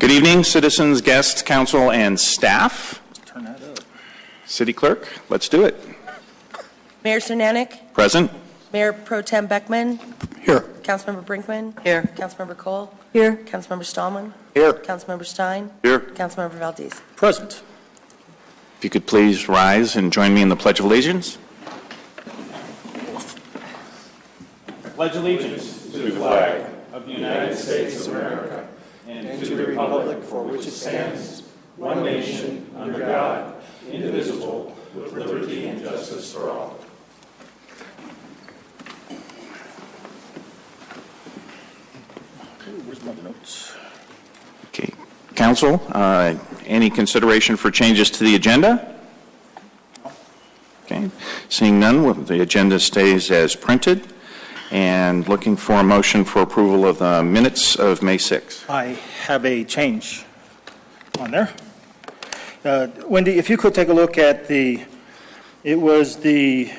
Good evening, citizens, guests, council, and staff. Let's turn that up. City Clerk, let's do it. Mayor Cernanek? Present. Mayor Pro Tem Beckman? Here. Councilmember Brinkman? Here. Councilmember Cole? Here. Councilmember Stallman? Here. Councilmember Stein? Here. Councilmember Valdez? Present. If you could please rise and join me in the Pledge of Allegiance. Pledge allegiance to the flag of the United States of America and to the republic for which it stands, one nation, under God, indivisible, with liberty and justice for all. Where's my notes? Okay. Council, any consideration for changes to the agenda? Okay. Seeing none, the agenda stays as printed. And looking for a motion for approval of the minutes of May 6th. I have a change on there. Wendy, if you could take a look at it was the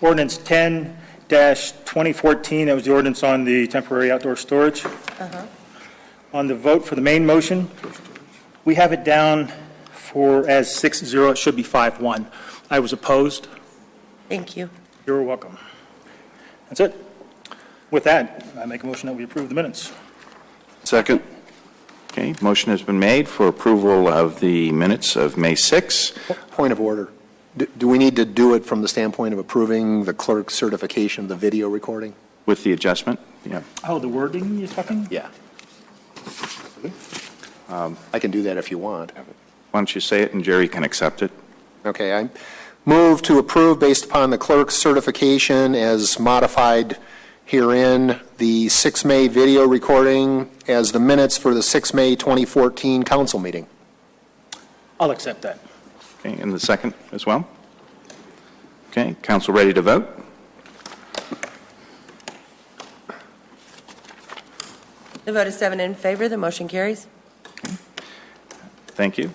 ordinance 10-2014. That was the ordinance on the temporary outdoor storage. On the vote for the main motion, we have it down as 6-0. It should be 5-1. I was opposed. Thank you. You're welcome. That's it. With that, I make a motion that we approve the minutes. Second. Okay, motion has been made for approval of the minutes of May 6th. Point of order. Do we need to do it from the standpoint of approving the clerk's certification of the video recording? With the adjustment? Yeah. Oh, the wording you're talking? Yeah. I can do that if you want. Why don't you say it and Jerry can accept it? Okay, I move to approve based upon the clerk's certification as modified herein the 6 May video recording as the minutes for the 6 May 2014 council meeting. I'll accept that. Okay, and the second as well? Okay, council ready to vote? The vote is 7 in favor. The motion carries. Thank you.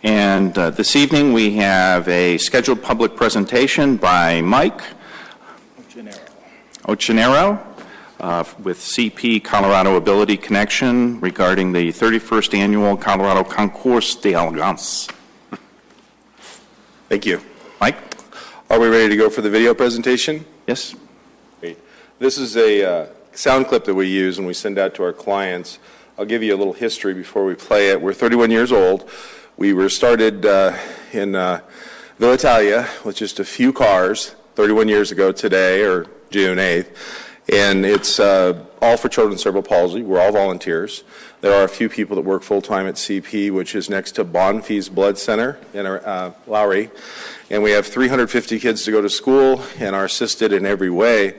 And this evening we have a scheduled public presentation by Mike Ochinero with CP Colorado Ability Connection regarding the 31st Annual Colorado Concours d'Elegance. Thank you. Mike? Are we ready to go for the video presentation? Yes. Great. This is a sound clip that we use when we send out to our clients. I'll give you a little history before we play it. We're 31 years old. We were started in Villa Italia with just a few cars 31 years ago today, or June 8th. And it's all for children with cerebral palsy. We're all volunteers. There are a few people that work full-time at CP, which is next to Bonfils Blood Center in Lowry. And we have 350 kids to go to school and are assisted in every way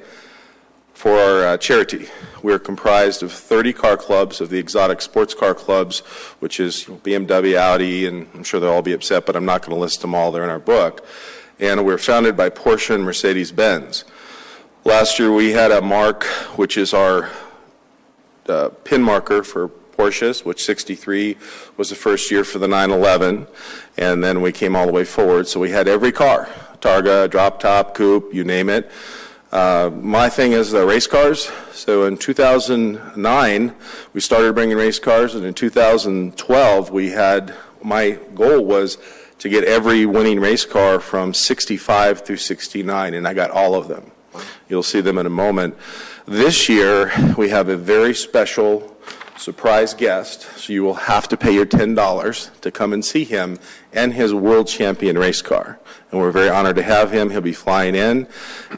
for our charity. We're comprised of 30 car clubs of the exotic sports car clubs, which is BMW, Audi, and I'm sure they'll all be upset, but I'm not going to list them all. They're in our book. And we're founded by Porsche and Mercedes-Benz. Last year we had a mark, which is our pin marker for Porsches, which 63 was the first year for the 911, and then we came all the way forward. So we had every car, Targa, drop top, coupe, you name it. My thing is the race cars. So in 2009, we started bringing race cars, and in 2012, my goal was to get every winning race car from 65 through 69, and I got all of them. You'll see them in a moment. This year, we have a very special surprise guest, so you will have to pay your $10 to come and see him and his world champion race car. And we're very honored to have him. He'll be flying in,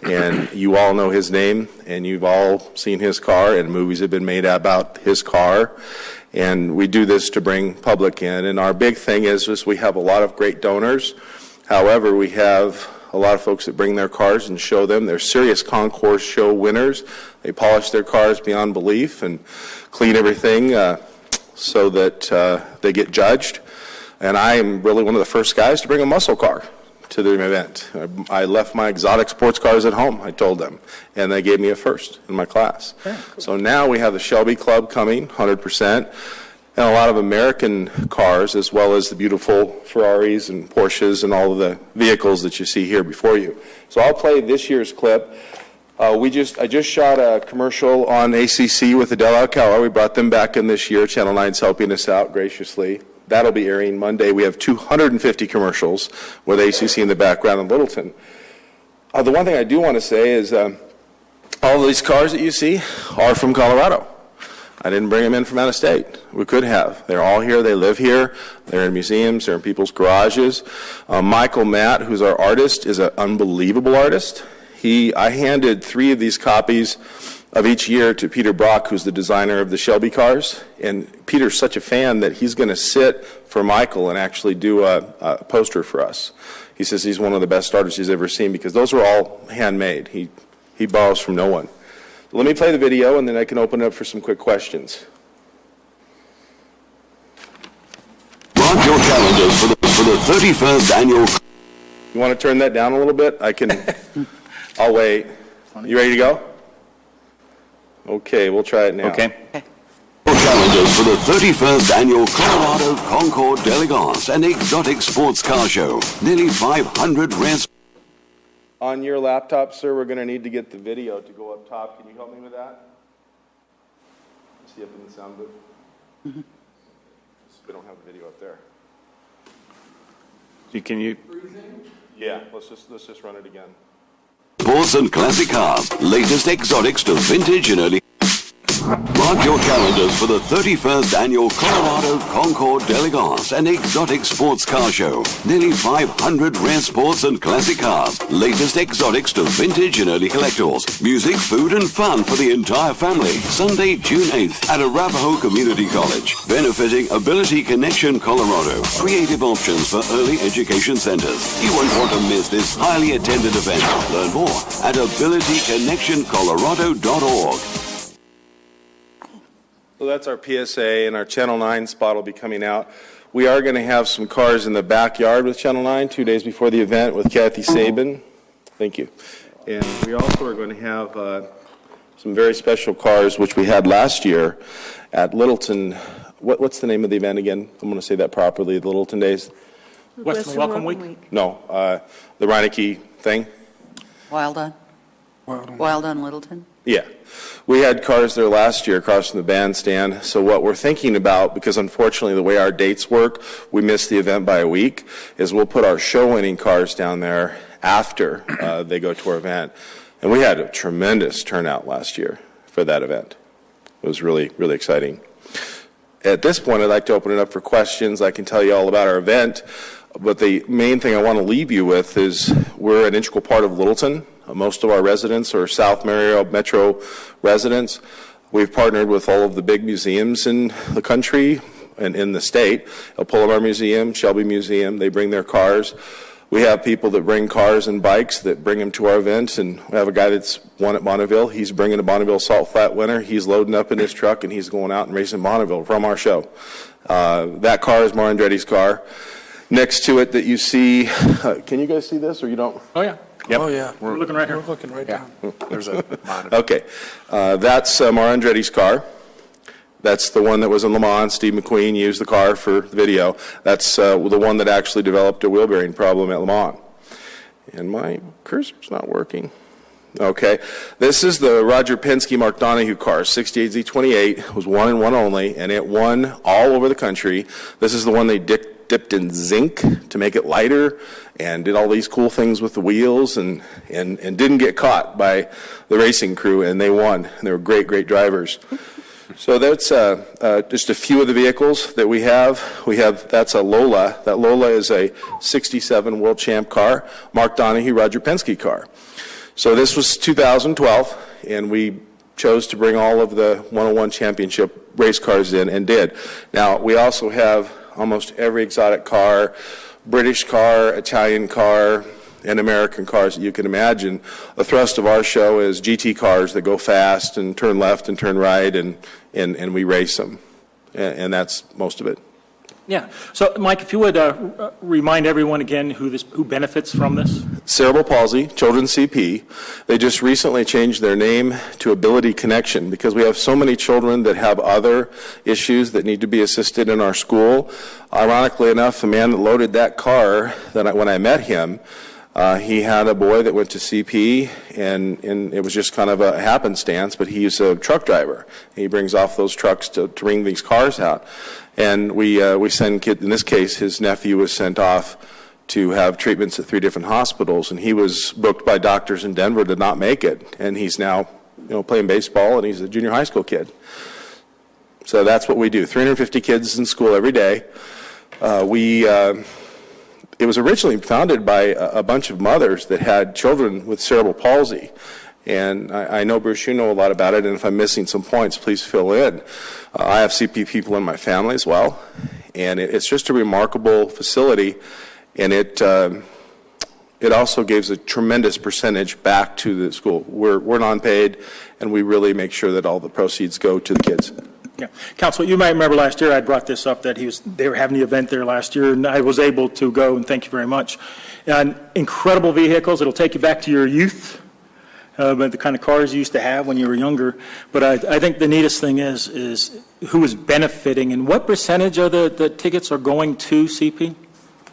and you all know his name, and you've all seen his car, and movies have been made about his car. And we do this to bring public in. And our big thing is we have a lot of great donors. However, we have a lot of folks that bring their cars and show them. They're serious concourse show winners. They polish their cars beyond belief and clean everything so that they get judged. And I am really one of the first guys to bring a muscle car to the event. I left my exotic sports cars at home, I told them, and they gave me a first in my class. Yeah, cool. So now we have the Shelby Club coming, 100%. and a lot of American cars, as well as the beautiful Ferraris and Porsches and all of the vehicles that you see here before you. So I'll play this year's clip. I just shot a commercial on ACC with Adele Alcala. We brought them back in this year. Channel 9's helping us out graciously. That'll be airing Monday. We have 250 commercials with ACC in the background in Littleton. The one thing I do want to say is all of these cars that you see are from Colorado. I didn't bring them in from out of state. We could have. They're all here. They live here. They're in museums. They're in people's garages. Michael Matt, who's our artist, is an unbelievable artist. I handed 3 of these copies of each year to Peter Brock, who's the designer of the Shelby cars. And Peter's such a fan that he's going to sit for Michael and actually do a poster for us. He says he's one of the best artists he's ever seen because those are all handmade. He borrows from no one. So let me play the video, and then I can open it up for some quick questions. Mark your calendars for the 31st annual... You want to turn that down a little bit? I'll wait. You ready to go? Okay, we'll try it now. Okay. Your calendars for the 31st annual Colorado Concord d'Elegance and Exotic Sports Car Show. Nearly 500 rare... On your laptop, sir, we're going to need to get the video to go up top. Can you help me with that? See up in the sound booth? Mm-hmm. We don't have the video up there. Can you? Yeah, let's just run it again. Sports and classic cars, latest exotics to vintage and early... Mark your calendars for the 31st annual Colorado Concord d'Elegance and Exotic Sports Car Show. Nearly 500 rare sports and classic cars, latest exotics to vintage and early collectibles, music, food and fun for the entire family. Sunday, June 8th at Arapahoe Community College, benefiting Ability Connection Colorado. Creative options for early education centers. You won't want to miss this highly attended event. Learn more at abilityconnectioncolorado.org. So that's our PSA, and our Channel 9 spot will be coming out. We are going to have some cars in the backyard with Channel 9 2 days before the event with Kathy Sabin. Thank you. And we also are going to have some very special cars, which we had last year at Littleton. What's the name of the event again? I'm going to say that properly, the Littleton Days. Western Welcome Week? No, the Reineke thing. Wild on Littleton? Yeah. We had cars there last year across from the bandstand. So what we're thinking about, because unfortunately the way our dates work, we missed the event by a week, is we'll put our show-winning cars down there after they go to our event. And we had a tremendous turnout last year for that event. It was really, really exciting. At this point, I'd like to open it up for questions. I can tell you all about our event, but the main thing I want to leave you with is we're an integral part of Littleton. Most of our residents are South Metro residents. We've partnered with all of the big museums in the country and in the state. El Palomar Museum, Shelby Museum, they bring their cars. We have people that bring cars and bikes that bring them to our events, and we have a guy that's won at Bonneville. He's bringing a Bonneville Salt Flat winner. He's loading up in his truck, and he's going out and racing Bonneville from our show. That car is Marandretti's car. Next to it that you see, can you guys see this, or you don't? Oh, yeah. Yep. Oh, yeah. We're looking right here. We're looking right down. There's a monitor. Okay. That's Marandretti's car. That's the one that was in Le Mans. Steve McQueen used the car for the video. That's the one that actually developed a wheel bearing problem at Le Mans. And my cursor's not working. Okay. This is the Roger Penske Mark Donahue car. 68Z28 was one and one only, and it won all over the country. This is the one they dipped in zinc to make it lighter and did all these cool things with the wheels and didn't get caught by the racing crew, and they won. And they were great, great drivers. So that's just a few of the vehicles that we have. That's a Lola. That Lola is a 67 World Champ car, Mark Donahue, Roger Penske car. So this was 2012, and we chose to bring all of the 101 championship race cars in and did. Now, we also have almost every exotic car, British car, Italian car, and American cars that you can imagine. The thrust of our show is GT cars that go fast and turn left and turn right, and we race them. And that's most of it. Yeah. So, Mike, if you would remind everyone again who benefits from this. Cerebral palsy, Children's CP. They just recently changed their name to Ability Connection because we have so many children that have other issues that need to be assisted in our school. Ironically enough, the man that loaded that car, when I met him, He had a boy that went to CP, and it was just kind of a happenstance, but he's a truck driver. He brings off those trucks to bring these cars out. And we send kids, in this case, his nephew was sent off to have treatments at 3 different hospitals, and he was booked by doctors in Denver to not make it. And he's now, playing baseball, and he's a junior high school kid. So that's what we do. 350 kids in school every day. It was originally founded by a bunch of mothers that had children with cerebral palsy. And I know, Bruce, you know a lot about it, and if I'm missing some points, please fill in. I have CP people in my family as well, and it's just a remarkable facility, and it also gives a tremendous percentage back to the school. We're non-paid, and we really make sure that all the proceeds go to the kids. Yeah. Council, you might remember last year I brought this up, that they were having the event there last year, and I was able to go, and thank you very much. And incredible vehicles. It'll take you back to your youth, but the kind of cars you used to have when you were younger. But I think the neatest thing is who is benefiting, and what percentage of the tickets are going to CP?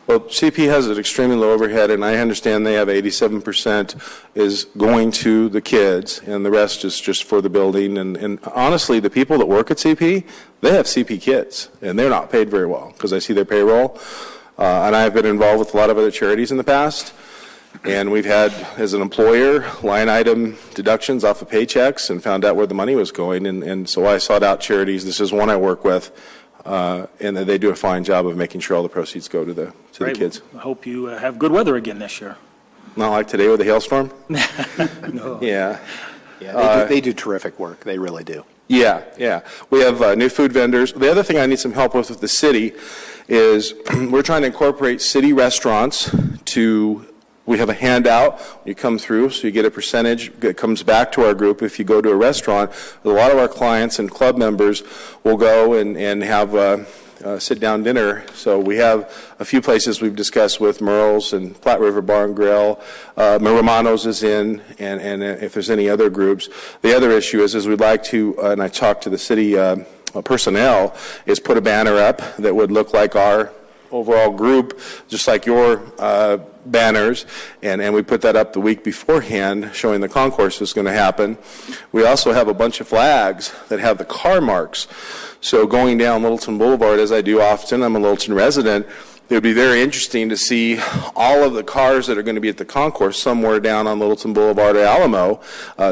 Well, CP has an extremely low overhead, and I understand they have 87% is going to the kids, and the rest is just for the building. And honestly, the people that work at CP, they have CP kids, and they're not paid very well, because I see their payroll. And I've been involved with a lot of other charities in the past, and we've had, as an employer, line item deductions off of paychecks and found out where the money was going. And so I sought out charities. This is one I work with. And they do a fine job of making sure all the proceeds go to the kids. I hope you have good weather again this year. Not like today with the hailstorm? No. Yeah. Yeah, they do terrific work. They really do. Yeah. We have new food vendors. The other thing I need some help with the city is we're trying to incorporate city restaurants to. We have a handout when you come through, so you get a percentage that comes back to our group if you go to a restaurant. A lot of our clients and club members will go and have a sit-down dinner. So we have a few places we've discussed with Merle's and Platte River Bar and Grill. Romano's is in, and if there's any other groups. The other issue is we'd like to, and I talked to the city personnel, is put a banner up that would look like our overall group, just like your banners, and we put that up the week beforehand showing the concourse is going to happen. We also have a bunch of flags that have the car marks. So going down Littleton Boulevard, as I do often, I'm a Littleton resident, it would be very interesting to see all of the cars that are going to be at the concourse somewhere down on Littleton Boulevard or Alamo.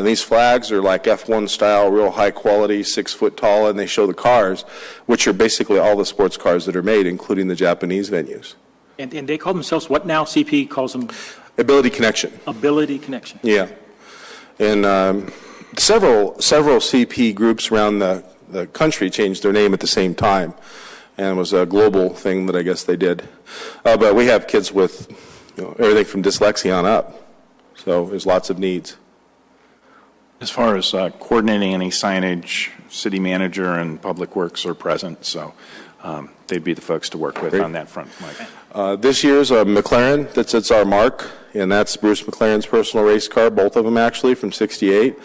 These flags are like F1 style, real high quality, 6 foot tall, and they show the cars, which are basically all the sports cars that are made, including the Japanese venues. And they call themselves what now? CP calls them? Ability Connection. Ability Connection. Yeah. And several CP groups around the country changed their name at the same time. And it was a global thing that I guess they did. But we have kids with everything from dyslexia on up. So there's lots of needs. As far as coordinating any signage, city manager and public works are present. So they'd be the folks to work with on that front, Mike. This year's a McLaren. That's our mark. And that's Bruce McLaren's personal race car, both of them actually, from '68.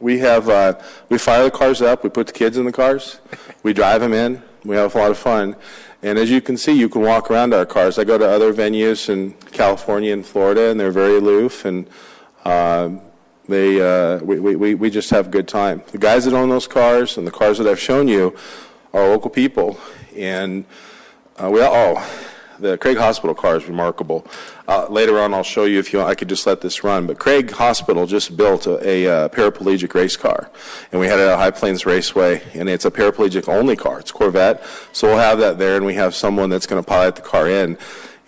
We fire the cars up, we put the kids in the cars, we drive them in, we have a lot of fun. And as you can see, you can walk around our cars. I go to other venues in California and Florida, and they're very aloof, and we just have a good time. The guys that own those cars and the cars that I've shown you are local people, and the Craig Hospital car is remarkable. Later on, I'll show you if you want. I could just let this run. But Craig Hospital just built a paraplegic race car, and we had it at High Plains Raceway, and it's a paraplegic-only car. It's Corvette, so we'll have that there, and we have someone that's going to pilot the car in,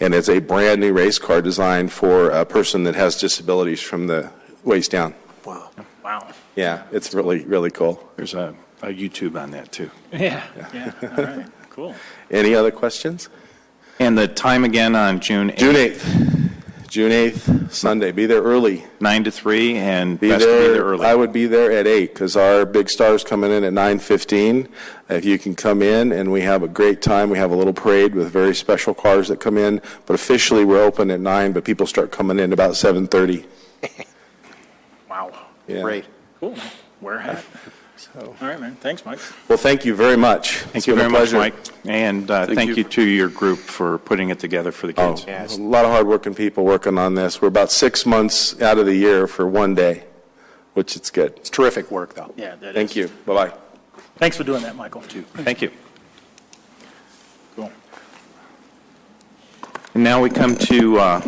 and it's a brand-new race car designed for a person that has disabilities from the waist down. Wow. Yeah, it's really, really cool. There's a YouTube on that, too. Yeah. All right. Cool. Any other questions? And the time again on June 8th? June 8th, Sunday. Be there early. 9 to 3, and Be best to be there early. I would be there at 8 because our big star's coming in at 9:15. If you can come in, and we have a great time. We have a little parade with very special cars that come in. But officially, we're open at 9, but people start coming in about 7:30. Wow. Yeah. Great. Cool. Wear a hat. All right, man. Thanks, Mike. Well, thank you very much. Thank you very much, Mike. And thank you to your group for putting it together for the kids. A lot of hardworking people working on this. We're about 6 months out of the year for one day, which it's good. It's terrific work, though. Yeah, that Thank you. Bye-bye. Thanks for doing that, Michael, too. Thank you. Cool. And now we come to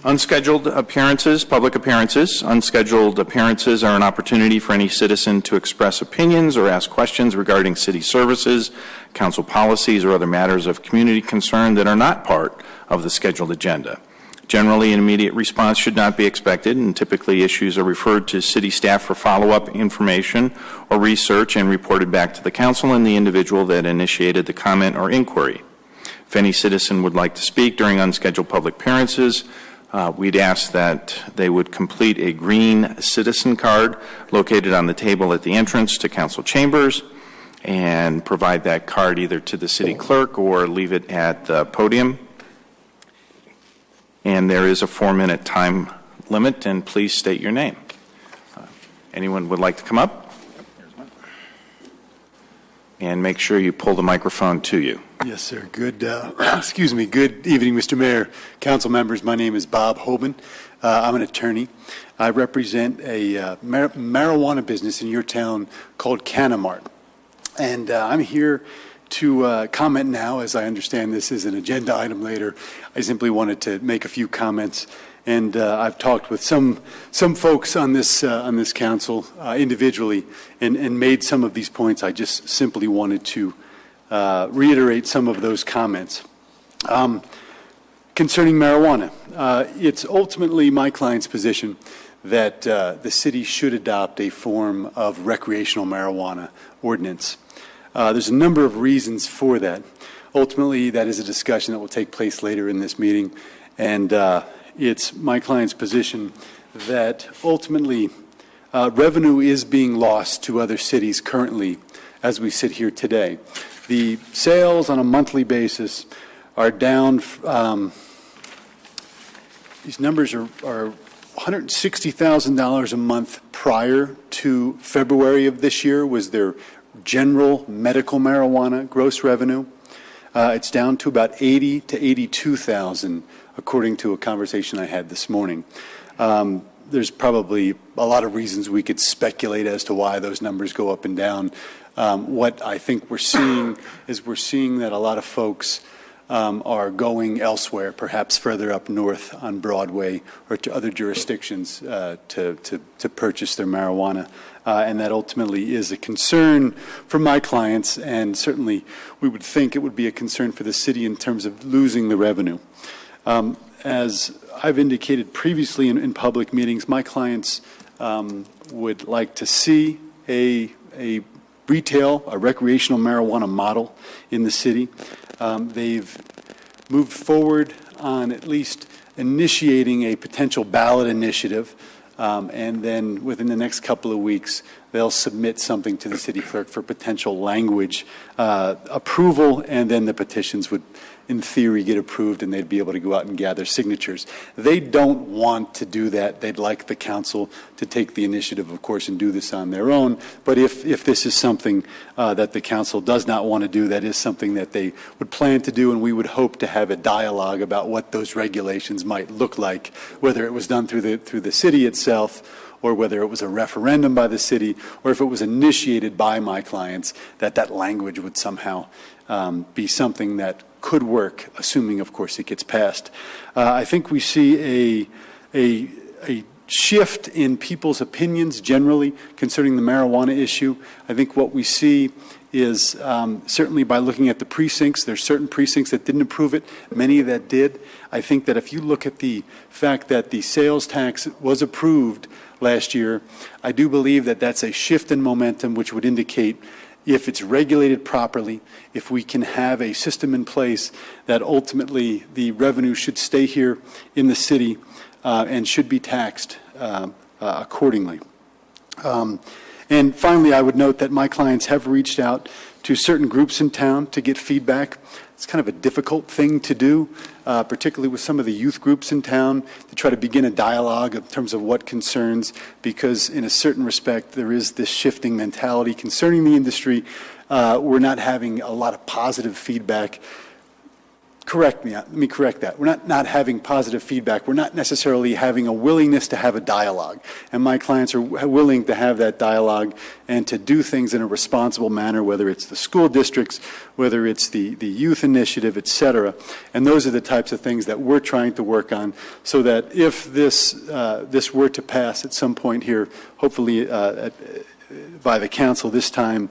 unscheduled appearances, public appearances. Unscheduled appearances are an opportunity for any citizen to express opinions or ask questions regarding city services, council policies, or other matters of community concern that are not part of the scheduled agenda. Generally, an immediate response should not be expected, and typically issues are referred to city staff for follow-up information or research and reported back to the council and the individual that initiated the comment or inquiry. If any citizen would like to speak during unscheduled public appearances, we'd ask that they would complete a green citizen card located on the table at the entrance to council chambers and provide that card either to the city clerk or leave it at the podium. And there is a 4-minute time limit, and please state your name. Anyone would like to come up? And make sure you pull the microphone to you. Yes, sir. Good, excuse me. Good evening, Mr. Mayor, council members. My name is Bob Hoban. I'm an attorney. I represent a marijuana business in your town called Canamart. And I'm here to comment now, as I understand this is an agenda item later. I simply wanted to make a few comments. And I've talked with some folks on this council individually and made some of these points. I just simply wanted to reiterate some of those comments. Concerning marijuana, it's ultimately my client's position that the city should adopt a form of recreational marijuana ordinance. There's a number of reasons for that. Ultimately, that is a discussion that will take place later in this meeting, and it's my client's position that ultimately revenue is being lost to other cities currently as we sit here today. The sales on a monthly basis are down. These numbers are $160,000 a month prior to February of this year was their general medical marijuana gross revenue. It's down to about $80,000 to $82,000, according to a conversation I had this morning. There's probably a lot of reasons we could speculate as to why those numbers go up and down. What I think we're seeing is that a lot of folks are going elsewhere, perhaps further up north on Broadway or to other jurisdictions to purchase their marijuana. And that ultimately is a concern for my clients, and certainly we would think it would be a concern for the city in terms of losing the revenue. As I've indicated previously in public meetings, my clients would like to see a recreational marijuana model in the city. They've moved forward on at least initiating a potential ballot initiative, and then within the next couple of weeks, they'll submit something to the city clerk for potential language approval, and then the petitions would, in theory, get approved, and they'd be able to go out and gather signatures. They don't want to do that. They'd like the council to take the initiative, of course, and do this on their own. But if this is something that the council does not want to do, that is something that they would plan to do, and we would hope to have a dialogue about what those regulations might look like, whether it was done through the city itself, or whether it was a referendum by the city, or if it was initiated by my clients, that language would somehow be something that could work, assuming, of course, it gets passed. I think we see a shift in people's opinions generally concerning the marijuana issue. I think what we see is certainly by looking at the precincts, there's certain precincts that didn't approve it, many that did. I think that if you look at the fact that the sales tax was approved last year, I do believe that that's a shift in momentum, which would indicate if it's regulated properly, if we can have a system in place that ultimately the revenue should stay here in the city and should be taxed accordingly. And finally, I would note that my clients have reached out to certain groups in town to get feedback. it's kind of a difficult thing to do, particularly with some of the youth groups in town, to try to begin a dialogue in terms of what concerns, because in a certain respect, there is this shifting mentality concerning the industry. We're not having a lot of positive feedback. Let me correct that. We're not having positive feedback. We're not necessarily having a willingness to have a dialogue. And my clients are willing to have that dialogue and to do things in a responsible manner, whether it's the school districts, whether it's the youth initiative, et cetera. And those are the types of things that we're trying to work on, so that if this were to pass at some point here, hopefully by the council this time,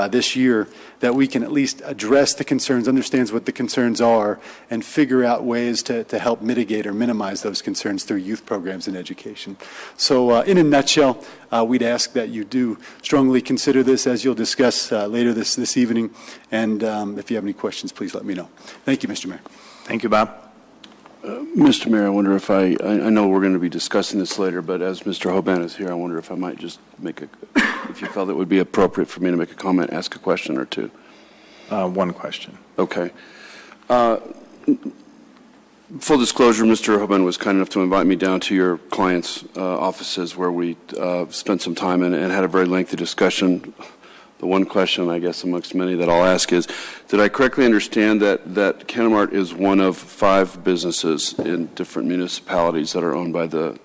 this year, that we can at least address the concerns, understands what the concerns are, and figure out ways to help mitigate or minimize those concerns through youth programs and education. So in a nutshell, we'd ask that you do strongly consider this, as you'll discuss later this evening. And if you have any questions, please let me know. Thank you, Mr. Mayor. Thank you, Bob. Mr. Mayor, I wonder if I know we're going to be discussing this later, but as Mr. Hoban is here, I wonder if I might just if you felt it would be appropriate for me to make a comment, ask a question or two. One question. Okay. Full disclosure, Mr. Hoban was kind enough to invite me down to your client's offices, where we spent some time and had a very lengthy discussion. The one question, I guess, amongst many that I'll ask is, did I correctly understand that Canamart is one of 5 businesses in different municipalities that are owned by the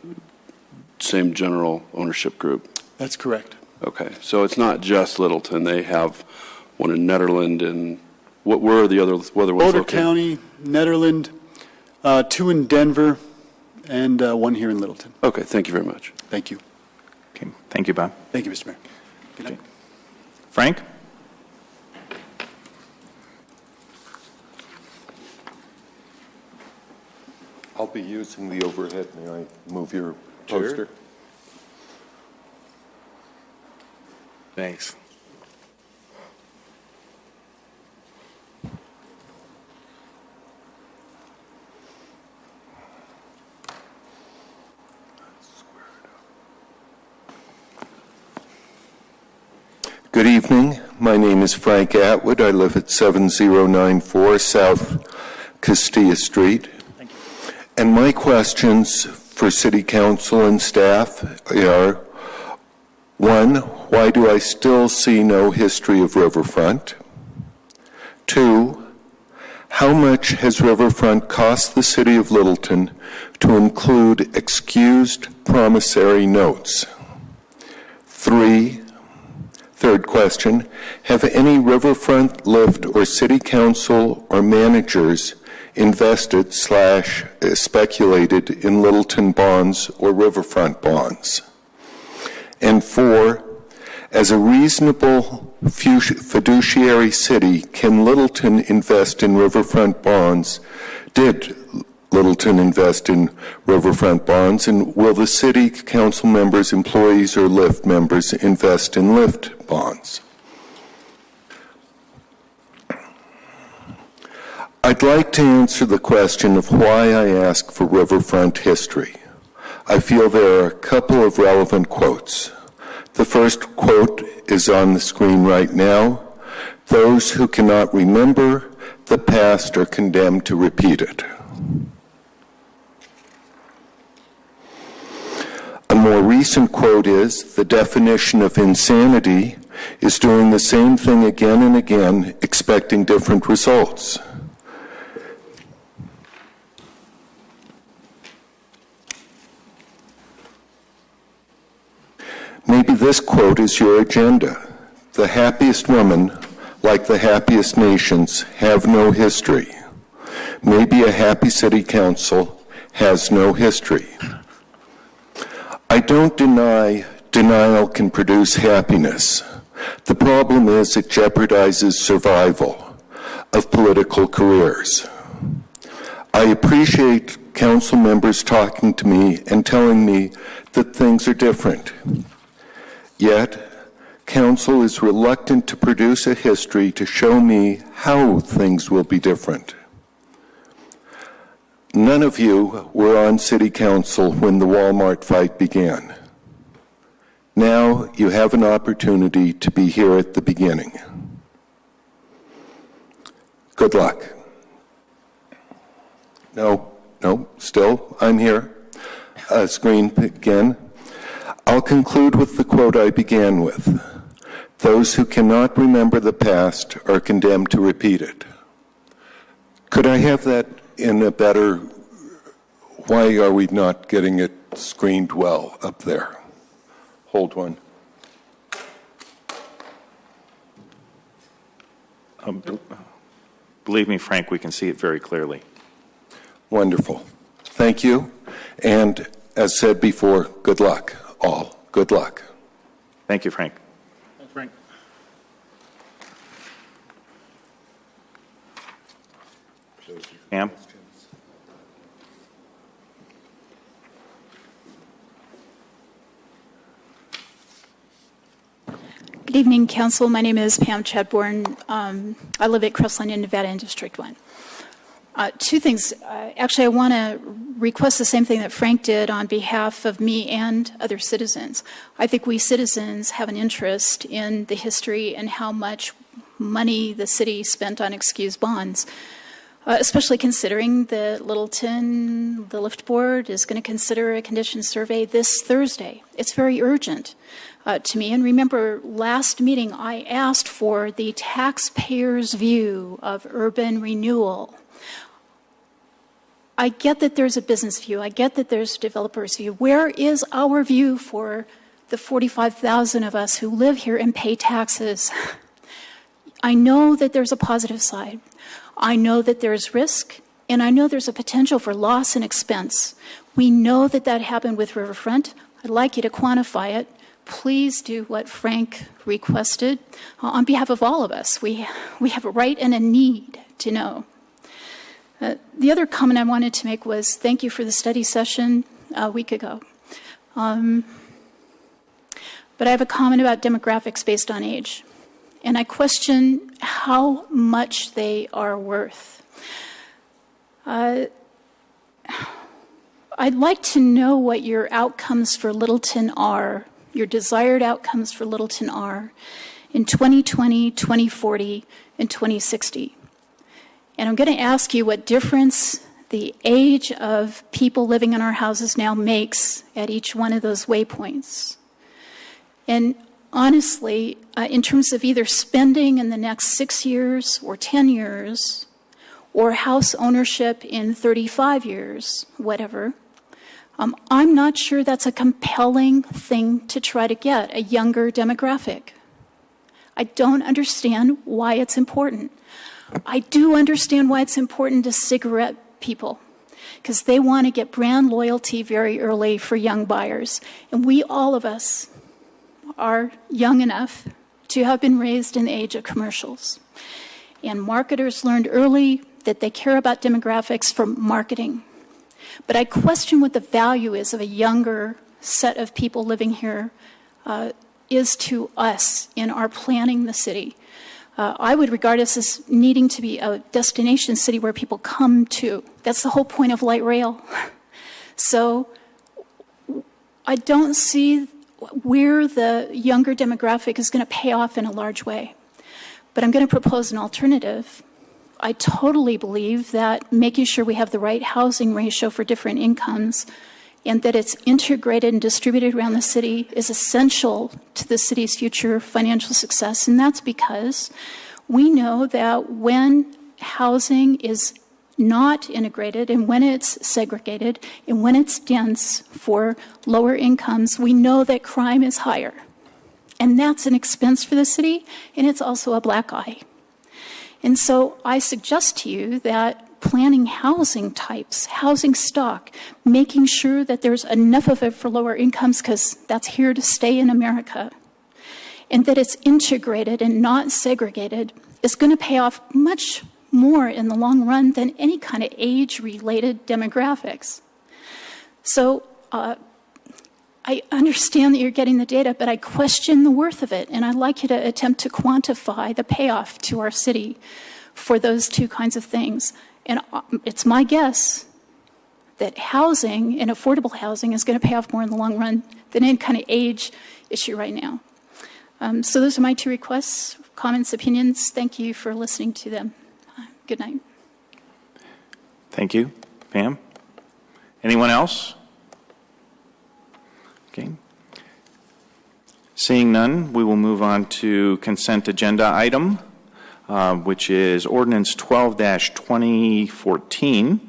same general ownership group? That's correct. Okay, so it's not just Littleton. They have one in Nederland, and where are the other ones Boulder located? County, Nederland, 2 in Denver, and 1 here in Littleton. Okay, thank you very much. Thank you. Okay. Thank you, Bob. Thank you, Mr. Mayor. Good night. Frank? I'll be using the overhead. May I move your poster? Thanks. Good evening. My name is Frank Atwood. I live at 7094 South Castilla Street. Thank you. And my questions for City Council and staff are, 1, why do I still see no history of Riverfront? 2, how much has Riverfront cost the City of Littleton to include excused promissory notes? 3, third question, have any Riverfront, Lift, or City Council or managers invested / speculated in Littleton bonds or Riverfront bonds? And 4, as a reasonable fiduciary city, can Littleton invest in Riverfront bonds? Did Littleton invest in Riverfront bonds? And will the City Council members, employees, or Lift members invest in Lift bonds? I'd like to answer the question of why I ask for Riverfront history. I feel there are a couple of relevant quotes. The first quote is on the screen right now. Those who cannot remember the past are condemned to repeat it. A more recent quote is, the definition of insanity is doing the same thing again and again, expecting different results. Maybe this quote is your agenda. The happiest women, like the happiest nations, have no history. Maybe a happy city council has no history. I don't deny denial can produce happiness. The problem is it jeopardizes survival of political careers. I appreciate council members talking to me and telling me that things are different. Yet, council is reluctant to produce a history to show me how things will be different. None of you were on City Council when the Walmart fight began. Now you have an opportunity to be here at the beginning. Good luck. No, still, I'm here. Screen again. I'll conclude with the quote I began with. Those who cannot remember the past are condemned to repeat it. Could I have that in a better, why are we not getting it screened well up there? Hold one. Believe me, Frank, we can see it very clearly. Wonderful. Thank you. And as said before, good luck, all. Good luck. Thank you, Frank. Thanks, Frank. Pam? Good evening, Council. My name is Pam Chadbourne. I live at Crestline in Nevada in District 1. Two things. Actually, I want to request the same thing that Frank did on behalf of me and other citizens. I think we citizens have an interest in the history and how much money the city spent on excused bonds, especially considering that Littleton, the Lift Board, is going to consider a condition survey this Thursday. It's very urgent to me. And remember, last meeting, I asked for the taxpayer's view of urban renewal. I get that there's a business view. I get that there's a developer's view. Where is our view for the 45,000 of us who live here and pay taxes? I know that there's a positive side. I know that there's risk, and I know there's a potential for loss and expense. We know that that happened with Riverfront. I'd like you to quantify it. Please do what Frank requested on behalf of all of us. We have a right and a need to know. The other comment I wanted to make was thank you for the study session a week ago. But I have a comment about demographics based on age. And I question how much they are worth. I'd like to know what your outcomes for Littleton are, your desired outcomes for Littleton are in 2020, 2040, and 2060. And I'm going to ask you what difference the age of people living in our houses now makes at each one of those waypoints. And honestly, in terms of either spending in the next 6 years or 10 years, or house ownership in 35 years, whatever, I'm not sure that's a compelling thing to try to get, a younger demographic. I don't understand why it's important. I do understand why it's important to cigarette people, because they want to get brand loyalty very early for young buyers. And we, all of us, are young enough to have been raised in the age of commercials. And marketers learned early that they care about demographics for marketing. But I question what the value is of a younger set of people living here is to us in our planning the city. I would regard us as needing to be a destination city where people come to. That's the whole point of light rail. So I don't see where the younger demographic is going to pay off in a large way. But I'm going to propose an alternative. I totally believe that making sure we have the right housing ratio for different incomes and that it's integrated and distributed around the city is essential to the city's future financial success. And that's because we know that when housing is not integrated and when it's segregated and when it's dense for lower incomes, we know that crime is higher. And that's an expense for the city, and it's also a black eye. And so I suggest to you that planning housing types, housing stock, making sure that there's enough of it for lower incomes because that's here to stay in America, and that it's integrated and not segregated is going to pay off much more in the long run than any kind of age-related demographics. So I understand that you're getting the data, but I question the worth of it, and I'd like you to attempt to quantify the payoff to our city for those two kinds of things. And it's my guess that housing and affordable housing is going to pay off more in the long run than any kind of age issue right now. So those are my two requests, comments, opinions. Thank you for listening to them. Good night. Thank you. Pam? Anyone else? Okay. Seeing none, we will move on to consent agenda item, which is ordinance 12-2014.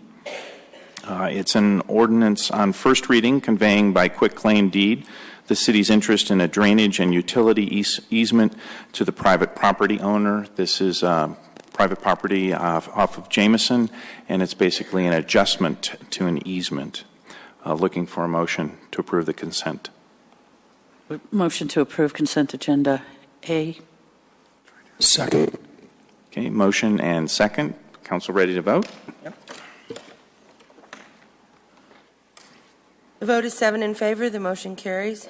It's an ordinance on first reading conveying by quitclaim deed the city's interest in a drainage and utility easement to the private property owner. This is private property off of Jameson, and it's basically an adjustment to an easement. Looking for a motion to approve the consent. Motion to approve consent agenda A. Second. Okay, motion and second. Council ready to vote? Yep. The vote is 7 in favor. The motion carries.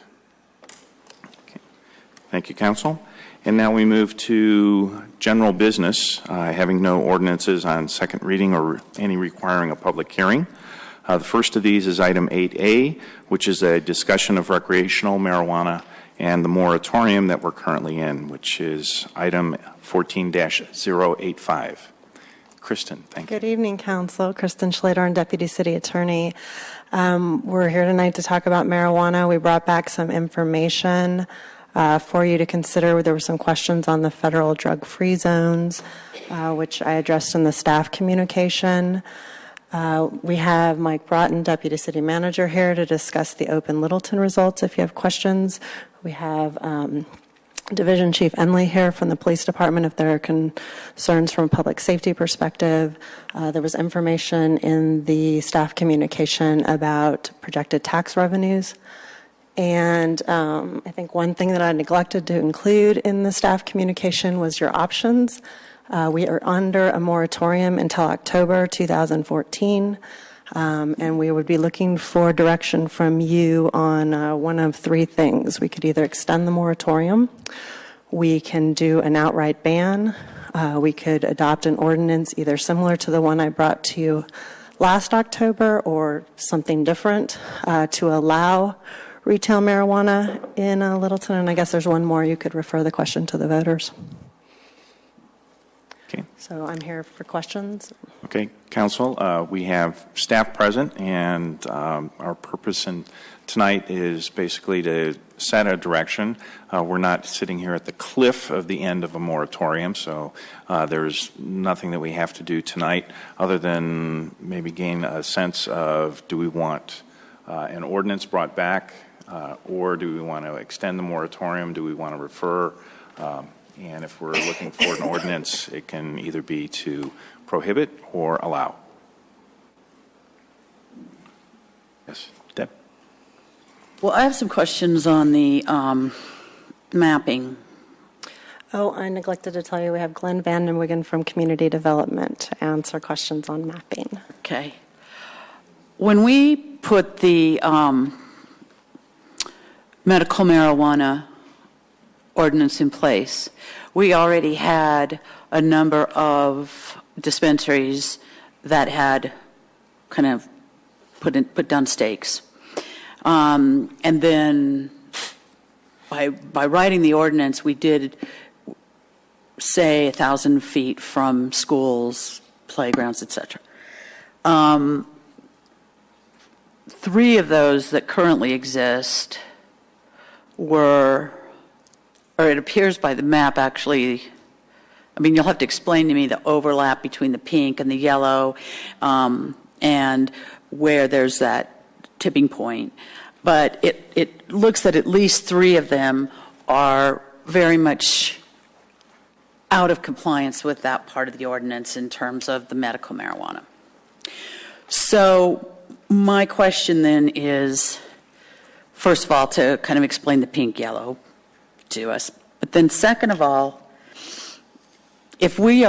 Okay. Thank you, Council. And now we move to general business, having no ordinances on second reading or any requiring a public hearing. The first of these is item 8A, which is a discussion of recreational marijuana and the moratorium that we're currently in, which is item 14-085. Kristen, thank you. Good evening, Council. Kristen Schladorn, Deputy City Attorney. We're here tonight to talk about marijuana. We brought back some information for you to consider. There were some questions on the federal drug-free zones, which I addressed in the staff communication. We have Mike Broughton, Deputy City Manager, here to discuss the Open Littleton results if you have questions. We have Division Chief Enley here from the Police Department if there are concerns from a public safety perspective. There was information in the staff communication about projected tax revenues. And I think one thing that I neglected to include in the staff communication was your options. We are under a moratorium until October 2014, and we would be looking for direction from you on one of three things. We could either extend the moratorium, we can do an outright ban, we could adopt an ordinance either similar to the one I brought to you last October or something different to allow retail marijuana in Littleton. And I guess there's one more. You could refer the question to the voters. Okay. So I'm here for questions. Okay, Council, we have staff present, and our purpose tonight is basically to set a direction. We're not sitting here at the cliff of the end of a moratorium, so there's nothing that we have to do tonight other than maybe gain a sense of, do we want an ordinance brought back, or do we want to extend the moratorium? Do we want to refer? And if we're looking for an ordinance, it can either be to prohibit or allow. Yes, Deb? Well, I have some questions on the mapping. Oh, I neglected to tell you we have Glenn Vandenwigan from Community Development to answer questions on mapping. Okay. When we put the medical marijuana ordinance in place, we already had a number of dispensaries that had kind of put down stakes. And then by writing the ordinance, we did say 1,000 feet from schools, playgrounds, etc. 3 of those that currently exist were, or it appears by the map actually, I mean, you'll have to explain to me the overlap between the pink and the yellow and where there's that tipping point. But it looks that at least 3 of them are very much out of compliance with that part of the ordinance in terms of the medical marijuana. So my question then is, first of all, to kind of explain the pink yellow to us. But then second of all, if we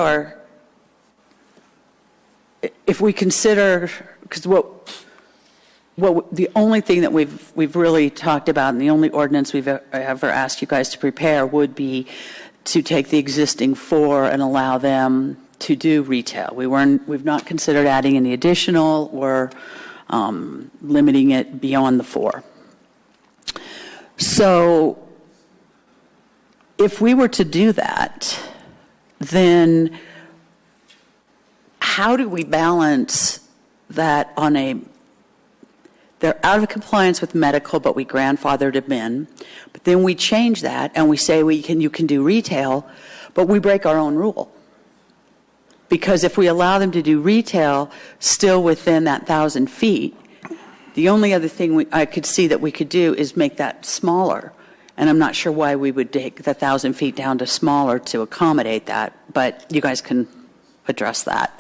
consider, because the only thing that we've really talked about and the only ordinance we've ever asked you guys to prepare would be to take the existing 4 and allow them to do retail. We've not considered adding any additional or limiting it beyond the 4. So if we were to do that, then how do we balance that they're out of compliance with medical, but we grandfathered them in. But then we change that and we say you can do retail, but we break our own rule. Because if we allow them to do retail still within that 1,000 feet, the only other thing I could see that we could do is make that smaller. And I'm not sure why we would take the 1,000 feet down to smaller to accommodate that, but you guys can address that.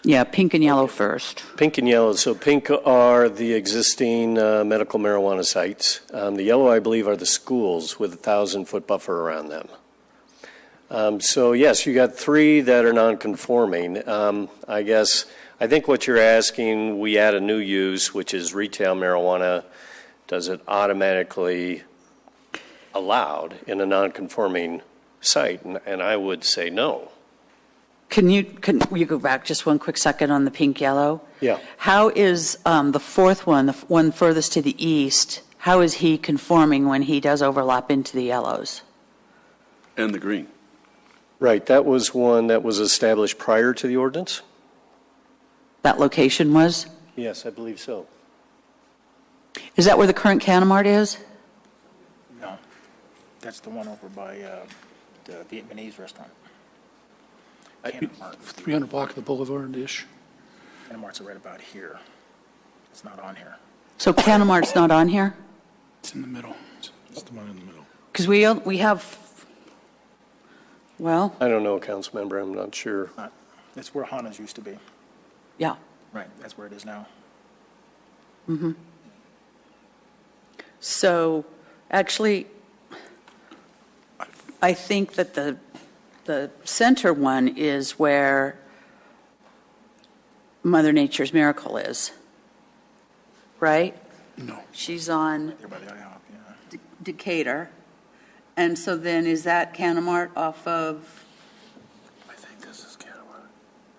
Yeah, pink and yellow first. Pink and yellow. So pink are the existing medical marijuana sites. The yellow, I believe, are the schools with a 1,000-foot buffer around them. So yes, you got 3 that are non-conforming. I think what you're asking, we add a new use, which is retail marijuana. Does it automatically allowed in a non-conforming site? And I would say no. Can you go back just one quick second on the pink yellow? Yeah. How is the fourth one, the one furthest to the east, how is he conforming when he does overlap into the yellows? And the green. Right. That was one that was established prior to the ordinance? That location was? Yes, I believe so. Is that where the current Canamart is? No. That's the one over by the Vietnamese restaurant. Canamart. 300 block of the boulevard-ish. Canamart's right about here. It's not on here. So Canamart's not on here? It's in the middle. It's the one in the middle. Because we have, well. I don't know, council member. I'm not sure. That's where Hana's used to be. Yeah. Right. That's where it is now. Mm-hmm. So actually, I think that the center one is where Mother Nature's Miracle is, right? No. She's on Decatur. And so then is that Canamart off of? I think this is Canamart.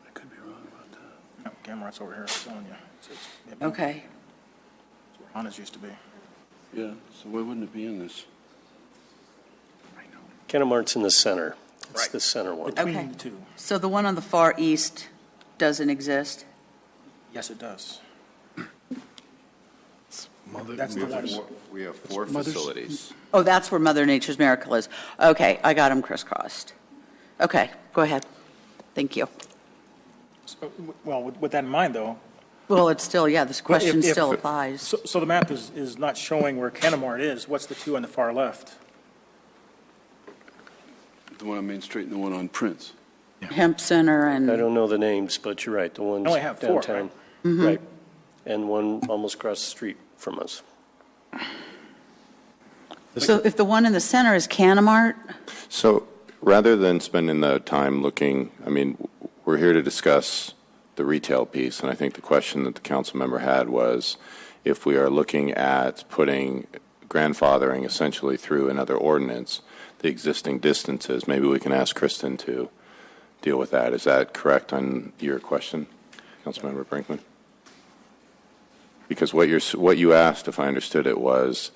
I could be wrong about that. No, Canamart's over here. I'm telling you. Okay. That's where Hana's used to be. Yeah, so why wouldn't it be in this? Canamart's in the center. It's the center one. Okay. So the one on the far east doesn't exist? Yes, it does. That's the one. We have 4 facilities. Oh, that's where Mother Nature's Miracle is. Okay, I got them crisscrossed. Okay, go ahead. Thank you. So, well, with that in mind, though. Well, it's still, yeah, this question if- still applies. So the map is not showing where Canamart is. What's the 2 on the far left? The one on Main Street and the one on Prince. Hemp Center and. I don't know the names, but you're right. The ones only have 4, downtown. right? Mhm. Right. And one almost across the street from us. So if the one in the center is Canamart, So rather than spending the time looking, I mean, we're here to discuss the retail piece, and I think the question that the council member had was if we are looking at putting grandfathering essentially through another ordinance, the existing distances, maybe we can ask Kristen to deal with that. Is that correct on your question, Councilmember Brinkman? Because what you asked, if I understood it, was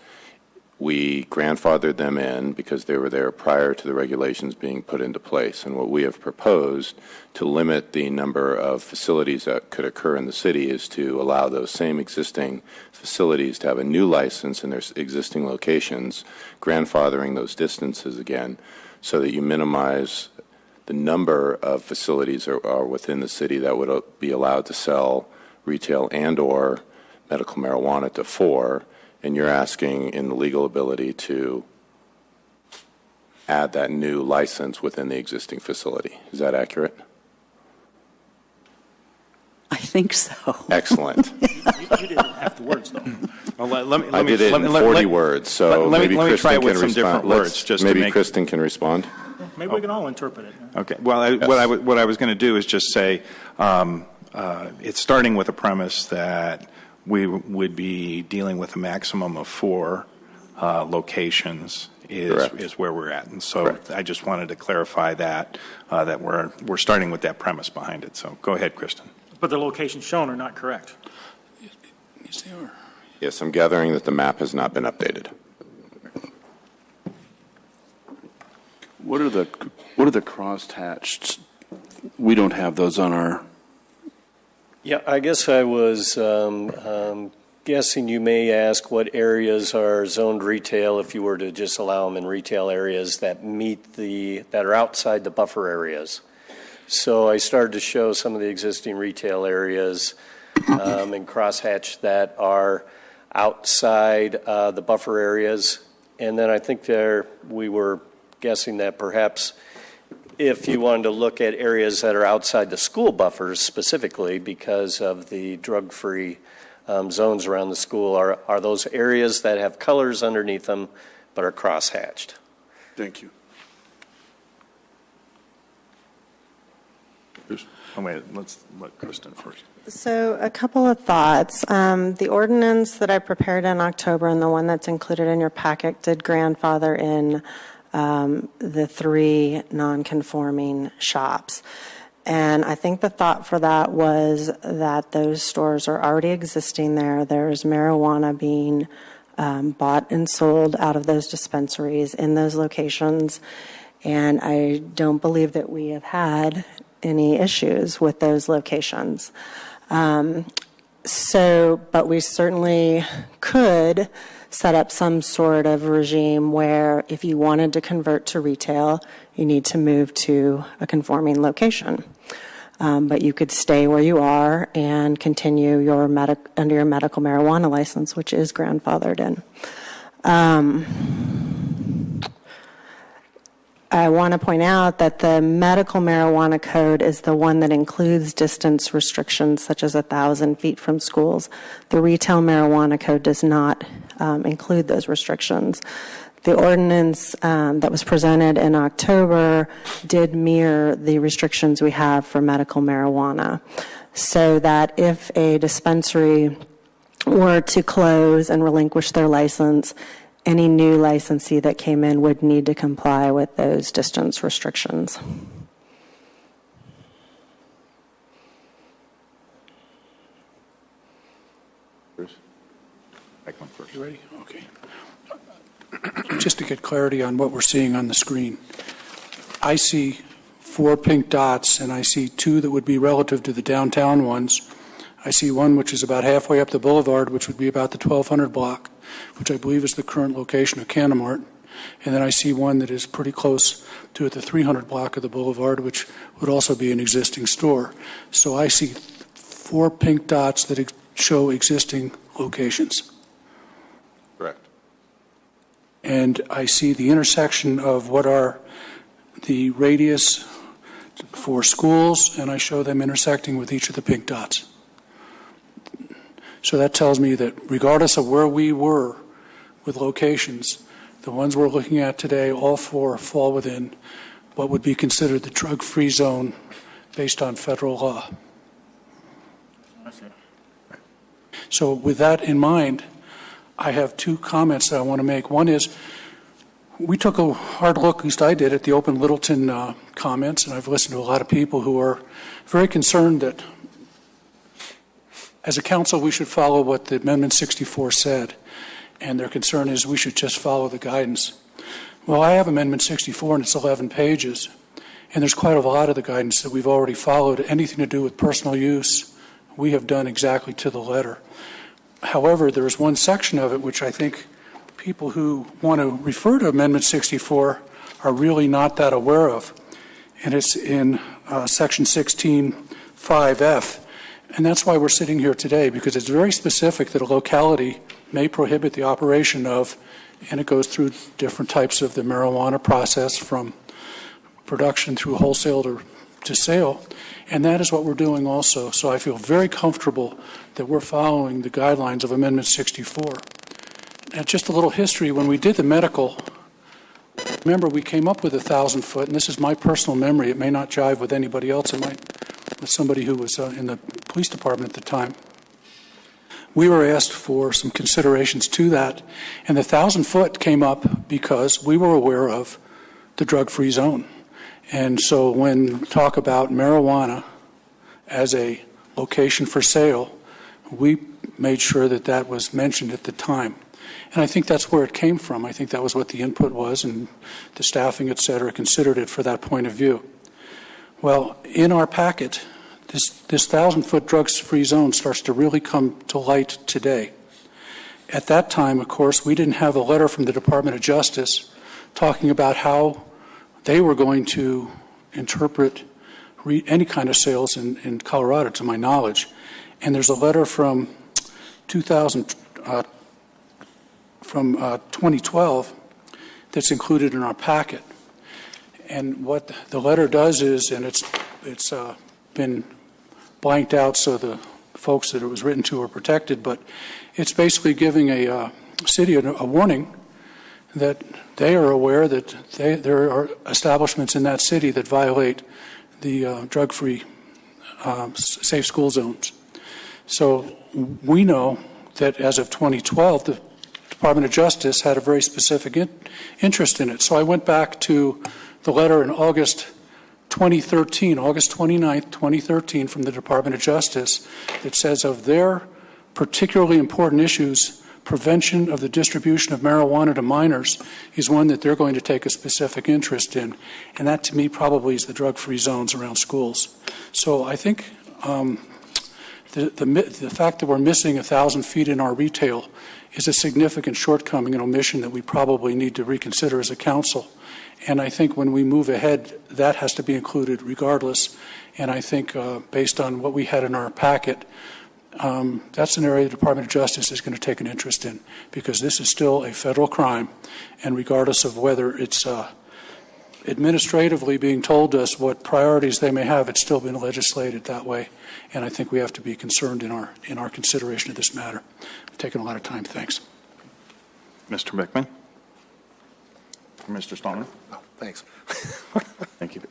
we grandfathered them in because they were there prior to the regulations being put into place. And what we have proposed to limit the number of facilities that could occur in the city is to allow those same existing facilities to have a new license in their existing locations, grandfathering those distances again, so that you minimize the number of facilities are within the city that would be allowed to sell retail and or medical marijuana to 4, and you're asking in the legal ability to add that new license within the existing facility. Is that accurate? I think so. Excellent. You didn't have the words, though. Well, I did it in 40 words, so let me maybe try Kristen with can some respond. different words, just to maybe make- Kristen can respond. Maybe we can all interpret it. Okay. Well, what I was going to do is just say it's starting with a premise that we would be dealing with a maximum of 4 locations is where we're at, and so I just wanted to clarify that we're starting with that premise behind it. So go ahead, Kristen. But the locations shown are not correct. Yes, they are. Yes, I'm gathering that the map has not been updated. What are the crosshatched we don't have those on our. Yeah, I guess I was guessing you may ask what areas are zoned retail if you were to just allow them in retail areas that that are outside the buffer areas. So I started to show some of the existing retail areas and crosshatch that are outside the buffer areas. And then I think we were guessing that perhaps if you wanted to look at areas that are outside the school buffers specifically because of the drug-free zones around the school, are those areas that have colors underneath them but are crosshatched. Thank you. Oh, wait, let's let Kristen first. So a couple of thoughts. The ordinance that I prepared in October and the one that's included in your packet did grandfather in the 3 non-conforming shops. And I think the thought for that was that those stores are already existing there. There's marijuana being bought and sold out of those dispensaries in those locations. And I don't believe that we have had any issues with those locations. But we certainly could set up some sort of regime where if you wanted to convert to retail, you need to move to a conforming location. But you could stay where you are and continue under your medical marijuana license, which is grandfathered in. I want to point out that the medical marijuana code is the one that includes distance restrictions such as 1,000 feet from schools. The retail marijuana code does not include those restrictions. The ordinance that was presented in October did mirror the restrictions we have for medical marijuana, so that if a dispensary were to close and relinquish their license, any new licensee that came in would need to comply with those distance restrictions. You ready? Okay. Just to get clarity on what we're seeing on the screen, I see 4 pink dots, and I see 2 that would be relative to the downtown ones. I see one which is about halfway up the boulevard, which would be about the 1200 block, which I believe is the current location of Canamart. And then I see one that is pretty close to the 300 block of the boulevard, which would also be an existing store. So I see 4 pink dots that show existing locations. Correct. And I see the intersection of what are the radius for schools, and I show them intersecting with each of the pink dots. So that tells me that regardless of where we were with locations, the ones we're looking at today, all 4 fall within what would be considered the drug-free zone based on federal law. So with that in mind, I have 2 comments that I want to make. One is, we took a hard look, at least I did, at the Open Littleton comments, and I've listened to a lot of people who are very concerned that as a council we should follow what the Amendment 64 said, and their concern is we should just follow the guidance. Well, I have Amendment 64 and it's 11 pages, and there's quite a lot of the guidance that we've already followed. Anything to do with personal use, we have done exactly to the letter. However, there is one section of it which I think people who want to refer to Amendment 64 are really not that aware of, and it's in Section 16(5)(f). And that's why we're sitting here today, because it's very specific that a locality may prohibit the operation of, and it goes through different types of the marijuana process from production through wholesale to sale. And that is what we're doing also. So I feel very comfortable that we're following the guidelines of Amendment 64. And just a little history, when we did the medical, remember we came up with 1,000 foot, and this is my personal memory, it may not jive with anybody else, it might with somebody who was in the police department at the time. We were asked for some considerations to that, and the 1,000 foot came up because we were aware of the drug-free zone. And so when we talk about marijuana as a location for sale, we made sure that that was mentioned at the time. And I think that's where it came from. I think that was what the input was, and the staffing, et cetera, considered it for that point of view. Well, in our packet, this 1,000-foot drug-free zone starts to really come to light today. At that time, of course, we didn't have a letter from the Department of Justice talking about how they were going to interpret any kind of sales in Colorado, to my knowledge. And there's a letter from 2012 that's included in our packet. And what the letter does is, and it's been blanked out so the folks that it was written to are protected, but it's basically giving a city a warning that they are aware that there are establishments in that city that violate the drug-free safe school zones. So we know that as of 2012, the Department of Justice had a very specific interest in it. So I went back to the letter in August 2013, August 29th, 2013, from the Department of Justice that says of their particularly important issues, prevention of the distribution of marijuana to minors is one that they're going to take a specific interest in. And that, to me, probably is the drug-free zones around schools. So I think the fact that we're missing 1,000 feet in our retail is a significant shortcoming and omission that we probably need to reconsider as a council. And I think when we move ahead, that has to be included regardless. And I think based on what we had in our packet, that's an area the Department of Justice is going to take an interest in, because this is still a federal crime. And regardless of whether it's administratively being told us what priorities they may have, it's still been legislated that way. And I think we have to be concerned in our consideration of this matter. I've taken a lot of time. Thanks. Mr. Beckman? Mr. Stallman? Oh, thanks. Thank you.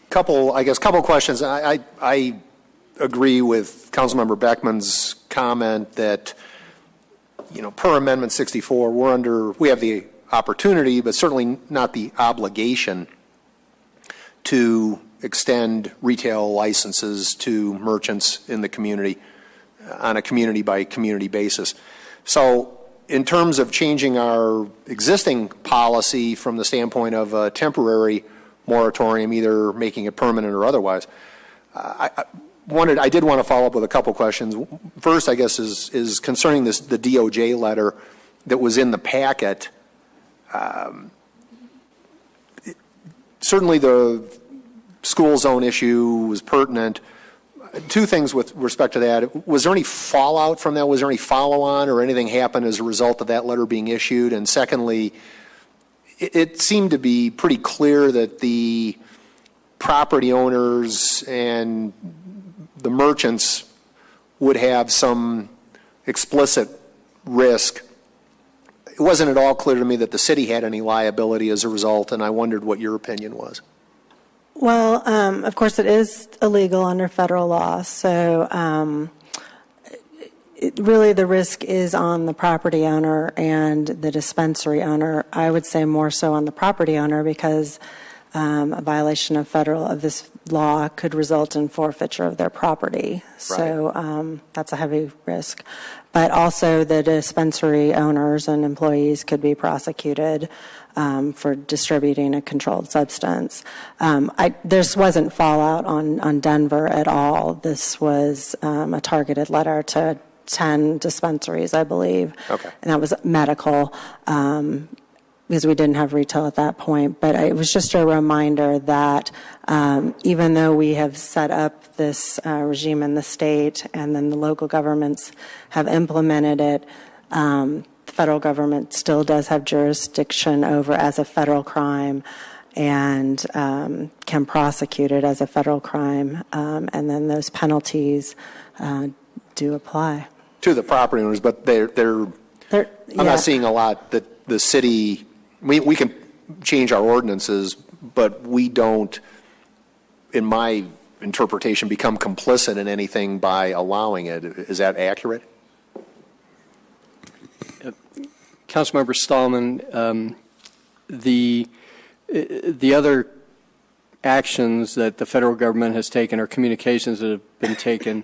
Couple questions. I agree with Councilmember Beckman's comment that, per Amendment 64, we have the opportunity, but certainly not the obligation to extend retail licenses to merchants in the community on a community-by-community basis. So in terms of changing our existing policy from the standpoint of a temporary moratorium, either making it permanent or otherwise, I did want to follow up with a couple questions. First, I guess, is concerning the DOJ letter that was in the packet. Certainly the school zone issue was pertinent. Two things with respect to that. Was there any fallout from that? Was there any follow-on or anything happened as a result of that letter being issued? And secondly, it seemed to be pretty clear that the property owners and the merchants would have some explicit risk. It wasn't at all clear to me that the city had any liability as a result, and I wondered what your opinion was. Well, of course, it is illegal under federal law, so really the risk is on the property owner and the dispensary owner. I would say more so on the property owner, because a violation of this law could result in forfeiture of their property. So that's a heavy risk. But also the dispensary owners and employees could be prosecuted for distributing a controlled substance. This wasn't fallout on Denver at all. This was a targeted letter to 10 dispensaries, I believe. Okay. And that was medical, because we didn't have retail at that point. But it was just a reminder that even though we have set up this regime in the state and then the local governments have implemented it, the federal government still does have jurisdiction over as a federal crime and can prosecute it as a federal crime. And then those penalties do apply. To the property owners, but I'm not seeing a lot that the city, we can change our ordinances, but we don't, in my interpretation, become complicit in anything by allowing it. Is that accurate? Councilmember Stallman, the other actions that the federal government has taken or communications that have been taken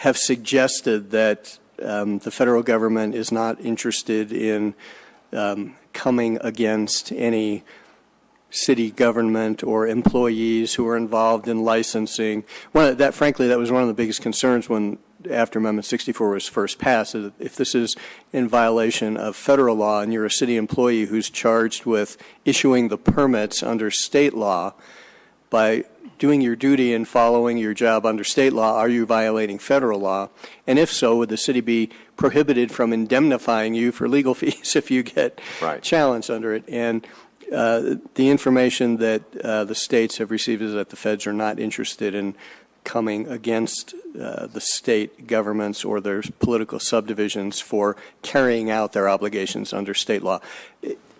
have suggested that the federal government is not interested in coming against any city government or employees who are involved in licensing. Frankly, that was one of the biggest concerns after Amendment 64 was first passed. If this is in violation of federal law and you're a city employee who's charged with issuing the permits under state law, by doing your duty and following your job under state law, are you violating federal law? And if so, would the city be prohibited from indemnifying you for legal fees if you get challenged under it? And the information that the states have received is that the feds are not interested in coming against the state governments or their political subdivisions for carrying out their obligations under state law.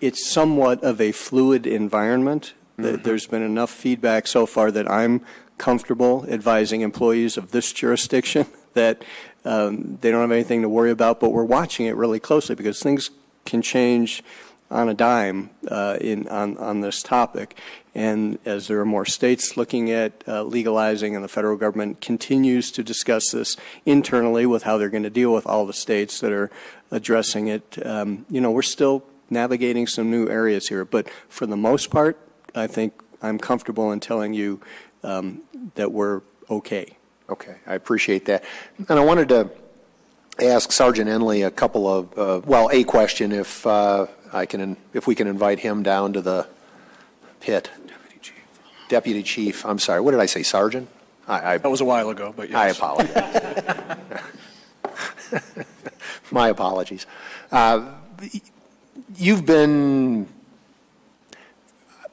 It's somewhat of a fluid environment. There's been enough feedback so far that I'm comfortable advising employees of this jurisdiction that they don't have anything to worry about, but we're watching it really closely because things can change on a dime on this topic. And as there are more states looking at legalizing and the federal government continues to discuss this internally with how they're going to deal with all the states that are addressing it, we're still navigating some new areas here. But for the most part, I think I'm comfortable in telling you that we're okay. Okay, I appreciate that. And I wanted to ask Sergeant Enley a couple of, a question if we can invite him down to the pit. Deputy Chief, I'm sorry, what did I say, Sergeant? That was a while ago, but yes. I apologize. My apologies. You've been,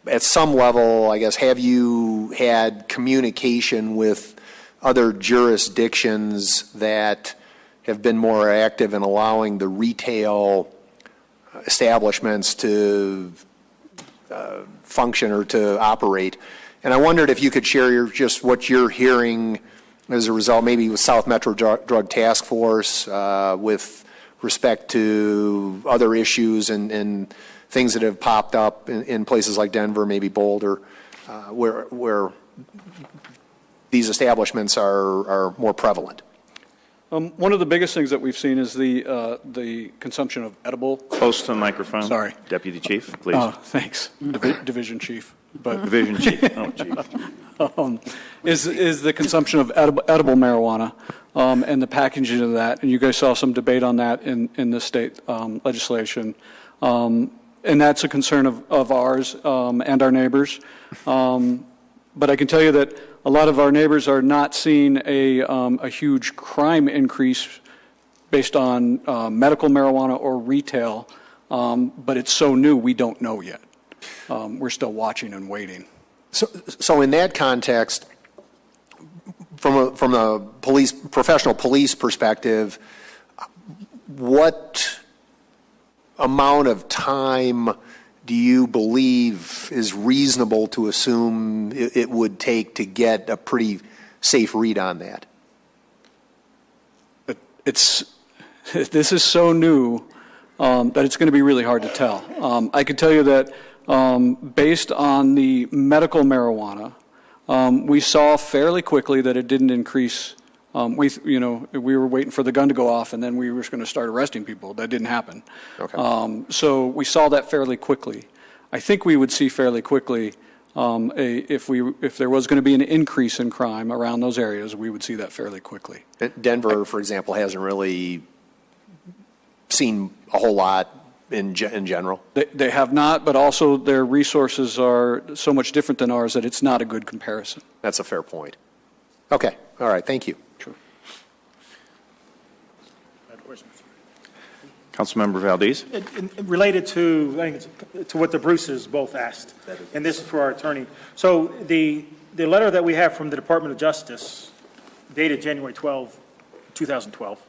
at some level, I guess, have you had communication with other jurisdictions that have been more active in allowing the retail establishments to function or to operate? And I wondered if you could share just what you're hearing as a result, maybe with South Metro Drug Task Force, with respect to other issues and things that have popped up in places like Denver, maybe Boulder, where these establishments are more prevalent. One of the biggest things that we've seen is the consumption of edible. Close to the microphone. Sorry. Deputy Chief, please. Oh, thanks. Division Chief. But Division Chief. Oh, Chief. Is the consumption of edible marijuana and the packaging of that. And you guys saw some debate on that in the state legislation. And that's a concern of ours and our neighbors. But I can tell you that a lot of our neighbors are not seeing a huge crime increase based on medical marijuana or retail, but it's so new we don't know yet. We're still watching and waiting. So in that context, from a professional police perspective, what amount of time do you believe is reasonable to assume it would take to get a pretty safe read on that? This is so new that it's going to be really hard to tell. I can tell you that based on the medical marijuana, we saw fairly quickly that it didn't increase. We were waiting for the gun to go off, and then we were going to start arresting people. That didn't happen. Okay. So we saw that fairly quickly. I think we would see fairly quickly if there was going to be an increase in crime around those areas, we would see that fairly quickly. Denver, for example, hasn't really seen a whole lot in general. They have not, but also their resources are so much different than ours that it's not a good comparison. That's a fair point. Okay. All right. Thank you. Councilmember Valdez. Related to what the Bruces both asked, and this is for our attorney. So the letter that we have from the Department of Justice, dated January 12, 2012,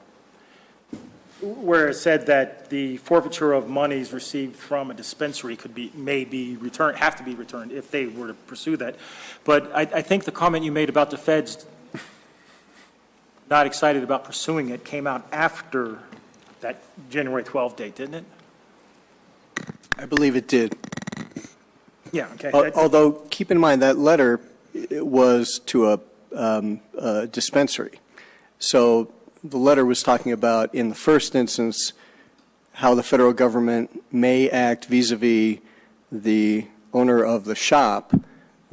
where it said that the forfeiture of monies received from a dispensary have to be returned if they were to pursue that. But I think the comment you made about the feds not excited about pursuing it came out after that January 12 date, didn't it? I believe it did. Yeah, okay. Although, keep in mind, that letter was to a dispensary. So the letter was talking about, in the first instance, how the federal government may act vis-a-vis the owner of the shop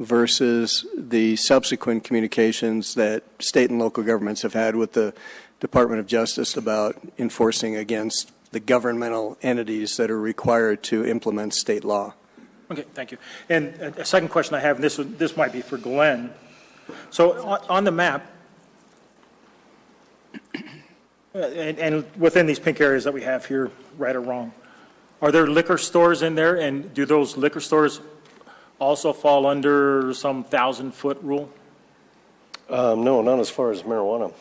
versus the subsequent communications that state and local governments have had with the Department of Justice about enforcing against the governmental entities that are required to implement state law. Okay, thank you. And a second question I have, and this might be for Glenn. So on the map, and within these pink areas that we have here, right or wrong, are there liquor stores in there, and do those liquor stores also fall under some 1,000-foot rule? No, not as far as marijuana.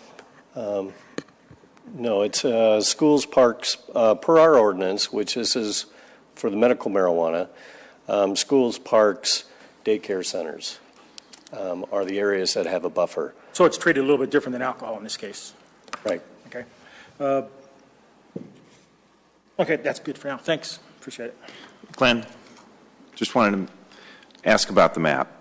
No, it's schools, parks, per our ordinance, which this is for the medical marijuana, schools, parks, daycare centers are the areas that have a buffer. So it's treated a little bit different than alcohol in this case? Right. Okay. Okay, that's good for now. Thanks. Appreciate it. Glenn, just wanted to ask about the map.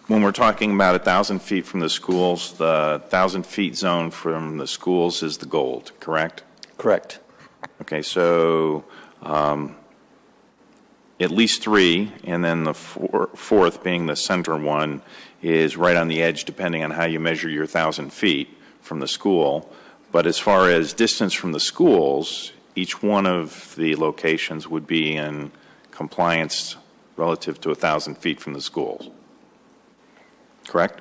When we're talking about 1,000 feet from the schools, the 1,000 feet zone from the schools is the gold, correct? Correct. Okay, so at least 3, and then the fourth being the center one is right on the edge depending on how you measure your 1,000 feet from the school. But as far as distance from the schools, each one of the locations would be in compliance relative to 1,000 feet from the schools. Correct?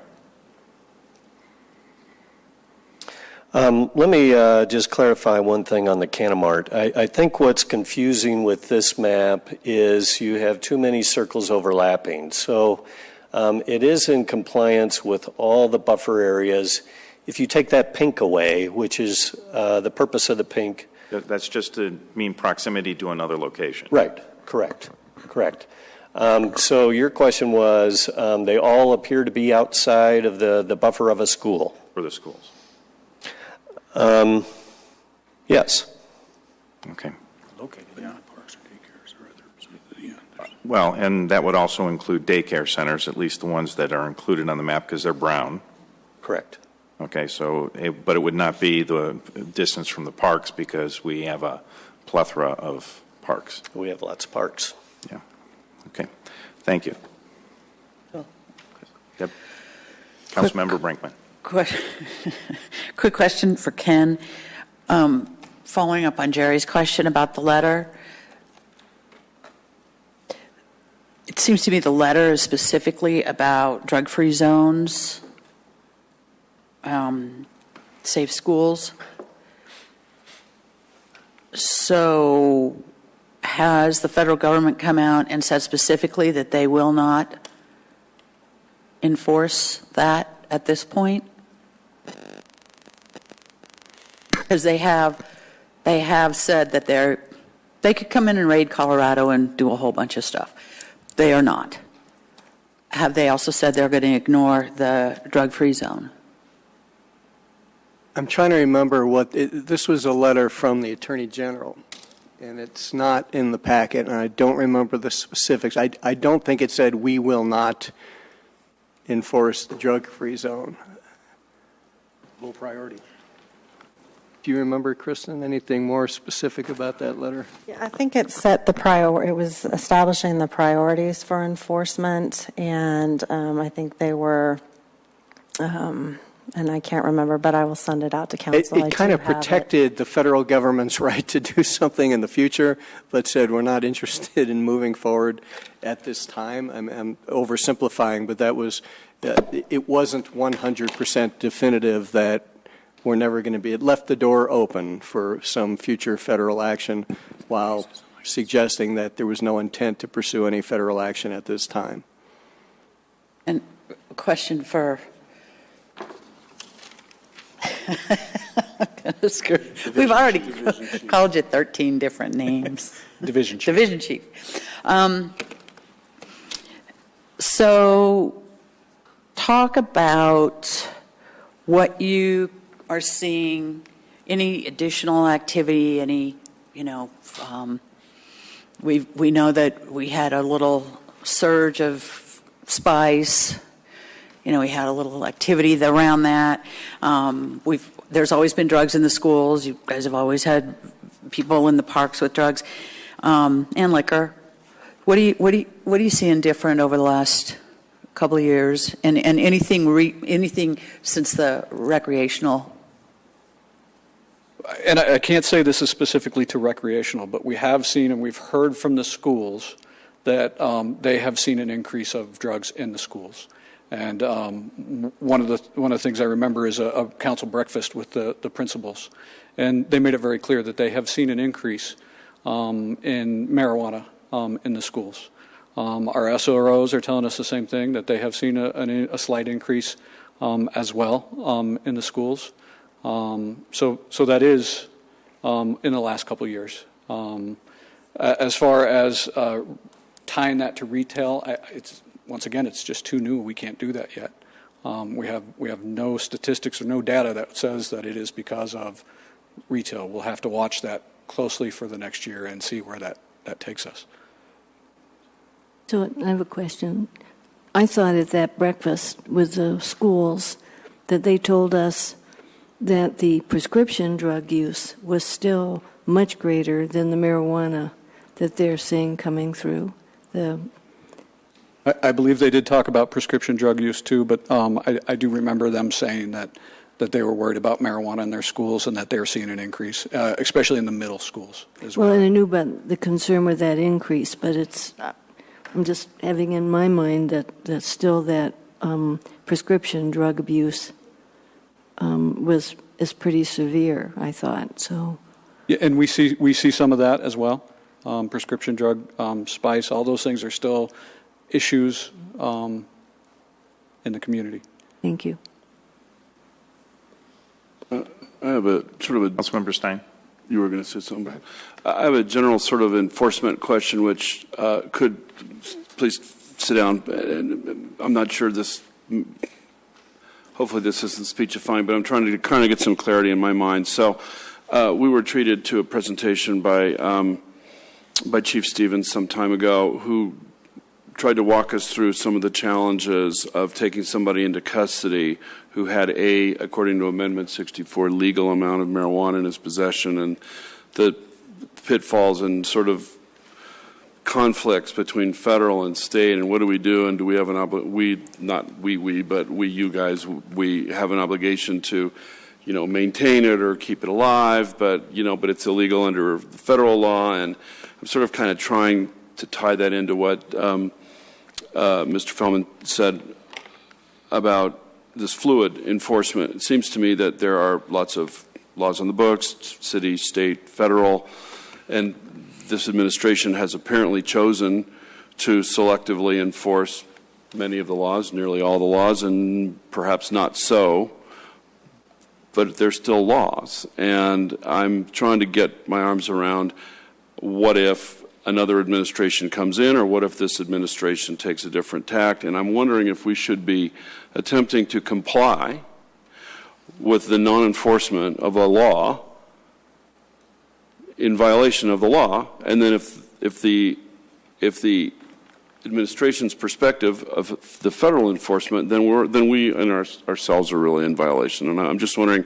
Let me just clarify one thing on the Canamart. I think what's confusing with this map is you have too many circles overlapping. So it is in compliance with all the buffer areas. If you take that pink away, which is the purpose of the pink. That's just to mean proximity to another location. Right, correct, correct. So your question was, they all appear to be outside of the buffer of a school. For the schools. Yes. Okay. Located in parks or daycares or other. Well, and that would also include daycare centers, at least the ones that are included on the map because they're brown. Correct. Okay, so, but it would not be the distance from the parks because we have a plethora of parks. We have lots of parks. Yeah. Okay. Thank you. Cool. Yep. Councilmember Brinkman. Quick question for Ken. Following up on Jerry's question about the letter, it seems to me the letter is specifically about drug-free zones, safe schools. So has the federal government come out and said specifically that they will not enforce that at this point? Because they have said that they could come in and raid Colorado and do a whole bunch of stuff. They are not. Have they also said they're going to ignore the drug-free zone? I'm trying to remember this was a letter from the Attorney General, and it's not in the packet, and I don't remember the specifics. I don't think it said we will not enforce the drug-free zone. Low priority. Do you remember, Kristen, anything more specific about that letter? Yeah, I think it set it was establishing the priorities for enforcement, and I think they were, and I can't remember, but I will send it out to council. It kind of protected the federal government's right to do something in the future, but said we're not interested in moving forward at this time. I'm oversimplifying, but that was, it wasn't 100% definitive that we're never going to be. It left the door open for some future federal action while suggesting that there was no intent to pursue any federal action at this time. And a question for... We've already called you 13 different names. Division Chief. Division Chief. So talk about what you are seeing, any additional activity, any, we know that we had a little surge of spice. We had a little activity around that. There's always been drugs in the schools. You guys have always had people in the parks with drugs and liquor. What are you seeing different over the last couple of years, and anything since the recreational? And I can't say this is specifically to recreational, but we have seen and we've heard from the schools that they have seen an increase of drugs in the schools. And one of the things I remember is a council breakfast with the principals, and they made it very clear that they have seen an increase in marijuana in the schools. Our SROs are telling us the same thing, that they have seen a slight increase as well in the schools. So that is in the last couple of years. As far as tying that to retail, once again, it's just too new. We can't do that yet. We have no statistics or no data that says that it is because of retail. We'll have to watch that closely for the next year and see where that takes us. So I have a question. I thought at that breakfast with the schools that they told us that the prescription drug use was still much greater than the marijuana that they're seeing coming through. I believe they did talk about prescription drug use too, but I do remember them saying that they were worried about marijuana in their schools and that they were seeing an increase, especially in the middle schools as well. Well, and I knew about the concern with that increase, but I'm just having in my mind that still that prescription drug abuse is pretty severe, I thought. So. Yeah, and we see some of that as well. Prescription drug, spice, all those things are still issues in the community. Thank you. I have a sort of a... Councilmember Stein. You were going to say something. I have a general sort of enforcement question, which could, please sit down. I'm not sure this, hopefully this isn't speechifying, but I'm trying to kind of get some clarity in my mind. So we were treated to a presentation by Chief Stevens some time ago, who tried to walk us through some of the challenges of taking somebody into custody who had according to Amendment 64, legal amount of marijuana in his possession, and the pitfalls and sort of conflicts between federal and state, and what do we do, and do we have an you guys, we have an obligation to, maintain it or keep it alive, but it's illegal under federal law, and I'm sort of kind of trying to tie that into what Mr. Feldman said about this fluid enforcement. It seems to me that there are lots of laws on the books, city, state, federal, and this administration has apparently chosen to selectively enforce many of the laws, nearly all the laws, and perhaps not so, but they're still laws. And I'm trying to get my arms around what if another administration comes in, or what if this administration takes a different tack, and I'm wondering if we should be attempting to comply with the non-enforcement of a law in violation of the law, and then if the administration's perspective of the federal enforcement, then we and ourselves are really in violation. And I'm just wondering,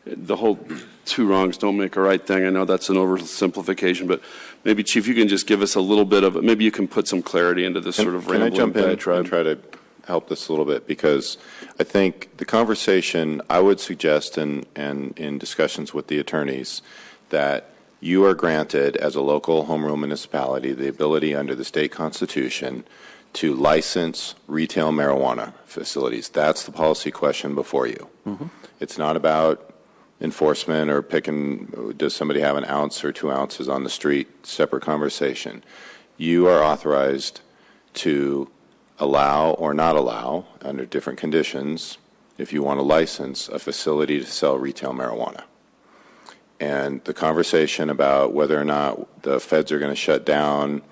the whole two wrongs don't make a right thing. I know that's an oversimplification, but maybe, Chief, you can just give us a little bit of, maybe you can put some clarity into this sort of rambling diatribe. Can I jump in and try to help this a little bit? Because I think the conversation, I would suggest in discussions with the attorneys, that you are granted, as a local home rule municipality, the ability under the state constitution to license retail marijuana facilities. That's the policy question before you. Mm-hmm. It's not about enforcement or picking, does somebody have an ounce or 2 ounces on the street, separate conversation. You are authorized to allow or not allow, under different conditions, if you want to license a facility to sell retail marijuana. And the conversation about whether or not the feds are going to shut down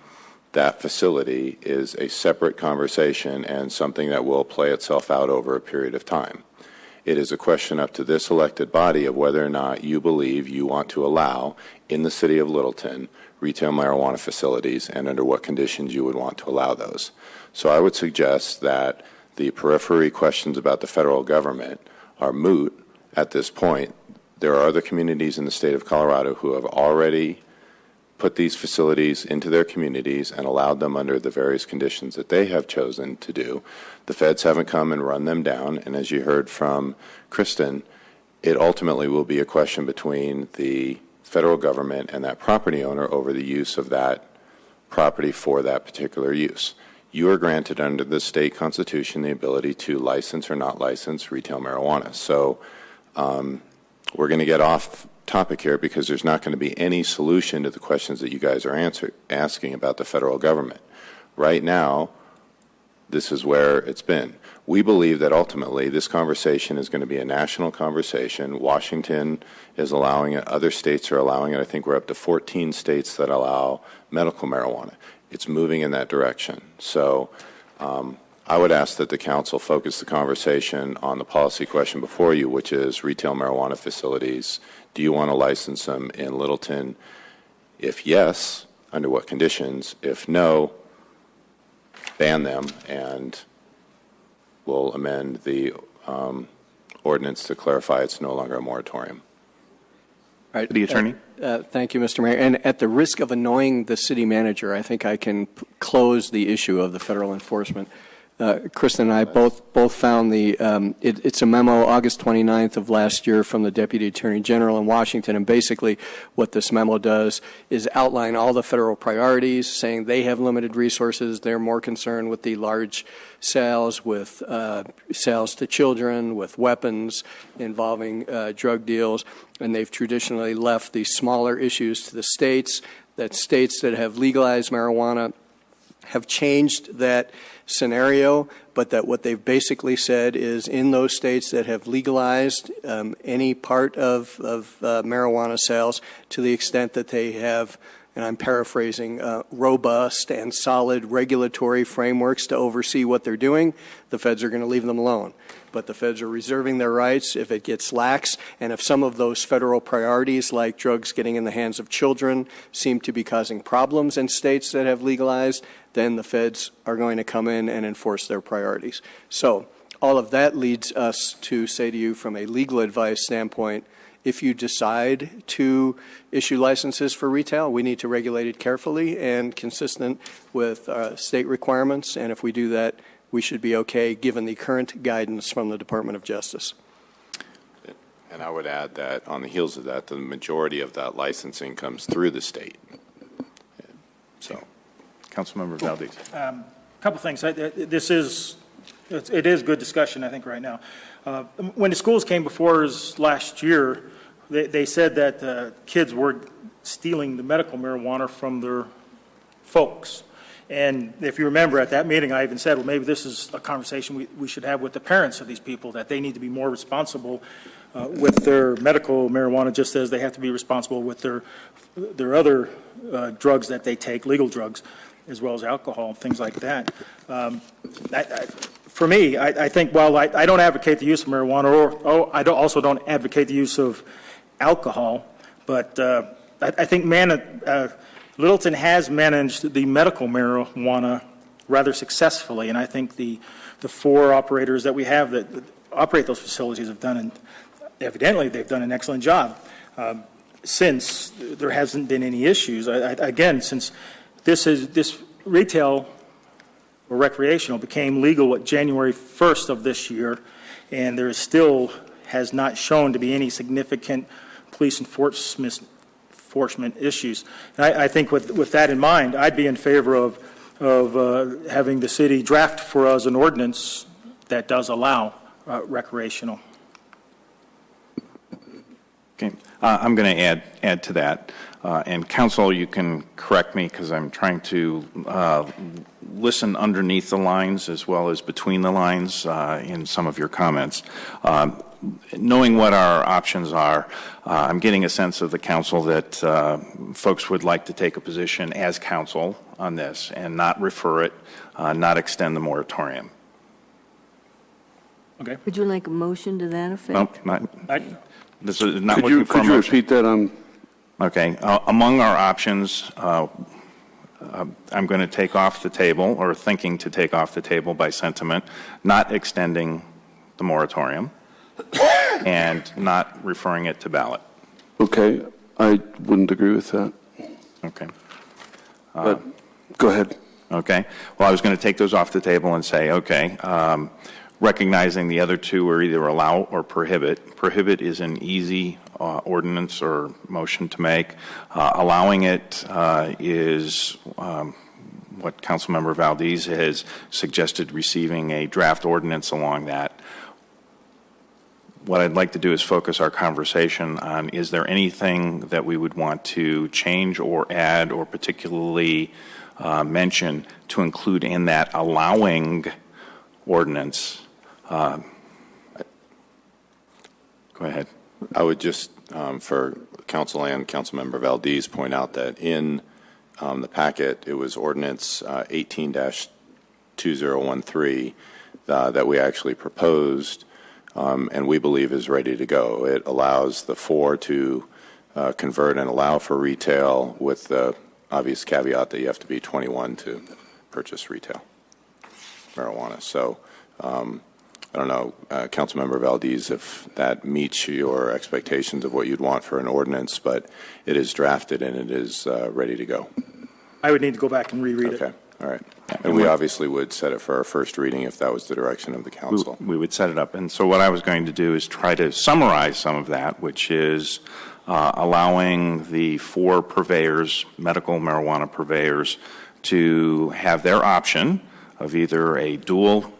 that facility is a separate conversation and something that will play itself out over a period of time. It is a question up to this elected body of whether or not you believe you want to allow in the city of Littleton retail marijuana facilities, and under what conditions you would want to allow those. So I would suggest that the periphery questions about the federal government are moot at this point. There are other communities in the state of Colorado who have already put these facilities into their communities and allowed them under the various conditions that they have chosen to do. The feds haven't come and run them down, and as you heard from Kristen, it ultimately will be a question between the federal government and that property owner over the use of that property for that particular use. You are granted under the state constitution the ability to license or not license retail marijuana. So we're going to get off topic here because there's not going to be any solution to the questions that you guys are asking about the federal government. Right now, this is where it's been. We believe that ultimately this conversation is going to be a national conversation. Washington is allowing it. Other states are allowing it. I think we're up to 14 states that allow medical marijuana. It's moving in that direction. So I would ask that the council focus the conversation on the policy question before you, which is retail marijuana facilities. Do you want to license them in Littleton? If yes, under what conditions? If no, ban them, and we'll amend the ordinance to clarify it's no longer a moratorium. All right. The attorney. Thank you, Mr. Mayor. And at the risk of annoying the city manager, I think I can close the issue of the federal enforcement. Kristen and I both found it's a memo August 29th of last year from the Deputy Attorney General in Washington, and basically what this memo does is outline all the federal priorities, saying they have limited resources. They're more concerned with the large sales, with sales to children, with weapons involving drug deals, and they've traditionally left the smaller issues to the states. That states that have legalized marijuana have changed that scenario, but that what they've basically said is in those states that have legalized any part of marijuana sales, to the extent that they have, and I'm paraphrasing, robust and solid regulatory frameworks to oversee what they're doing, the feds are going to leave them alone. But the feds are reserving their rights if it gets lax, and if some of those federal priorities, like drugs getting in the hands of children, seem to be causing problems in states that have legalized, then the feds are going to come in and enforce their priorities. So all of that leads us to say to you, from a legal advice standpoint, if you decide to issue licenses for retail, we need to regulate it carefully and consistent with state requirements, and if we do that, we should be okay given the current guidance from the Department of Justice. And I would add that on the heels of that, the majority of that licensing comes through the state. So, Councilmember Valdez. A couple things. It is good discussion, I think, right now. When the schools came before us last year, they said that kids were stealing the medical marijuana from their folks. And if you remember at that meeting, I even said, well, maybe this is a conversation we should have with the parents of these people, that they need to be more responsible with their medical marijuana, just as they have to be responsible with their other drugs that they take, legal drugs, as well as alcohol, things like that. For me, I think while I don't advocate the use of marijuana, or I also don't advocate the use of alcohol, but I think Littleton has managed the medical marijuana rather successfully, and I think the four operators that we have that operate those facilities have done, evidently they've done an excellent job. Since there hasn't been any issues, again, since this retail or recreational became legal at January 1st of this year, and there still has not shown to be any significant police enforcement issues. And I think with that in mind, I'd be in favor of having the city draft for us an ordinance that does allow recreational. Okay, I'm going to add to that. And council, you can correct me because I'm trying to listen underneath the lines as well as between the lines in some of your comments. Knowing what our options are, I'm getting a sense of the council that folks would like to take a position as council on this and not refer it, not extend the moratorium. Okay. Would you like a motion to that effect? No, this is not could looking for a motion. Could you repeat that? Okay. Among our options, I'm going to take off the table, or thinking to take off the table by sentiment, not extending the moratorium and not referring it to ballot. Okay. I wouldn't agree with that. Okay. But go ahead. Okay. Well, I was going to take those off the table and say, okay, recognizing the other two are either allow or prohibit. Prohibit is an easy ordinance or motion to make. Allowing it is what Councilmember Valdez has suggested, receiving a draft ordinance along that. What I'd like to do is focus our conversation on, is there anything that we would want to change or add or particularly mention to include in that allowing ordinance? Go ahead. I would just, for Council and Councilmember Valdez, point out that in the packet, it was ordinance 18-2013 that we actually proposed and we believe is ready to go. It allows the 4 to convert and allow for retail, with the obvious caveat that you have to be 21 to purchase retail marijuana. So I don't know, Councilmember Valdez, if that meets your expectations of what you'd want for an ordinance, but it is drafted and it is ready to go. I would need to go back and reread it. Okay, all right. And we obviously would set it for our first reading if that was the direction of the council. We would set it up. And so what I was going to do is try to summarize some of that, which is allowing the 4 purveyors, medical marijuana purveyors, to have their option of either a dual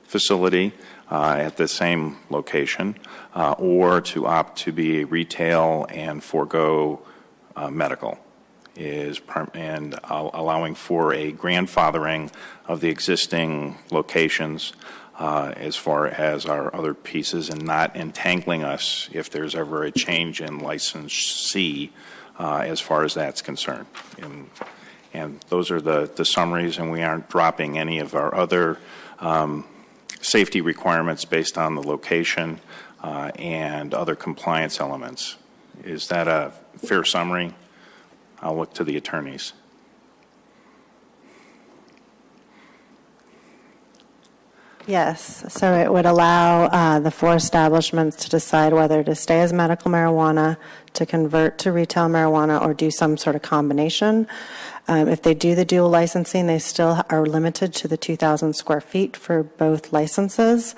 facility at the same location or to opt to be a retail and forego medical, and allowing for a grandfathering of the existing locations as far as our other pieces, and not entangling us if there's ever a change in license C as far as that's concerned. And those are the summaries, and we aren't dropping any of our other safety requirements based on the location and other compliance elements. Is that a fair summary? I'll look to the attorneys. Yes, so it would allow the 4 establishments to decide whether to stay as medical marijuana, to convert to retail marijuana, or do some sort of combination. If they do the dual licensing, they still are limited to the 2,000 square feet for both licenses,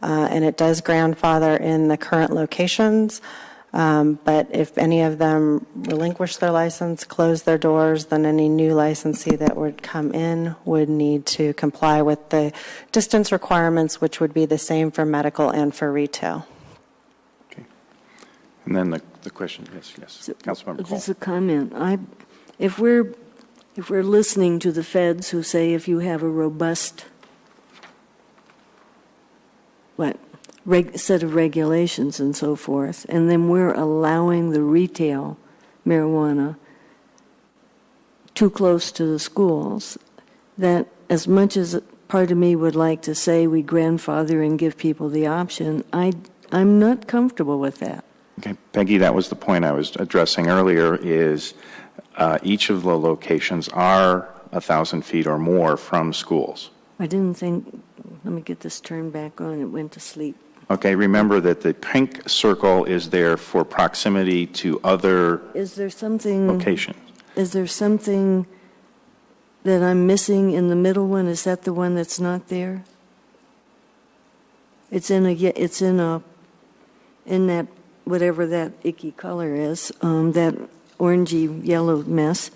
and it does grandfather in the current locations. But if any of them relinquish their license, close their doors, then any new licensee that would come in would need to comply with the distance requirements, which would be the same for medical and for retail. Okay. And then the question, yes. So, Councilmember Cole. just a comment. If we're listening to the feds who say if you have a robust set of regulations and so forth, and then we're allowing the retail marijuana too close to the schools, that as much as part of me would like to say we grandfather and give people the option, I'm not comfortable with that. Okay, Peggy, that was the point I was addressing earlier, is each of the locations are 1,000 feet or more from schools. I didn't think, let me get this turned back on, it went to sleep. Okay, remember that the pink circle is there for proximity to other locations. Is there something that I'm missing in the middle one? Is that the one that's not there? It's in that, whatever that icky color is, that orangey yellow mess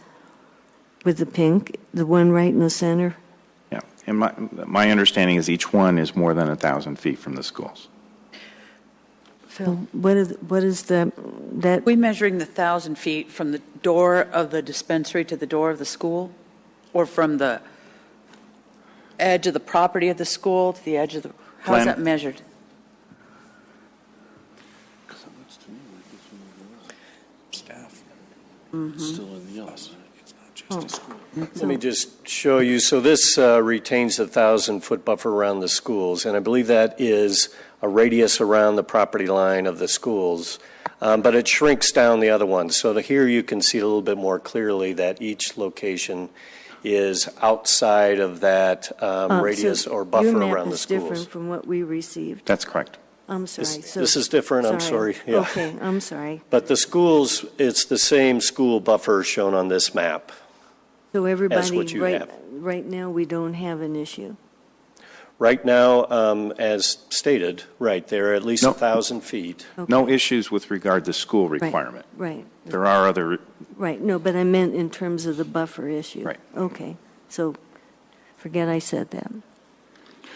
with the pink, the one right in the center. Yeah, and my understanding is each one is more than 1,000 feet from the schools. Phil, what is that? We measuring the 1,000 feet from the door of the dispensary to the door of the school, or from the edge of the property of the school to the edge of the? How is that measured? Staff. Mm-hmm. Still in the yellow. It's not just a school. Let me just show you. So this retains the 1,000-foot buffer around the schools, and I believe that is a radius around the property line of the schools, but it shrinks down the other ones. So here you can see a little bit more clearly that each location is outside of that radius or buffer around the schools. Your map is different from what we received. That's correct. I'm sorry. This is different, I'm sorry. Yeah. Okay, I'm sorry. But the schools, it's the same school buffer shown on this map. So everybody, what you have. right now, we don't have an issue. Right now, as stated, right, they're at least 1,000 feet. No issues with regard to school requirement. Right. There are other, Right, no, but I meant in terms of the buffer issue. Right. Okay, so forget I said that.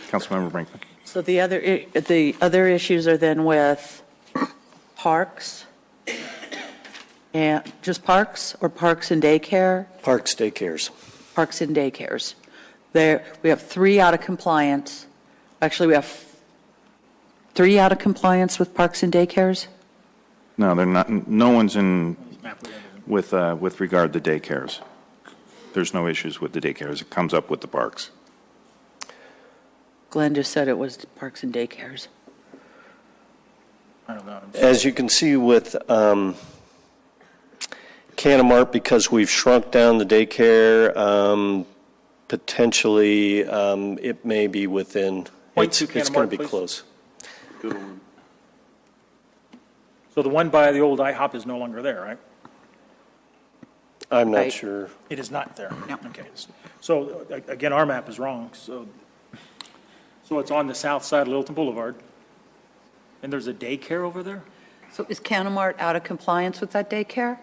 Councilmember Brinkman. So the other issues are then with parks, and just parks or parks and daycare? Parks, daycares. Parks and daycares. There, we have 3 out of compliance. Actually, we have 3 out of compliance with parks and daycares? No, they're not. No one's in with regard to daycares. There's no issues with the daycares. It comes up with the parks. Glenn just said it was parks and daycares. I don't know. As you can see with Canamart, because we've shrunk down the daycare, potentially it may be within, it's going to be please. close. So the one by the old IHOP is no longer there, right? I'm not Right. sure. It is not there? No. Okay. So, again, our map is wrong, so it's on the south side of Littleton Boulevard, and there's a daycare over there? So is Canamart out of compliance with that daycare?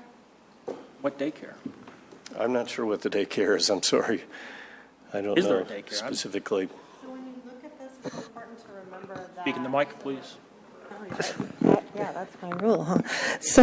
What daycare? I'm not sure what the daycare is, I'm sorry. I don't Is there know a daycare? specifically. So when you look at this, it's important to remember that. Speak in the mic, please. Yeah, that's my rule, huh? So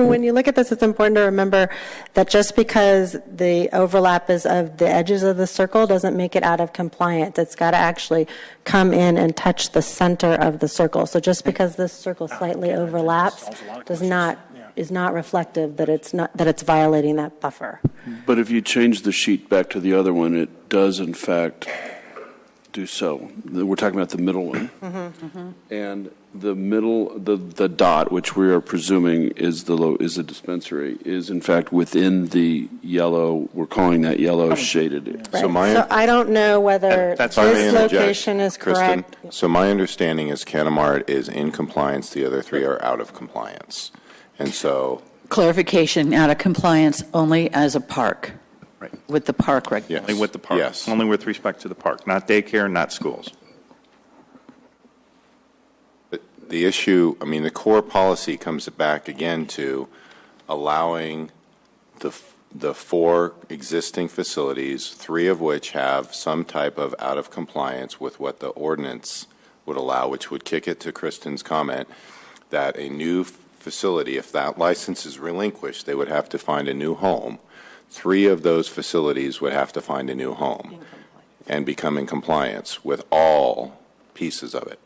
when you look at this, it's important to remember that just because the overlap is of the edges of the circle doesn't make it out of compliance. It's got to actually come in and touch the center of the circle. So just because this circle slightly overlaps is not reflective that it's violating that buffer. But if you change the sheet back to the other one, it does in fact do so. We're talking about the middle one. And the middle, the dot, which we are presuming is the dispensary, is in fact within the yellow. We're calling that yellow shaded. Right. So I don't know whether That's this location is Kristen, correct. so my understanding is Canamart is in compliance, the other 3 are out of compliance. And so, Clarification, out of compliance only as a park. Right. With the park regulations. Only with the park. Yes. Only with respect to the park, not daycare, not schools. the issue, I mean, the core policy comes back again to allowing the 4 existing facilities, 3 of which have some type of out of compliance with what the ordinance would allow, which would kick it to Kristen's comment that a new facility, if that license is relinquished, they would have to find a new home. 3 of those facilities would have to find a new home and become in compliance with all pieces of it.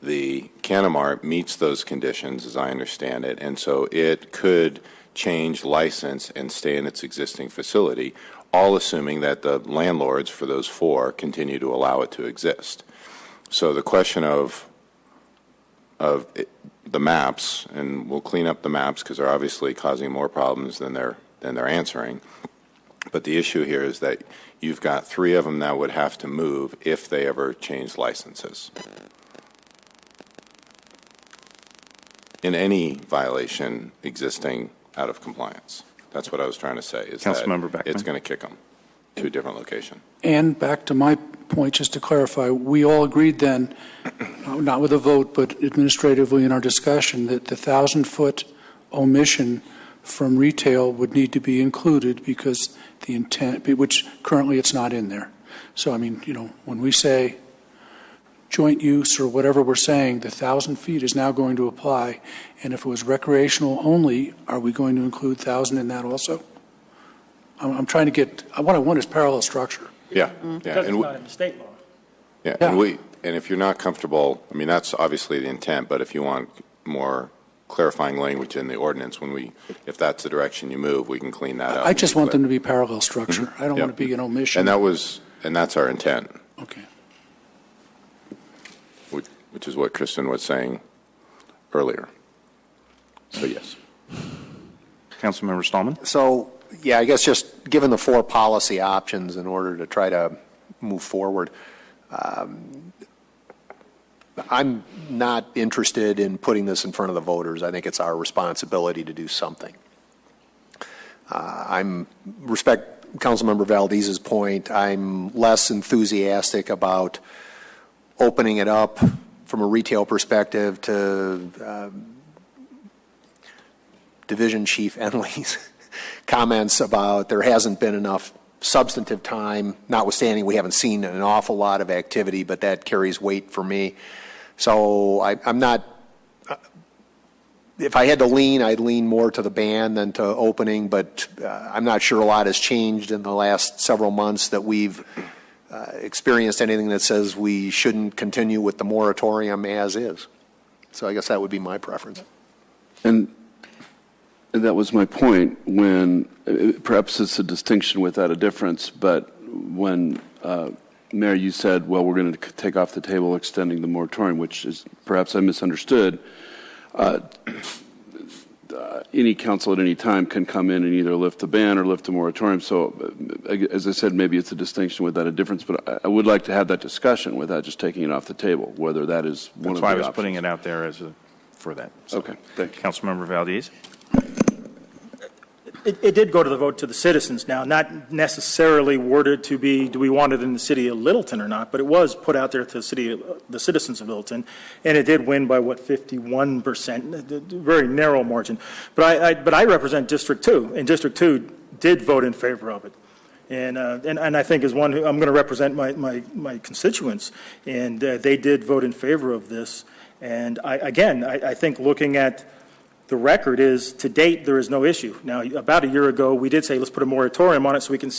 The Canamart meets those conditions, as I understand it, and so it could change license and stay in its existing facility, all assuming that the landlords for those 4 continue to allow it to exist. So the question of the maps, and we'll clean up the maps because they're obviously causing more problems than they're answering. But the issue here is that you've got 3 of them that would have to move if they ever change licenses. In any violation existing out of compliance. That's what I was trying to say, is that it's going to kick them to a different location. And back to my point, just to clarify, we all agreed then, not with a vote, but administratively in our discussion, that the 1,000-foot omission from retail would need to be included because the intent, which currently it's not in there. So, I mean, you know, when we say joint use or whatever we're saying, the 1,000 feet is now going to apply. And if it was recreational only, are we going to include 1,000 in that also? I'm trying to get, what I want is parallel structure. Yeah. Because it's not in the state law. Yeah, and if you're not comfortable, I mean, that's obviously the intent, but if you want more clarifying language in the ordinance, if that's the direction you move, we can clean that up. I just want them to be parallel structure. I don't want to be an omission. And that's our intent. Okay. Which is what Kristen was saying earlier. So, yes. Councilmember Stallman? So, yeah, I guess just given the 4 policy options in order to try to move forward, I'm not interested in putting this in front of the voters. I think it's our responsibility to do something. I'm respect Councilmember Valdez's point. I'm less enthusiastic about opening it up from a retail perspective to Division Chief Enley's comments about there hasn't been enough substantive time, notwithstanding we haven't seen an awful lot of activity, but that carries weight for me. So I'm not, if I had to lean, I'd lean more to the ban than to opening, but I'm not sure a lot has changed in the last several months that we've experienced anything that says we shouldn't continue with the moratorium as is. So I guess that would be my preference. And that was my point when, perhaps it's a distinction without a difference, but when, Mayor, you said, well, we're going to take off the table extending the moratorium, which is perhaps I misunderstood. Any council at any time can come in and either lift the ban or lift the moratorium. So, as I said, maybe it's a distinction without a difference, but I would like to have that discussion without just taking it off the table, whether that is one of the That's why I was options. putting it out there as for that. So, okay, thank you. Councilmember Valdez. It did go to the vote to the citizens now, not necessarily worded to be, do we want it in the city of Littleton or not, but it was put out there to the citizens of Littleton, and it did win by, 51%, a very narrow margin. But I represent District 2, and District 2 did vote in favor of it. And I think as one who, I'm going to represent my constituents, and they did vote in favor of this. And I think looking at the record is, to date, there is no issue. Now, about a year ago, we did say, let's put a moratorium on it so we can,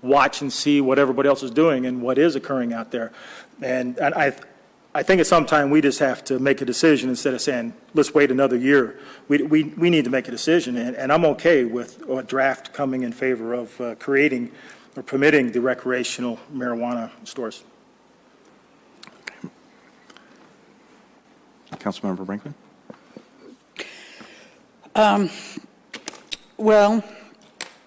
watch and see what everybody else is doing and what is occurring out there. And I think at some time we just have to make a decision instead of saying, let's wait another year. We need to make a decision, and I'm okay with a draft coming in favor of creating or permitting the recreational marijuana stores. Councilmember Brinkman. Well,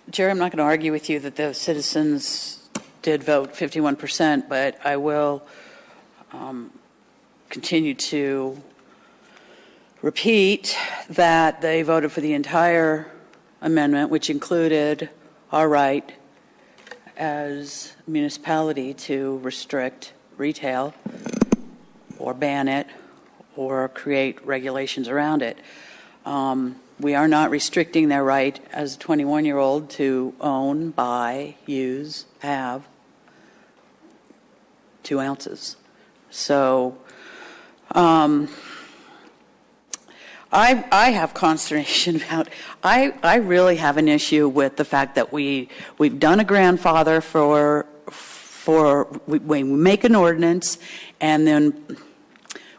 Jerry, I'm not going to argue with you that the citizens did vote 51%, but I will continue to repeat that they voted for the entire amendment, which included our right as a municipality to restrict retail or ban it or create regulations around it. We are not restricting their right as a 21-year-old to own, buy, use, have 2 ounces. So I have consternation about, I really have an issue with the fact that we've done a grandfather we make an ordinance and then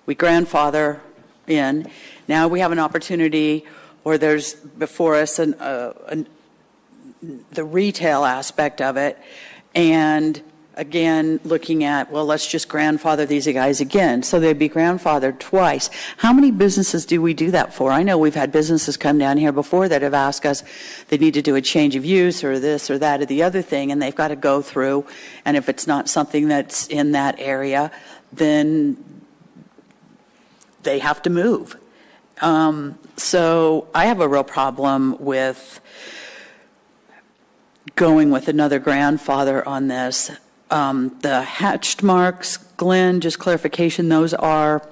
we grandfather in. Now we have an opportunity, or there's before us the retail aspect of it, and again looking at, well, let's just grandfather these guys again, so they'd be grandfathered twice. How many businesses do we do that for? I know we've had businesses come down here before that have asked us they need to do a change of use or this or that or the other thing, and they've got to go through, and if it's not something that's in that area, then they have to move. So I have a real problem with going with another grandfather on this. The hatched marks, Glenn, just clarification, those are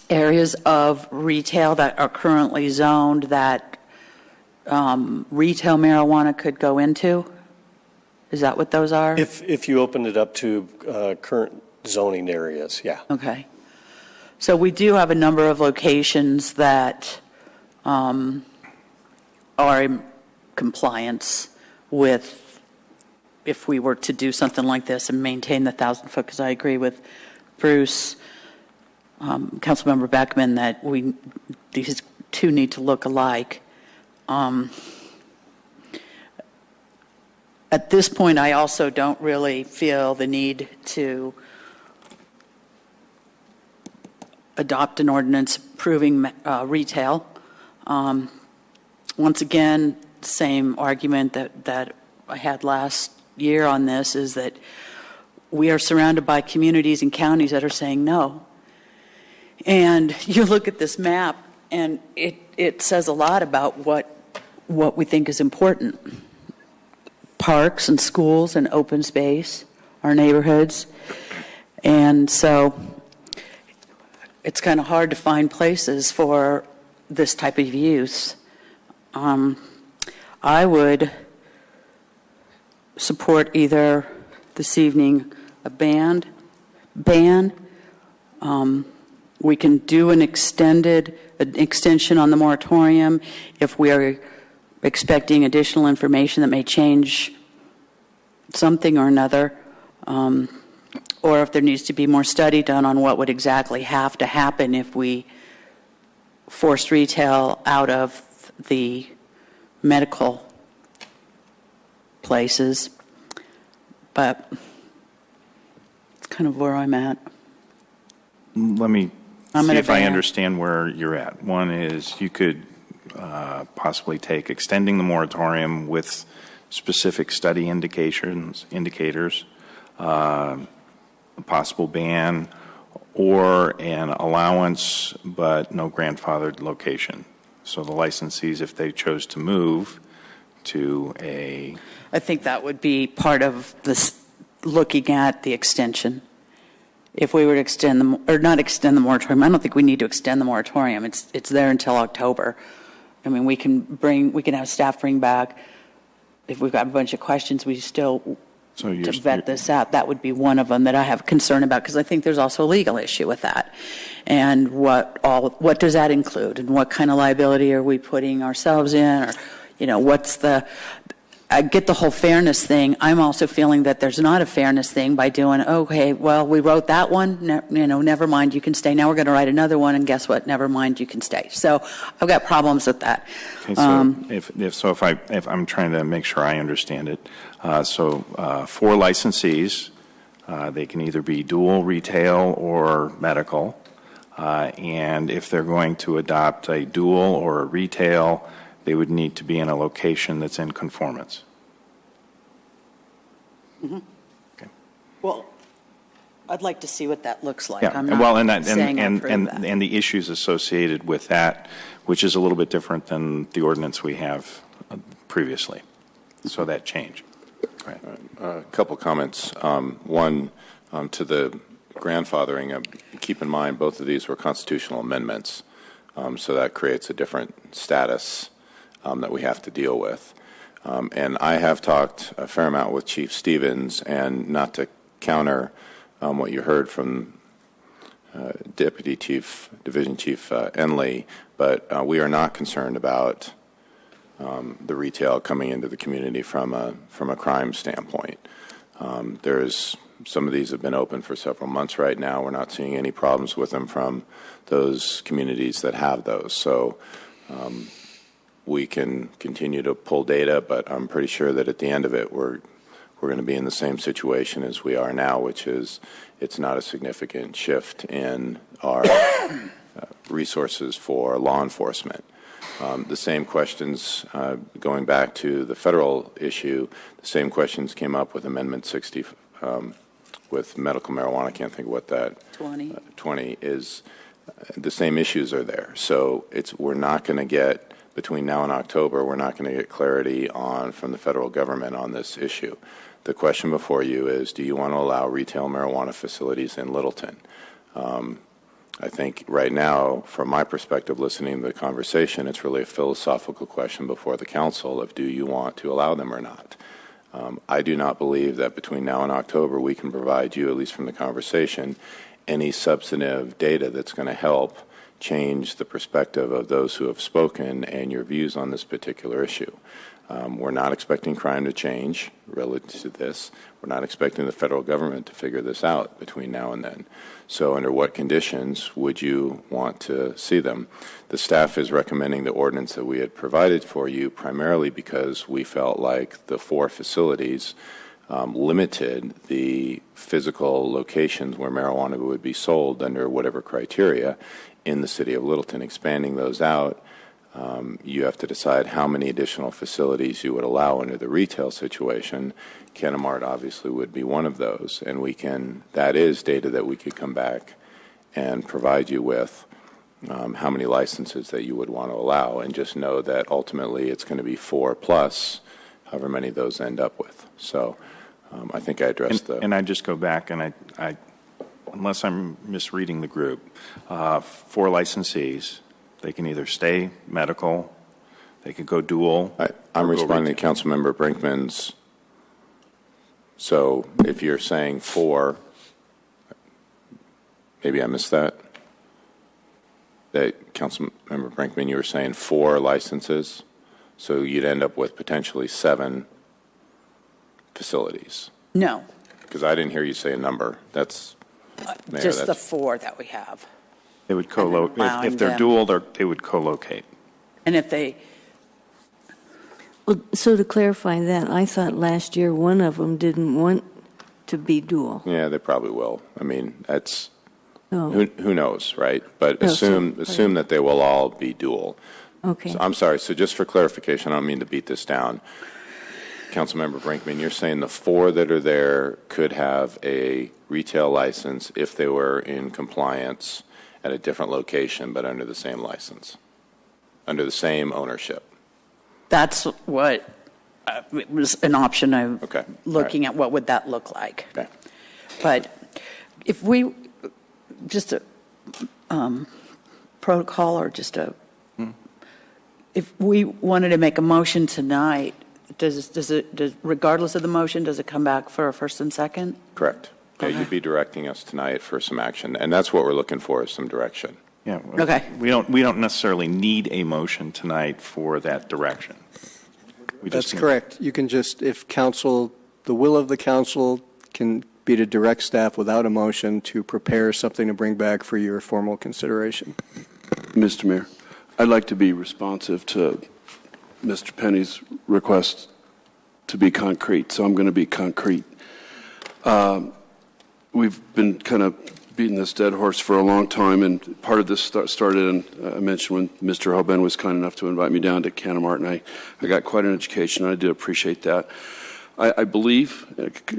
areas of retail that are currently zoned that retail marijuana could go into? Is that what those are? If you opened it up to current zoning areas, yeah. Okay. So we do have a number of locations that are in compliance with, if we were to do something like this and maintain the 1,000-foot, because I agree with Bruce, Councilmember Beckman, that these two need to look alike. At this point, I also don't really feel the need to adopt an ordinance approving retail. Once again, same argument that I had last year on this is that we are surrounded by communities and counties that are saying no. And you look at this map, and it says a lot about what we think is important. Parks and schools and open space, our neighborhoods. And so it's kind of hard to find places for this type of use. I would support either this evening a ban. We can do an extension on the moratorium if we are expecting additional information that may change something or another, or if there needs to be more study done on what would exactly have to happen if we forced retail out of the medical places. But it's kind of where I'm at. Let me see if I understand where you're at. One is you could possibly take extending the moratorium with specific study indicators, a possible ban, or an allowance but no grandfathered location. So the licensees, if they chose to move to a... I think that would be part of this, looking at the extension. If we were to extend not extend the moratorium, I don't think we need to extend the moratorium. It's there until October. I mean, we can have staff bring back, if we've got a bunch of questions, we still to vet this out. That would be one of them that I have concern about, because I think there's also a legal issue with that. And what does that include, and what kind of liability are we putting ourselves in, or I get the whole fairness thing. I'm also feeling that there's not a fairness thing by doing, okay, well, we wrote that one, never mind, you can stay. Now we're going to write another one, and guess what? Never mind, you can stay. So I've got problems with that. Okay, so if I'm trying to make sure I understand it, for licensees, they can either be dual retail or medical, and if they're going to adopt a dual or a retail, they would need to be in a location that's in conformance. Mm-hmm. Okay. Well, I'd like to see what that looks like. Yeah. I'm not saying I approve that. And the issues associated with that, which is a little bit different than the ordinance we have previously. So that change. Right. A couple comments. One, to the grandfathering, keep in mind both of these were constitutional amendments, so that creates a different status that we have to deal with. And I have talked a fair amount with Chief Stevens, and not to counter what you heard from Deputy Chief, Division Chief Enley, but we are not concerned about the retail coming into the community from a crime standpoint. There's some of these have been open for several months right now. We're not seeing any problems with them from those communities that have those. So we can continue to pull data, but I'm pretty sure that at the end of it, we're going to be in the same situation as we are now, which is it's not a significant shift in our resources for law enforcement. The same questions, going back to the federal issue, the same questions came up with Amendment 60 with medical marijuana. I can't think of what that 20 is. The same issues are there. So we're not going to get, between now and October, we're not going to get clarity from the federal government on this issue. The question before you is, do you want to allow retail marijuana facilities in Littleton? I think right now, from my perspective, listening to the conversation, it's really a philosophical question before the council of do you want to allow them or not. I do not believe that between now and October we can provide you, at least from the conversation, any substantive data that's going to help change the perspective of those who have spoken and your views on this particular issue. We're not expecting crime to change related to this. We're not expecting the federal government to figure this out between now and then. So under what conditions would you want to see them? The staff is recommending the ordinance that we had provided for you primarily because we felt like the 4 facilities limited the physical locations where marijuana would be sold under whatever criteria in the city of Littleton. Expanding those out, you have to decide how many additional facilities you would allow under the retail situation. Kennemart obviously would be one of those, and that is data that we could come back and provide you with how many licenses that you would want to allow, and just know that ultimately it's going to be 4 plus however many those end up with. So I think I addressed the... And I just go back, and I unless I'm misreading the group, 4 licensees, they can either stay medical, they could go dual. I'm responding to Councilmember Brinkman's. So if you're saying 4, maybe I missed that. That Councilmember Brinkman, you were saying 4 licenses, so you'd end up with potentially 7 facilities. No. Because I didn't hear you say a number. That's Mayor, Just the 4 that we have. They would co-locate. If they're dual, they would co-locate. And if they... Well, so to clarify that, I thought last year one of them didn't want to be dual. Yeah, they probably will. I mean, that's... Oh. Who knows, right? But No, assume that they will all be dual. Okay. So, I'm sorry. So just for clarification, I don't mean to beat this down. Councilmember Brinkman, you're saying the 4 that are there could have a retail license if they were in compliance at a different location, but under the same license, under the same ownership. That's what it was an option of looking Right. at what would that look like. Okay. But if we, just a protocol or just a, if we wanted to make a motion tonight, does regardless of the motion, does it come back for a first and second? Correct. Yeah, you'd be directing us tonight for some action, and that's what we're looking for, is some direction. Yeah. Okay. We don't necessarily need a motion tonight for that direction. That's correct. You can just, if council, the will of the council can be to direct staff without a motion to prepare something to bring back for your formal consideration. Mr. Mayor, I'd like to be responsive to Mr. Penny's request to be concrete, so I'm going to be concrete. We've been kind of beating this dead horse for a long time, and part of this started, and I mentioned when Mr. Hoban was kind enough to invite me down to Canamart, and I got quite an education, and I do appreciate that. I believe,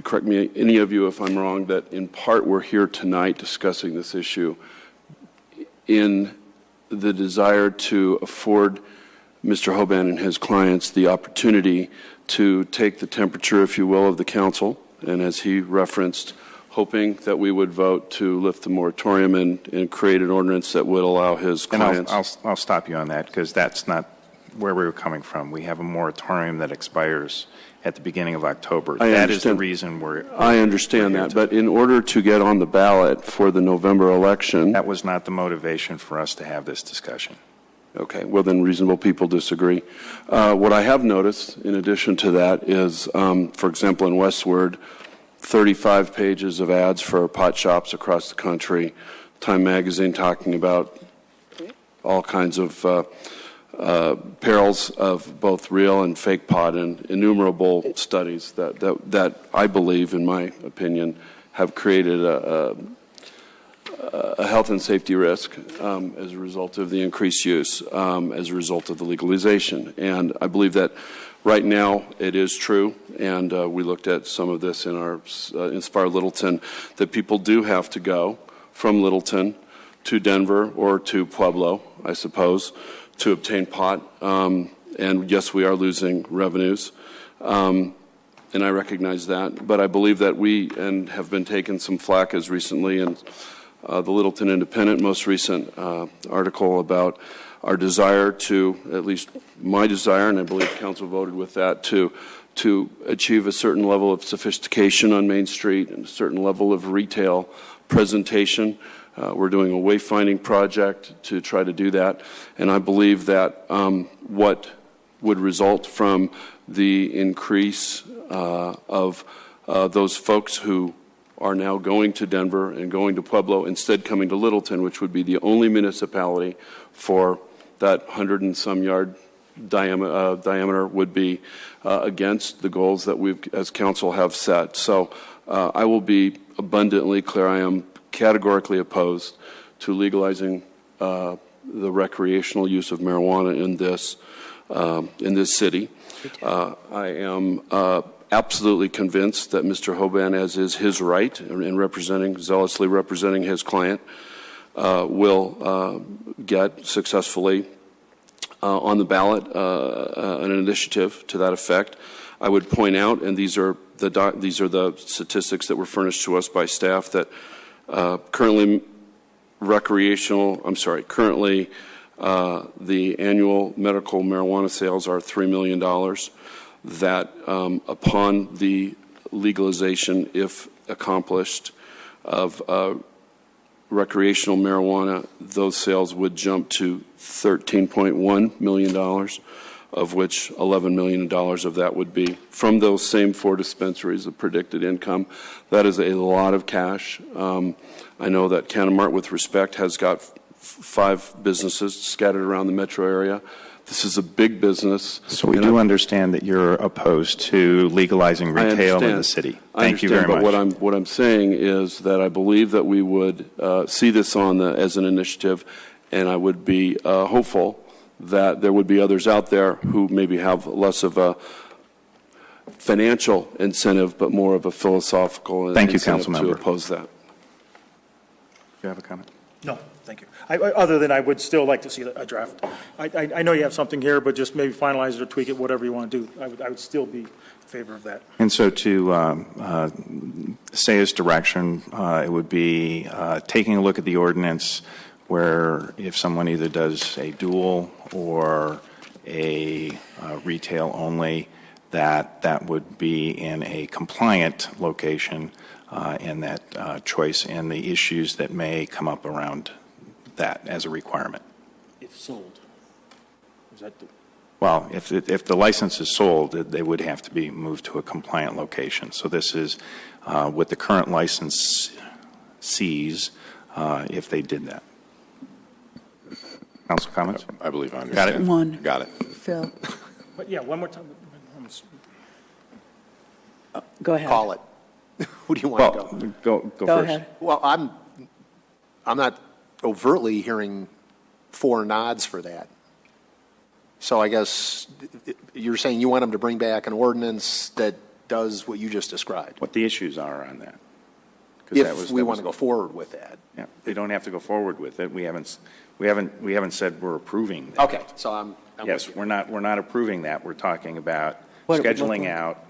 correct me, any of you if I'm wrong, that in part we're here tonight discussing this issue in the desire to afford Mr. Hoban and his clients the opportunity to take the temperature, if you will, of the council, and as he referenced, hoping that we would vote to lift the moratorium and create an ordinance that would allow his clients. And I'll stop you on that, because that's not where we were coming from. We have a moratorium that expires at the beginning of October. That is the reason I understand that, but in order to get on the ballot for the November election... That was not the motivation for us to have this discussion. Okay, well then reasonable people disagree. What I have noticed, in addition to that, is, for example, in Westward, 35 pages of ads for pot shops across the country, Time Magazine talking about all kinds of perils of both real and fake pot, and innumerable studies that I believe, in my opinion, have created a health and safety risk as a result of the increased use, as a result of the legalization. And I believe that right now it is true, and we looked at some of this in our Inspire Littleton, that people do have to go from Littleton to Denver or to Pueblo, I suppose, to obtain pot. And yes, we are losing revenues, and I recognize that. But I believe that we have been taking some flack as recently, and the Littleton Independent most recent article about our desire to, at least my desire, and I believe council voted with that, to achieve a certain level of sophistication on Main Street and a certain level of retail presentation. We're doing a wayfinding project to try to do that, and I believe that what would result from the increase of those folks who are now going to Denver and going to Pueblo, instead coming to Littleton, which would be the only municipality for that 100 and some yard diameter, would be against the goals that we've, as council, have set. So I will be abundantly clear. I am categorically opposed to legalizing the recreational use of marijuana in this city. I am absolutely convinced that Mr. Hoban, as is his right, in zealously representing his client, will get successfully on the ballot an initiative to that effect. I would point out, and these are the statistics that were furnished to us by staff, that currently the annual medical marijuana sales are $3 million, that upon the legalization, if accomplished, of recreational marijuana, those sales would jump to $13.1 million, of which $11 million of that would be from those same 4 dispensaries of predicted income. That is a lot of cash. I know that Canamart, with respect, has got 5 businesses scattered around the metro area. This is a big business. So we do understand that you're opposed to legalizing retail in the city. Thank you very much. But what I'm saying is that I believe that we would see this as an initiative, and I would be hopeful that there would be others out there who maybe have less of a financial incentive, but more of a philosophical incentive to oppose that. Do you have a comment? No, thank you. Other than I would still like to see a draft. I know you have something here, but just maybe finalize it or tweak it, whatever you want to do. I would still be in favor of that. And so to say its direction, it would be taking a look at the ordinance where if someone either does a dual or a retail only, that would be in a compliant location in that choice and the issues that may come up around that as a requirement. If sold. Is that Well, if the license is sold, they would have to be moved to a compliant location. So this is what the current license sees if they did that. Council comments? I believe I understand. Got it? One. Got it. Phil. But yeah, one more time. Go ahead. Call it. Who do you want to go? Go first. Ahead. Well, I'm not overtly hearing 4 nods for that. So I guess you're saying you want them to bring back an ordinance that does what you just described. What the issues are on that. If we want to go forward with that. Yeah, they don't have to go forward with it. We haven't said we're approving that. Okay, so I'm yes, with you. we're not approving that. We're talking about What it would look scheduling like. out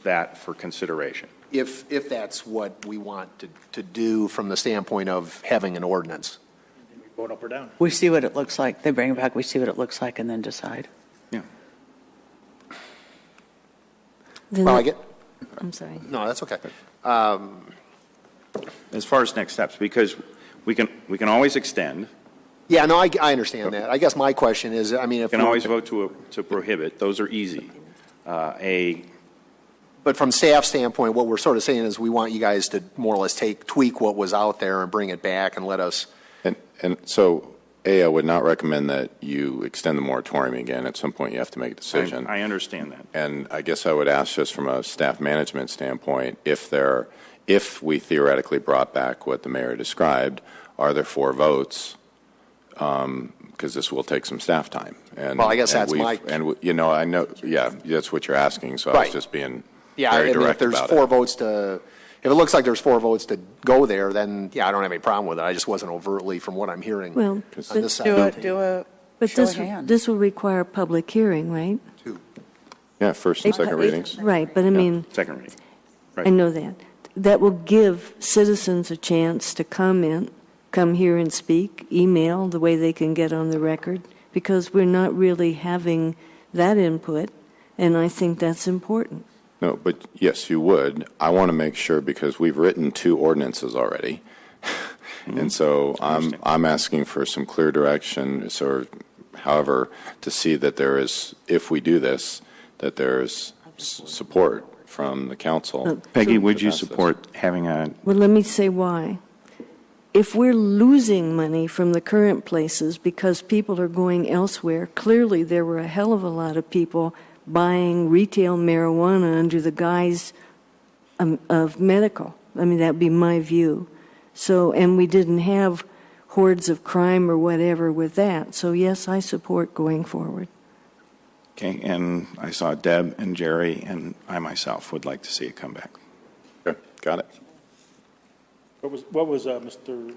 that for consideration. If that's what we want to do from the standpoint of having an ordinance. Vote up or down. We see what it looks like. They bring it back, we see what it looks like, and then decide. Yeah. Then Well, I get, I'm sorry. no, that's okay. As far as next steps, because we can always extend. Yeah, no, I understand that. I guess my question is, I mean, if We can always vote to prohibit. Those are easy. But from staff standpoint, what we're sort of saying is we want you guys to more or less tweak what was out there and bring it back and let us. And so, I would not recommend that you extend the moratorium again. At some point, you have to make a decision. I understand that. And I guess I would ask, just from a staff management standpoint, if we theoretically brought back what the mayor described, are there 4 votes? Because this will take some staff time. And, Well, I guess that's my. And I know, yeah, that's what you're asking. So I Right. was just being Yeah, very I mean, if direct there's about 4 it. votes to, if it looks like there's 4 votes to go there, then yeah, I don't have any problem with it. I just wasn't overtly from what I'm hearing. Well, on but- this side. Do a But show of hands. this will require a public hearing, right? Yeah, first and second readings. Right, but I mean, Second reading. I know that. That will give citizens a chance to comment, come here and speak, email, the way they can get on the record, because we're not really having that input, and I think that's important. No, but yes, you would. I want to make sure, because we've written 2 ordinances already. And so I'm asking for some clear direction, or however, to see that there is, if we do this, that there is support from the council. Peggy, to would you pass this. support having a Well, let me say why. If we're losing money from the current places because people are going elsewhere, clearly there were a hell of a lot of people buying retail marijuana under the guise of medical. I mean, that would be my view. So, and we didn't have hordes of crime or whatever with that. So, yes, I support going forward. Okay, and I saw Deb and Jerry and I myself would like to see it come back. Okay, got it. What was Mr.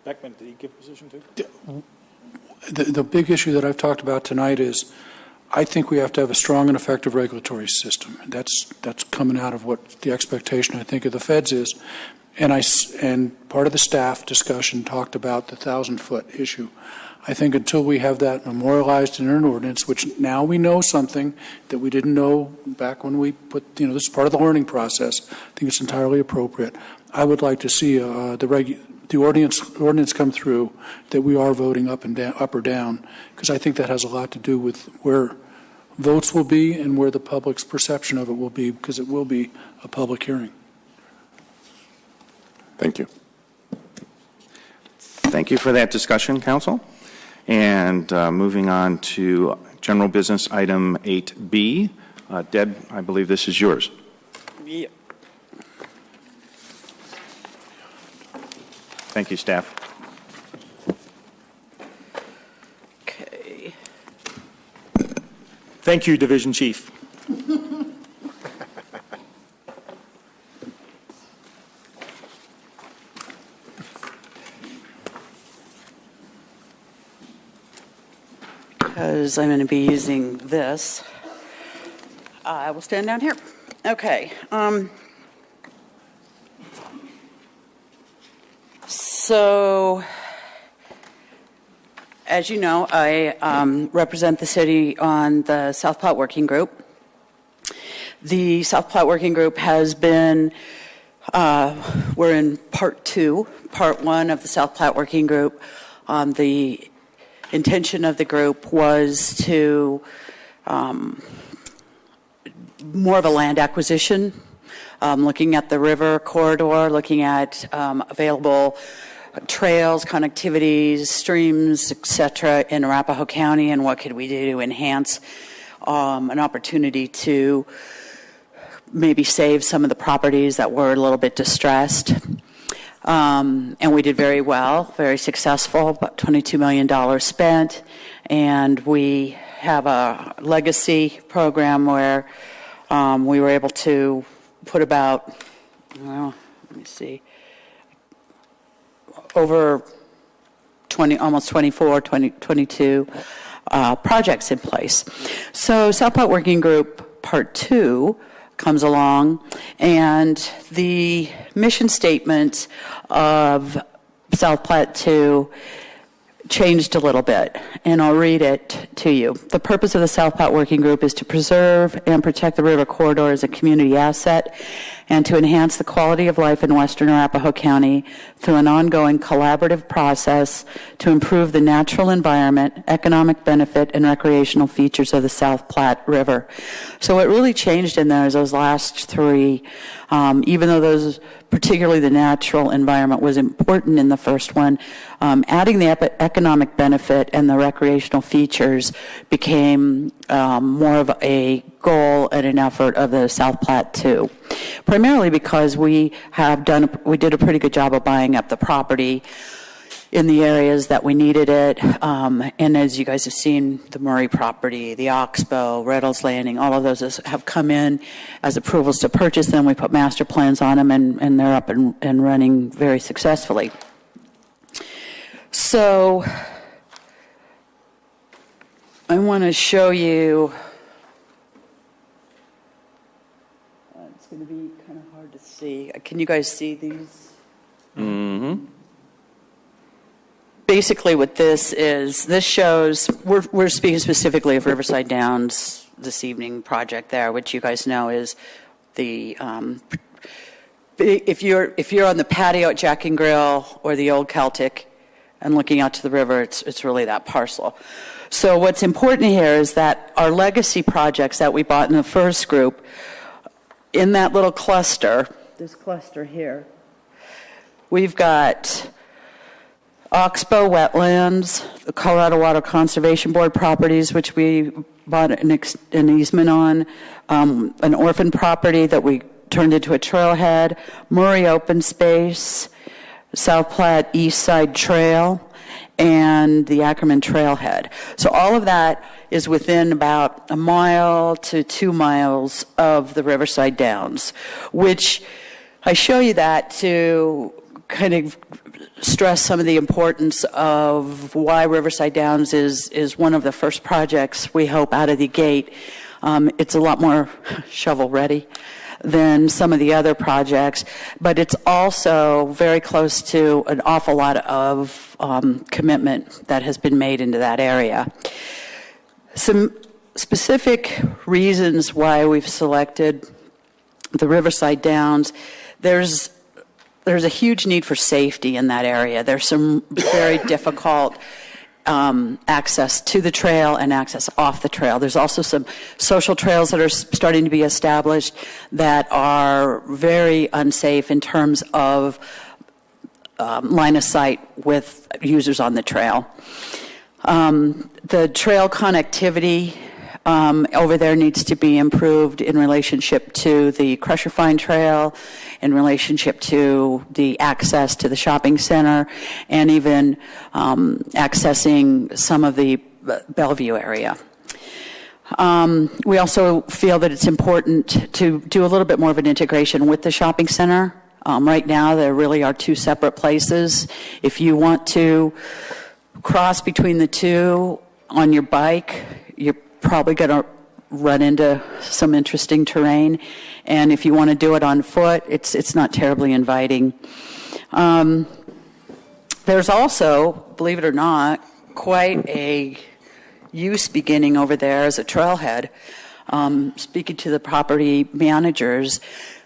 Beckman, did he give position too? The big issue that I've talked about tonight is I think we have to have a strong and effective regulatory system. That's coming out of what the expectation, I think, of the feds is. And part of the staff discussion talked about the 1,000-foot issue. I think until we have that memorialized in an ordinance, which now we know something that we didn't know back when we put, this is part of the learning process. I think it's entirely appropriate. I would like to see the ordinance come through that we are voting up or down, because I think that has a lot to do with where votes will be and where the public's perception of it will be, because it will be a public hearing. Thank you. Thank you for that discussion, Council. And moving on to general business item 8B. Deb, I believe this is yours. Yeah. Thank you, staff. Okay. Thank you, Division Chief. Because I'm going to be using this, I will stand down here. Okay. So, as you know, I represent the city on the South Platte Working Group. The South Platte Working Group has been, we're in part 2. Part 1 of the South Platte Working Group. The intention of the group was to more of a land acquisition, looking at the river corridor, looking at available trails, connectivities, streams, etc. in Arapahoe County, and what could we do to enhance an opportunity to maybe save some of the properties that were a little bit distressed. And we did very well, very successful, about $22 million spent. And we have a legacy program where we were able to put about, well, let me see, over 20, almost 22 projects in place. So South Platte Working Group Part 2 comes along, and the mission statement of South Platte 2 changed a little bit, and I'll read it to you. The purpose of the South Platte Working Group is to preserve and protect the river corridor as a community asset and to enhance the quality of life in western Arapahoe County through an ongoing collaborative process to improve the natural environment, economic benefit, and recreational features of the South Platte River. So what really changed in there is those last three, even though those, particularly the natural environment, was important in the first one, adding the economic benefit and the recreational features became more of a goal and an effort of the South Platte 2. Primarily because we did a pretty good job of buying up the property in the areas that we needed it. And as you guys have seen, the Murray property, the Oxbow, Reynolds Landing, all of those have come in as approvals to purchase them. We put master plans on them, and they're up and running very successfully. So I want to show you. It's going to be kind of hard to see. Can you guys see these? Mm-hmm. Basically what this shows, we're speaking specifically of Riverside Downs this evening project there, which you guys know is the, if you're on the patio at Jack and Grill or the Old Celtic and looking out to the river, it's really that parcel. So what's important here is that our legacy projects that we bought in the first group, in that little cluster, this cluster here, we've got Oxbow Wetlands, the Colorado Water Conservation Board properties, which we bought an easement on, an orphan property that we turned into a trailhead, Murray Open Space, South Platte East Side Trail, and the Ackerman Trailhead. So all of that is within about 1 mile to 2 miles of the Riverside Downs, which I show you that to kind of stress some of the importance of why Riverside Downs is one of the first projects we hope out of the gate. It's a lot more shovel-ready than some of the other projects, but it's also very close to an awful lot of commitment that has been made into that area. Some specific reasons why we've selected the Riverside Downs: there's a huge need for safety in that area. There's some very difficult access to the trail and access off the trail. There's also some social trails that are starting to be established that are very unsafe in terms of line of sight with users on the trail. The trail connectivity over there needs to be improved in relationship to the Crusher Fine Trail, in relationship to the access to the shopping center, and even accessing some of the Bellevue area. We also feel that it's important to do a little bit more of an integration with the shopping center. Right now, there really are two separate places. If you want to cross between the two on your bike, you're probably going to run into some interesting terrain. And if you want to do it on foot, it's not terribly inviting. There's also, believe it or not, quite a use beginning over there as a trailhead. Speaking to the property managers,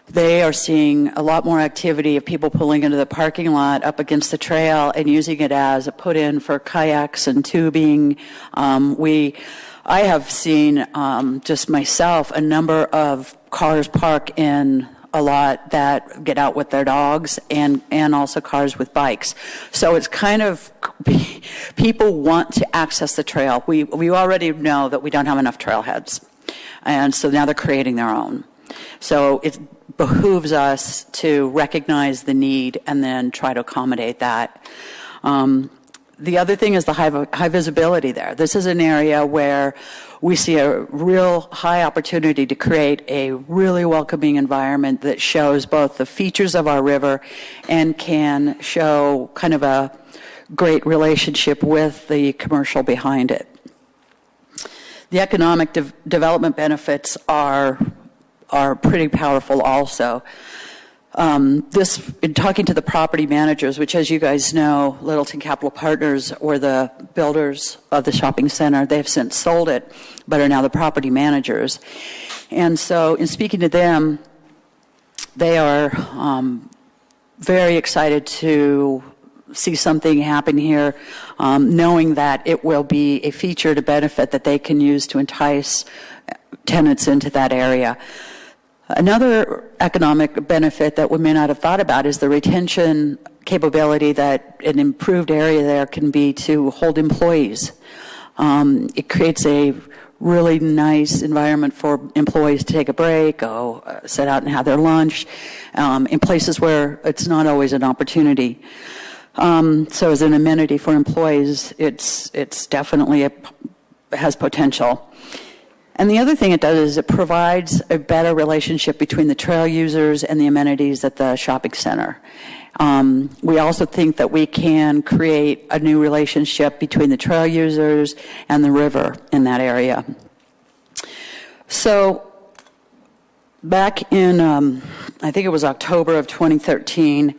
they are seeing a lot more activity of people pulling into the parking lot up against the trail and using it as a put-in for kayaks and tubing. I have seen, just myself, a number of cars park in a lot that get out with their dogs, and also cars with bikes. So it's kind of, people want to access the trail. We already know that we don't have enough trailheads, and so now they're creating their own. So it behooves us to recognize the need and then try to accommodate that. The other thing is the high visibility there. This is an area where we see a real high opportunity to create a really welcoming environment that shows both the features of our river and can show kind of a great relationship with the commercial behind it. The economic development benefits are pretty powerful also. In talking to the property managers, which, as you guys know, Littleton Capital Partners were the builders of the shopping center. They've since sold it, but are now the property managers. And so in speaking to them, they are very excited to see something happen here, knowing that it will be a feature to benefit that they can use to entice tenants into that area. Another economic benefit that we may not have thought about is the retention capability that an improved area there can be to hold employees. It creates a really nice environment for employees to take a break, go sit out and have their lunch, in places where it's not always an opportunity. So as an amenity for employees, it's definitely has potential. And the other thing it does is it provides a better relationship between the trail users and the amenities at the shopping center. We also think that we can create a new relationship between the trail users and the river in that area. So back in, I think it was October of 2013,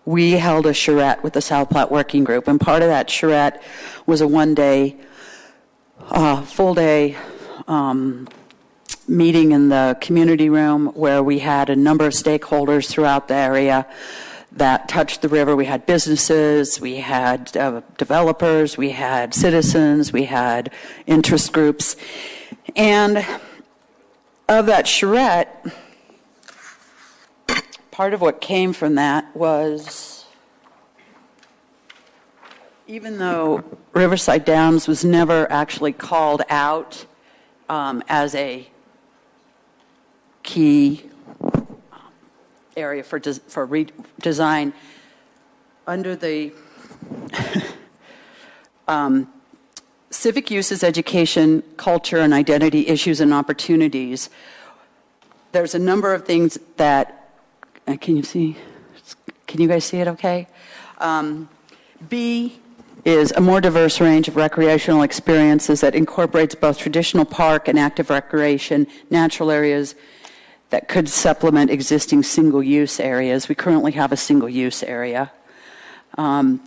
we held a charrette with the South Platte Working Group. And part of that charrette was a one-day, full-day meeting in the community room where we had a number of stakeholders throughout the area that touched the river. We had businesses, we had developers, we had citizens, we had interest groups. And of that charrette, part of what came from that was, even though Riverside Downs was never actually called out as a key area for redesign, under the civic uses, education, culture, and identity issues and opportunities, there's a number of things that, can you see? It's Can you guys see it okay? B is a more diverse range of recreational experiences that incorporates both traditional park and active recreation, natural areas that could supplement existing single-use areas. We currently have a single-use area.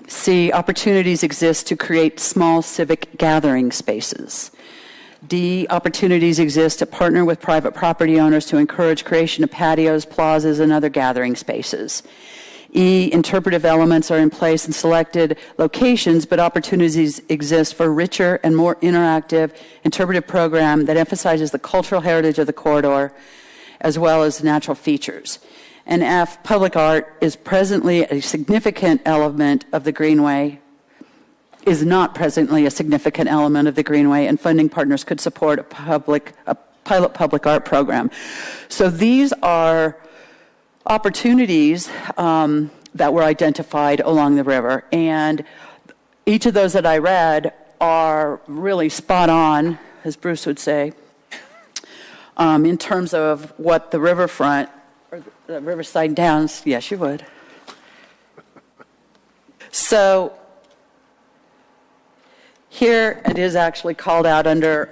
C, opportunities exist to create small civic gathering spaces. D, opportunities exist to partner with private property owners to encourage creation of patios, plazas, and other gathering spaces. E, interpretive elements are in place in selected locations, but opportunities exist for richer and more interactive interpretive program that emphasizes the cultural heritage of the corridor as well as natural features. And F, public art is presently a significant element of the Greenway, is not presently a significant element of the Greenway, and funding partners could support a pilot public art program. So these are opportunities that were identified along the river, and each of those that I read are really spot on, as Bruce would say, in terms of what the riverfront, or the Riverside Downs, yes, you would. So here it is actually called out under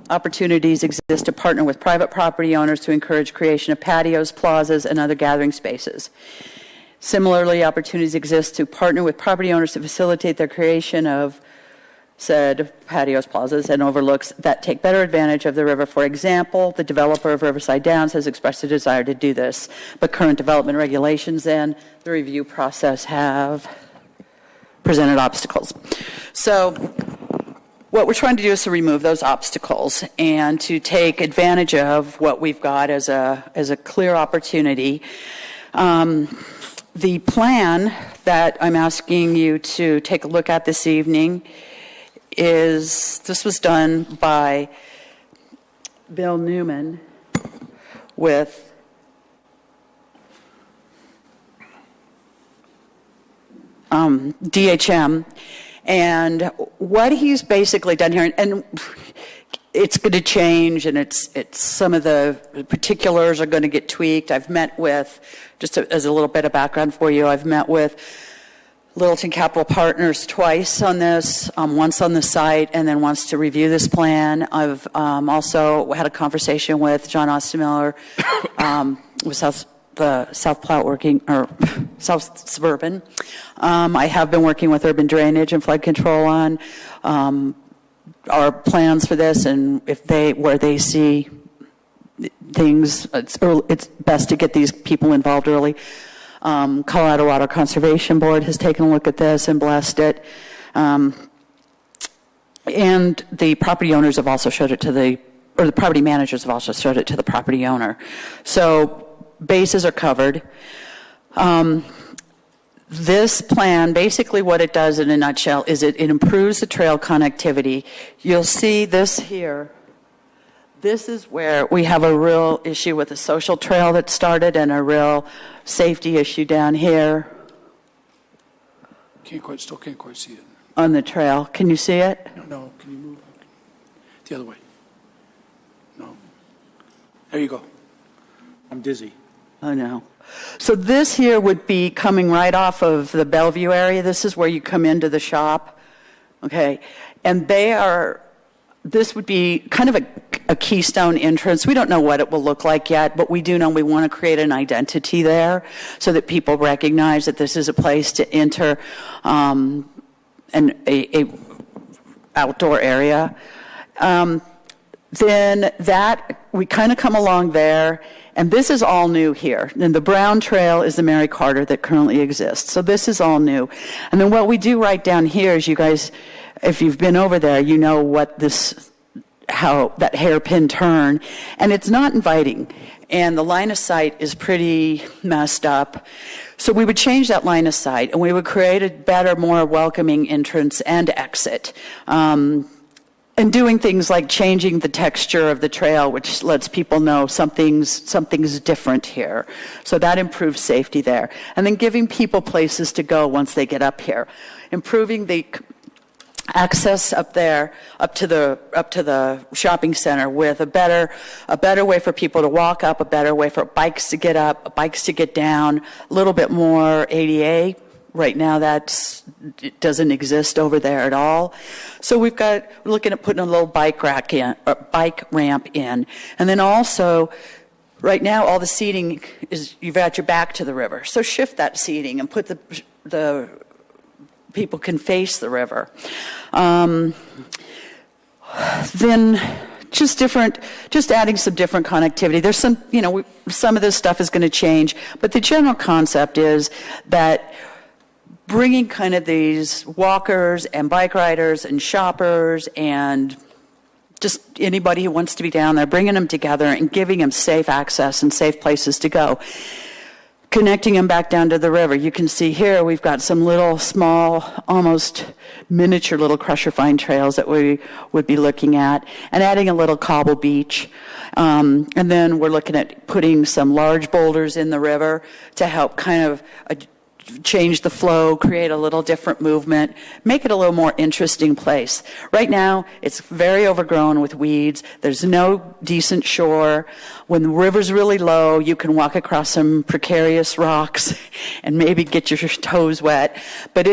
opportunities exist to partner with private property owners to encourage creation of patios, plazas, and other gathering spaces. Similarly, opportunities exist to partner with property owners to facilitate their creation of said patios, plazas, and overlooks that take better advantage of the river. For example, the developer of Riverside Downs has expressed a desire to do this, but current development regulations and the review process have presented obstacles. So what we're trying to do is to remove those obstacles and to take advantage of what we've got as a clear opportunity. The plan that I'm asking you to take a look at this evening this was done by Bill Newman with DHM, and what he's basically done here, and it's going to change, and it's some of the particulars are going to get tweaked. I've met with, just as a little bit of background for you, I've met with Littleton Capital Partners twice on this, once on the site and then once to review this plan. I've also had a conversation with John Ostermiller with South Platte working, or South Suburban. I have been working with Urban Drainage and Flood Control on our plans for this, and where they see things, it's best to get these people involved early. Colorado Water Conservation Board has taken a look at this and blessed it. And the property owners have also showed it to the property managers have also showed it to the property owner. So bases are covered. This plan, basically what it does in a nutshell is it improves the trail connectivity. You'll see this here. This is where we have a real issue with a social trail that started and a real safety issue down here. Still can't quite see it. On the trail. Can you see it? No, can you move the other way? No. There you go. I'm dizzy. Oh, no. So this here would be coming right off of the Bellevue area. This is where you come into the shop. Okay. And this would be kind of a keystone entrance. We don't know what it will look like yet, but we do know we want to create an identity there so that people recognize that this is a place to enter a outdoor area. Then we kind of come along there, and this is all new here. And the brown trail is the Mary Carter that currently exists. So this is all new. And then what we do right down here is, you guys, if you've been over there, you know how that hairpin turn, and it's not inviting, and the line of sight is pretty messed up. So we would change that line of sight, and we would create a better, more welcoming entrance and exit. And doing things like changing the texture of the trail, which lets people know something's different here. So that improves safety there. And then giving people places to go once they get up here. Improving the access up there, up to the shopping center, with a better way for people to walk up, a better way for bikes to get up, bikes to get down, a little bit more ADA. Right now, it doesn't exist over there at all. So we're looking at putting a little bike ramp in, and then also, right now, all the seating is you've got your back to the river. So shift that seating and put the people can face the river. Then just adding some different connectivity. There's some, some of this stuff is going to change, but the general concept is that bringing kind of these walkers and bike riders and shoppers and just anybody who wants to be down there, bringing them together and giving them safe access and safe places to go. Connecting them back down to the river. You can see here we've got some little small, almost miniature little crusher fine trails that we would be looking at, and adding a little cobble beach. And then we're looking at putting some large boulders in the river to help kind of change the flow, create a little different movement, make it a little more interesting place. Right now, it's very overgrown with weeds. There's no decent shore. When the river's really low, you can walk across some precarious rocks and maybe get your toes wet. But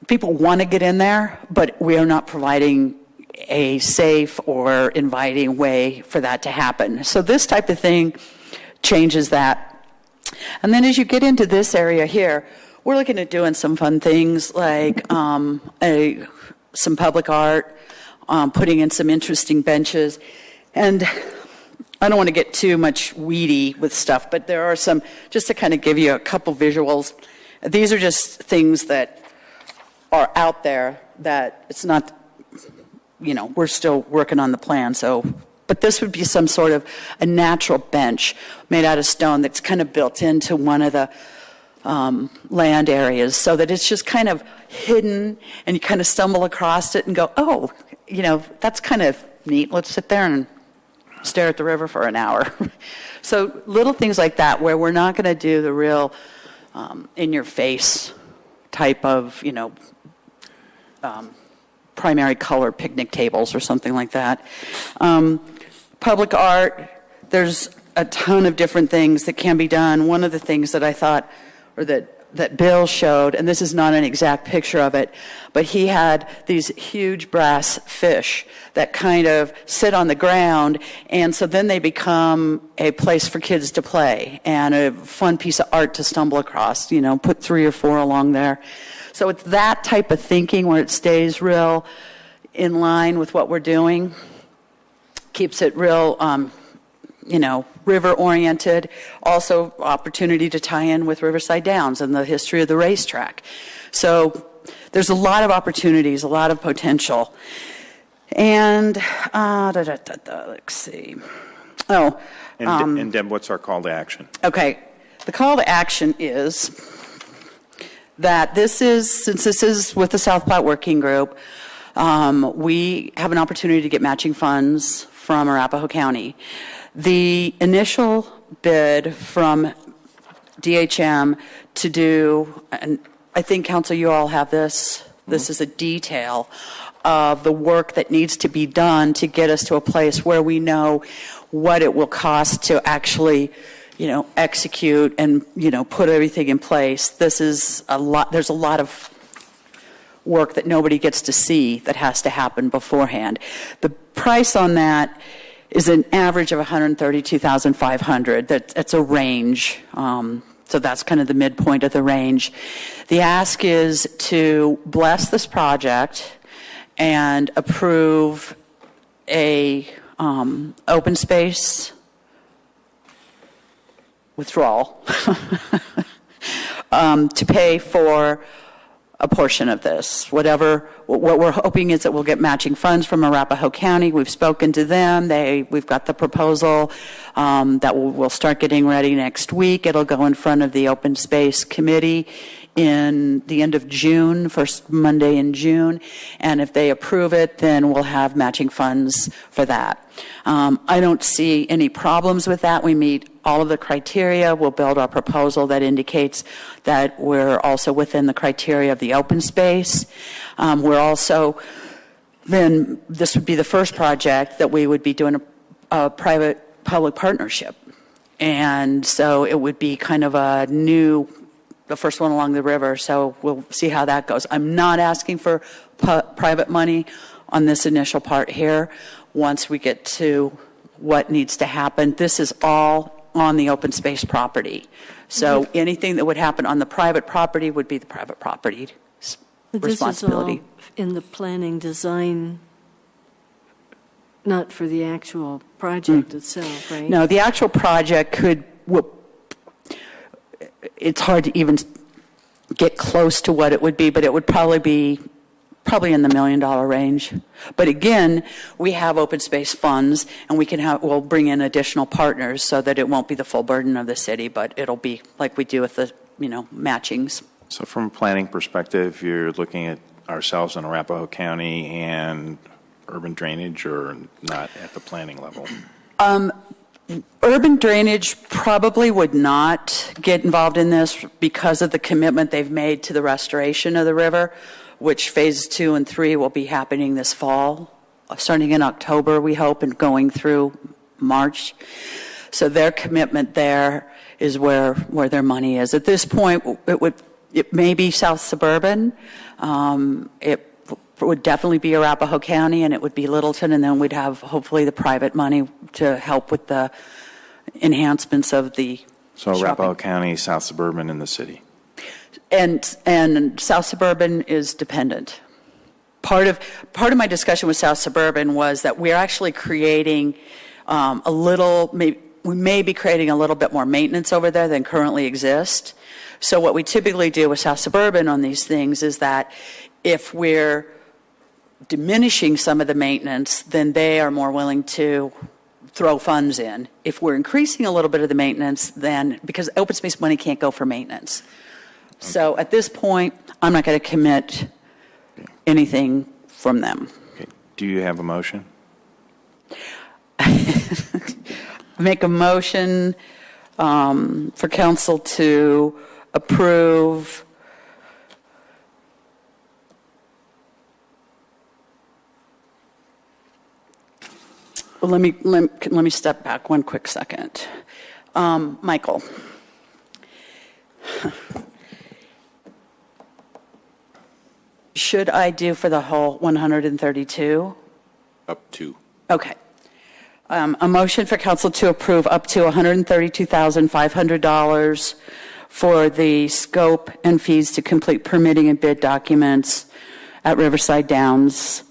people want to get in there, but we are not providing a safe or inviting way for that to happen. So this type of thing changes that. And then as you get into this area here, we're looking at doing some fun things like some public art, putting in some interesting benches. And I don't want to get too much weedy with stuff, but there are some, just to kind of give you a couple visuals. These are just things that are out there that it's not, we're still working on the plan, but this would be some sort of a natural bench made out of stone that's kind of built into one of the land areas, so that it's just kind of hidden, and you kind of stumble across it and go, oh, that's kind of neat. Let's sit there and stare at the river for an hour. So little things like that, where we're not going to do the real in-your-face type of, primary color picnic tables or something like that. Public art, there's a ton of different things that can be done. One of the things that I thought, or that Bill showed, and this is not an exact picture of it, but he had these huge brass fish that kind of sit on the ground, and so then they become a place for kids to play and a fun piece of art to stumble across, put 3 or 4 along there. So it's that type of thinking where it stays real in line with what we're doing, keeps it real, river-oriented. Also, opportunity to tie in with Riverside Downs and the history of the racetrack. So there's a lot of opportunities, a lot of potential. And, let's see. And Deb, what's our call to action? Okay. The call to action is that since this is with the South Platte Working Group, we have an opportunity to get matching funds from Arapahoe County. The initial bid from DHM to do, and I think, Council, you all have this. This is a detail of the work that needs to be done to get us to a place where we know what it will cost to actually, execute and, put everything in place. This is a lot. There's a lot of work that nobody gets to see that has to happen beforehand. The price on that is an average of $132,500. That's a range. So that's kind of the midpoint of the range. The ask is to bless this project and approve a open space withdrawal to pay for a portion of this. What we're hoping is that we'll get matching funds from Arapahoe County. We've spoken to them. We've got the proposal that we'll start getting ready next week. It'll go in front of the Open Space Committee in the end of June, first Monday in June. And if they approve it, then we'll have matching funds for that. I don't see any problems with that. We meet all of the criteria. We'll build our proposal that indicates that we're also within the criteria of the open space. We're also, then this would be the first project that we would be doing a private-public partnership. And so it would be kind of the first one along the river, so we'll see how that goes. I'm not asking for private money on this initial part here. Once we get to what needs to happen, this is all on the open space property. So anything that would happen on the private property would be the private property responsibility. This is all in the planning design, not for the actual project itself, right? No, the actual project it's hard to even get close to what it would be, but it would probably be in the $1 million range. But again, we have open space funds, and we'll bring in additional partners so that it won't be the full burden of the city, but it'll be like we do with the matchings. So from a planning perspective, you're looking at ourselves in Arapahoe County and urban drainage, or not at the planning level? Urban drainage probably would not get involved in this because of the commitment they've made to the restoration of the river, which phases 2 and 3 will be happening this fall, starting in October, we hope, and going through March. So their commitment there is where their money is. At this point, it may be South Suburban. It would definitely be Arapahoe County, and it would be Littleton, and then we'd have hopefully the private money to help with the enhancements of the So shopping. Arapahoe County, South Suburban, and the city. And South Suburban is dependent. Part of my discussion with South Suburban was that we're actually creating we may be creating a little bit more maintenance over there than currently exists. So what we typically do with South Suburban on these things is that if we're diminishing some of the maintenance, then they are more willing to throw funds in. If we're increasing a little bit of the maintenance, then because open space money can't go for maintenance. So at this point, I'm not going to commit anything from them. Okay. Do you have a motion? Make a motion for council to approve let me step back one quick second. Michael. Should I do for the whole 132? Up to. Okay. A motion for council to approve up to $132,500 for the scope and fees to complete permitting and bid documents at Riverside Downs.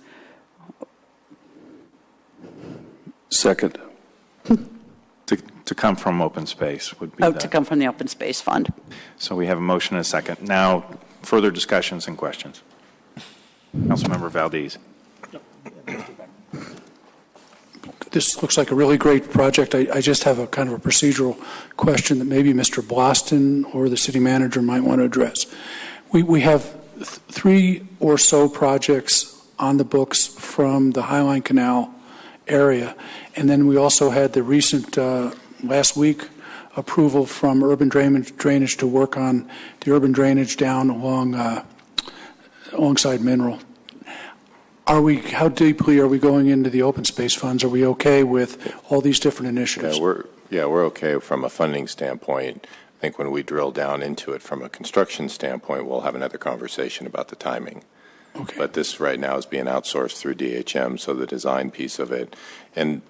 Second. To come from open space would be to come from the open space fund. So we have a motion and a second. Now, further discussions and questions. Councilmember Valdez. This looks like a really great project. I just have a kind of a procedural question that maybe Mr. Boston or the city manager might want to address. We have 3 or so projects on the books from the Highline Canal area, and then we also had the recent last week approval from urban drainage to work on the urban drainage down alongside Mineral. How deeply are we going into the open space funds? Are we okay with all these different initiatives? Yeah, we're okay from a funding standpoint. I think when we drill down into it from a construction standpoint, we'll have another conversation about the timing. Okay. But this right now is being outsourced through DHM, so the design piece of it. And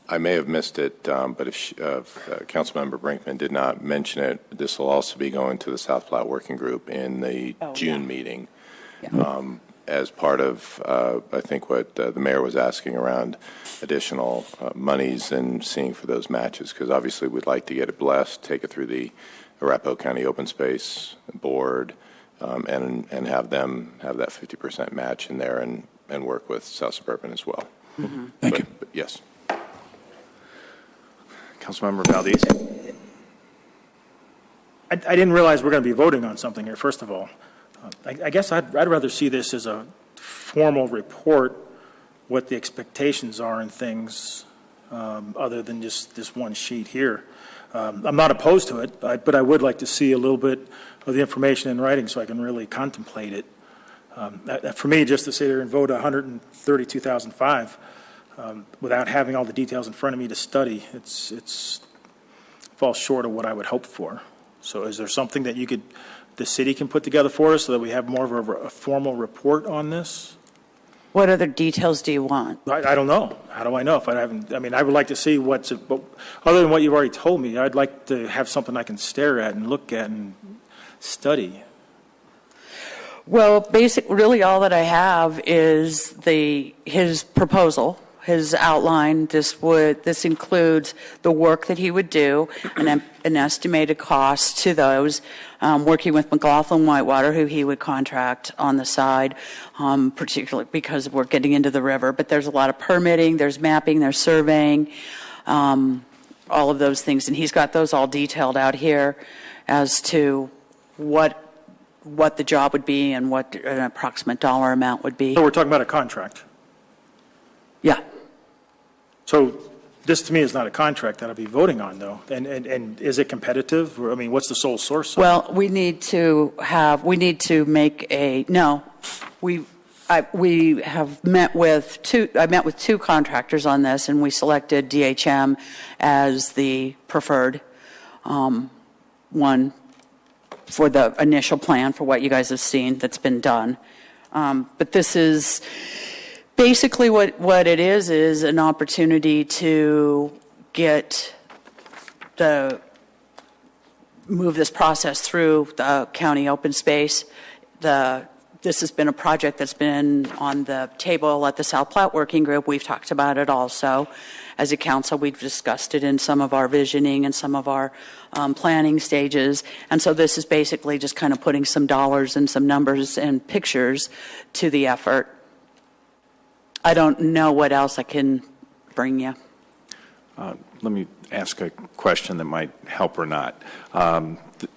I may have missed it, but if Councilmember Brinkman did not mention it, this will also be going to the South Platte Working Group in the June meeting. Yeah. As part of, I think, what the mayor was asking around additional monies and seeing for those matches, because obviously we'd like to get it blessed, take it through the Arapahoe County Open Space Board, and have them have that 50% match in there and work with South Suburban as well. Mm-hmm. Thank you. But yes. Councilmember Valdez. I didn't realize we're going to be voting on something here, first of all. I guess I'd rather see this as a formal report, what the expectations are and things, other than just this one sheet here. I'm not opposed to it, but I would like to see a little bit of the information in writing so I can really contemplate it. For me, just to sit there and vote 132,005 without having all the details in front of me to study, it's falls short of what I would hope for. So is there something that the city can put together for us so that we have more of a formal report on this? What other details do you want? I don't know. How do I know if I haven't? I mean, I would like to see but other than what you've already told me, I'd like to have something I can stare at and look at and study. Well, really all that I have is his proposal, his outline. This includes the work that he would do, an estimated cost to those, working with McLaughlin Whitewater, who he would contract on the side, particularly because we're getting into the river. But there's a lot of permitting, there's mapping, there's surveying, all of those things. And he's got those all detailed out here as to what the job would be and what an approximate dollar amount would be. So we're talking about a contract. Yeah. So this to me is not a contract that I'll be voting on, though. And is it competitive? Or, I mean, what's the sole source? Well, we need to make we have met with I met with two contractors on this, and we selected DHM as the preferred one for the initial plan for what you guys have seen that's been done. But this is basically what it is an opportunity to move this process through the county open space. This has been a project that's been on the table at the South Platte Working Group. We've talked about it also. As a council, we've discussed it in some of our visioning and some of our planning stages. And so this is basically just kind of putting some dollars and some numbers and pictures to the effort. I don't know what else I can bring you. Let me ask a question that might help or not.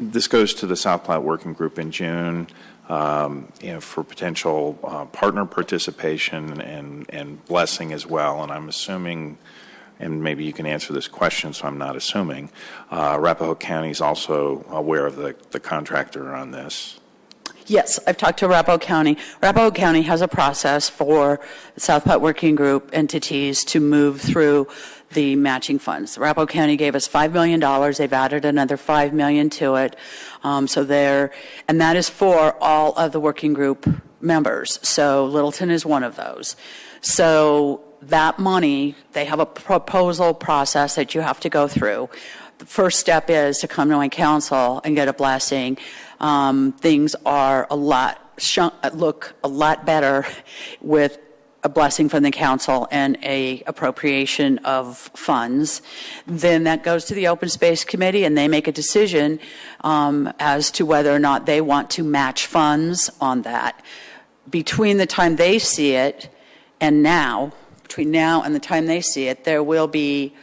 This goes to the South Platte Working Group in June. For potential partner participation and blessing as well. And I'm assuming, and maybe you can answer this question, so I'm not assuming, Arapahoe County is also aware of the contractor on this. Yes, I've talked to Arapahoe County. Arapahoe County has a process for the South Platte Working Group entities to move through the matching funds. Arapahoe County gave us $5 million. They've added another $5 million to it. And that is for all of the working group members. So Littleton is one of those. So that money, they have a proposal process that you have to go through. The first step is to come to my council and get a blessing. Things are look a lot better with a blessing from the council and a appropriation of funds. Then that goes to the Open Space Committee, and they make a decision as to whether or not they want to match funds on that. Between the time they see it and between now and the time they see it, there will be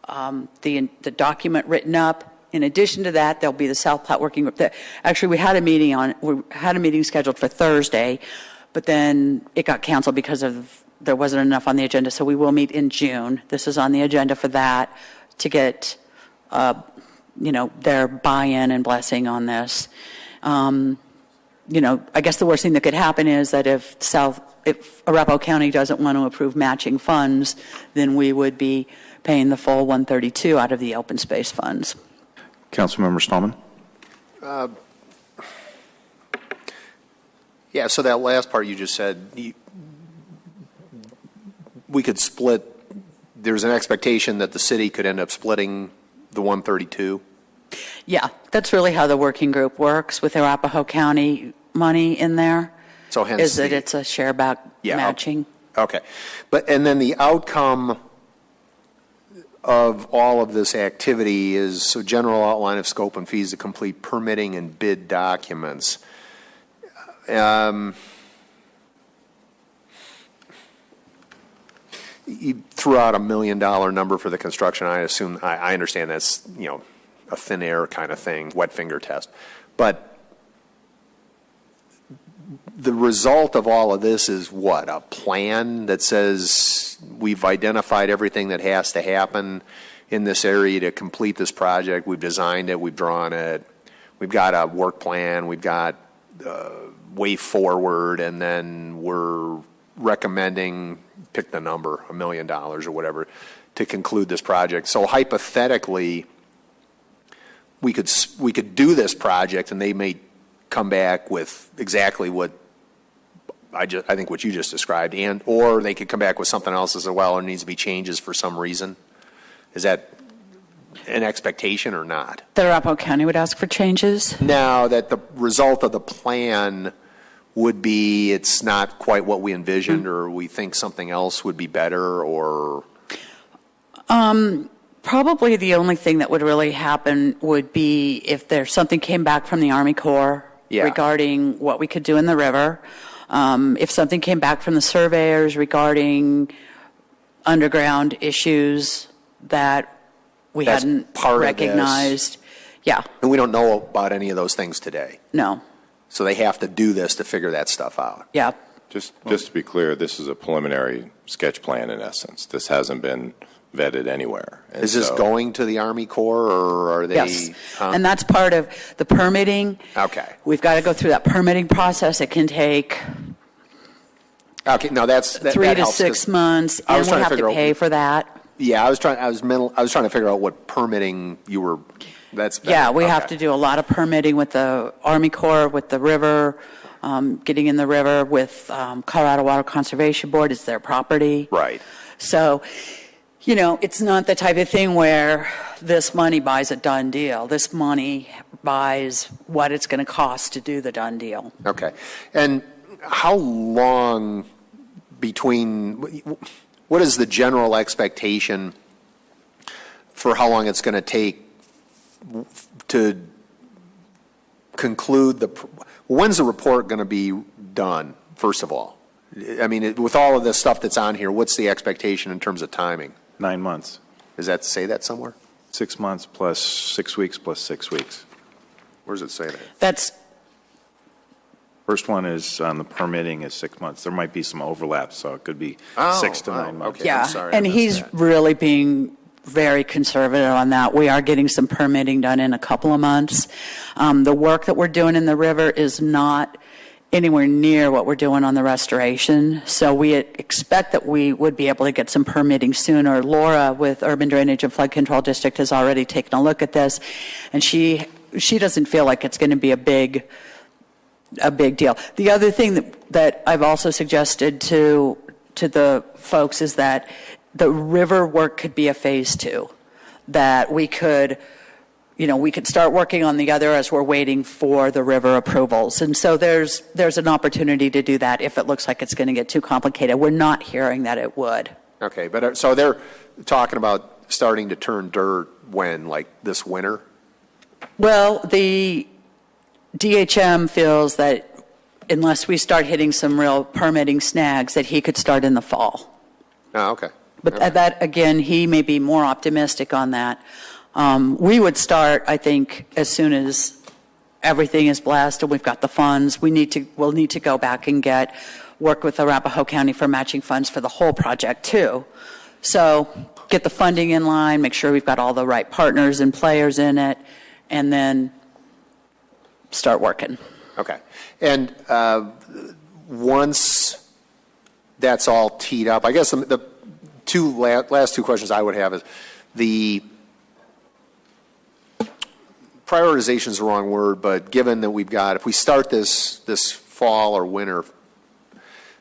the document written up. In addition to that, there'll be the South Platte Working Group. Actually, we had a meeting scheduled for Thursday, but then it got canceled because there wasn't enough on the agenda. So we will meet in June. This is on the agenda for that, to get their buy-in and blessing on this. I guess the worst thing that could happen is that if Arapahoe County doesn't want to approve matching funds, then we would be paying the full 132 out of the open space funds. Councilmember Stallman. Yeah, so that last part you just said, we could split, there's an expectation that the city could end up splitting the 132? Yeah, that's really how the working group works with Arapahoe County money in there. So hence is that it's a share back matching. Okay. And then the outcome of all of this activity is a general outline of scope and fees to complete permitting and bid documents. You threw out $1 million number for the construction. I assume, I understand that's, a thin air kind of thing, wet finger test. But the result of all of this is what? A plan that says we've identified everything that has to happen in this area to complete this project. We've designed it, we've drawn it, we've got a work plan, we've got way forward, and then we're recommending, pick the number, $1 million or whatever, to conclude this project. So hypothetically, we could do this project, and they may come back with exactly what I think what you just described, and or they could come back with something else as well. There needs to be changes for some reason. Is that an expectation or not? That Arapahoe County would ask for changes? Now that the result of the plan would be it's not quite what we envisioned, or we think something else would be better, or? Probably the only thing that would really happen would be if there's something came back from the Army Corps regarding what we could do in the river. If something came back from the surveyors regarding underground issues that we hadn't recognized. Yeah. And we don't know about any of those things today. No. So they have to do this to figure that stuff out. Yeah. Just to be clear, this is a preliminary sketch plan in essence. This hasn't been vetted anywhere. And is this going to the Army Corps, or are they? Yes. And that's part of the permitting. Okay. We've got to go through that permitting process. It can take no, that's 3 to 6 months, and we have to pay for that. Yeah, I was trying to figure out what permitting you were. Yeah, we have to do a lot of permitting with the Army Corps, with the river, getting in the river with Colorado Water Conservation Board. It's their property. Right. So, you know, it's not the type of thing where this money buys a done deal. This money buys what it's going to cost to do the done deal. Okay. And how long between, what is the general expectation for how long it's going to take to conclude when's the report going to be done, first of all? I mean, with all of this stuff that's on here, what's the expectation in terms of timing? 9 months. Does that say that somewhere? 6 months plus 6 weeks plus 6 weeks. Where does it say that? That's. First one is on the permitting is 6 months. There might be some overlap, so it could be 6 to 9 months. Okay, yeah, I'm sorry, and he's really being very conservative on that. We are getting some permitting done in a couple of months. The work that we're doing in the river is not anywhere near what we're doing on the restoration. So we expect that we would be able to get some permitting sooner. Laura with Urban Drainage and Flood Control District has already taken a look at this, and she doesn't feel like it's going to be a big deal. The other thing that I've also suggested to the folks is that the river work could be a phase 2, that we could start working on the other as we're waiting for the river approvals. And so there's an opportunity to do that if it looks like it's going to get too complicated. We're not hearing that it would. Okay, but so they're talking about starting to turn dirt when, like this winter? Well, the DHM feels that unless we start hitting some real permitting snags, that he could start in the fall. Oh, okay. But that, again, he may be more optimistic on that. We would start, I think, as soon as everything is blessed and we've got the funds. We'll need to go back and work with Arapahoe County for matching funds for the whole project too. So get the funding in line, make sure we've got all the right partners and players in it, and then start working. Okay. And once that's all teed up, I guess the last two questions I would have is the prioritization is the wrong word, but given that if we start this fall or winter,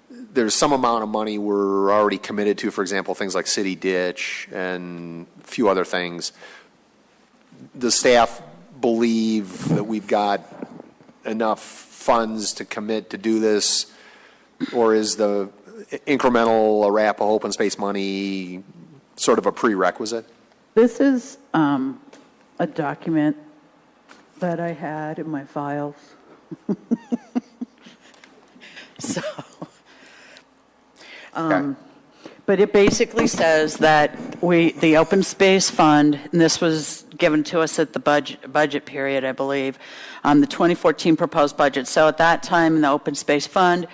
there's some amount of money we're already committed to, for example, things like city ditch and a few other things. Does staff believe that we've got enough funds to commit to do this, or is the incremental Arapahoe open space money sort of a prerequisite? This is a document that I had in my files. So, but it basically says that the open space fund, and this was given to us at the budget period, I believe, the 2014 proposed budget. So at that time in the open space fund,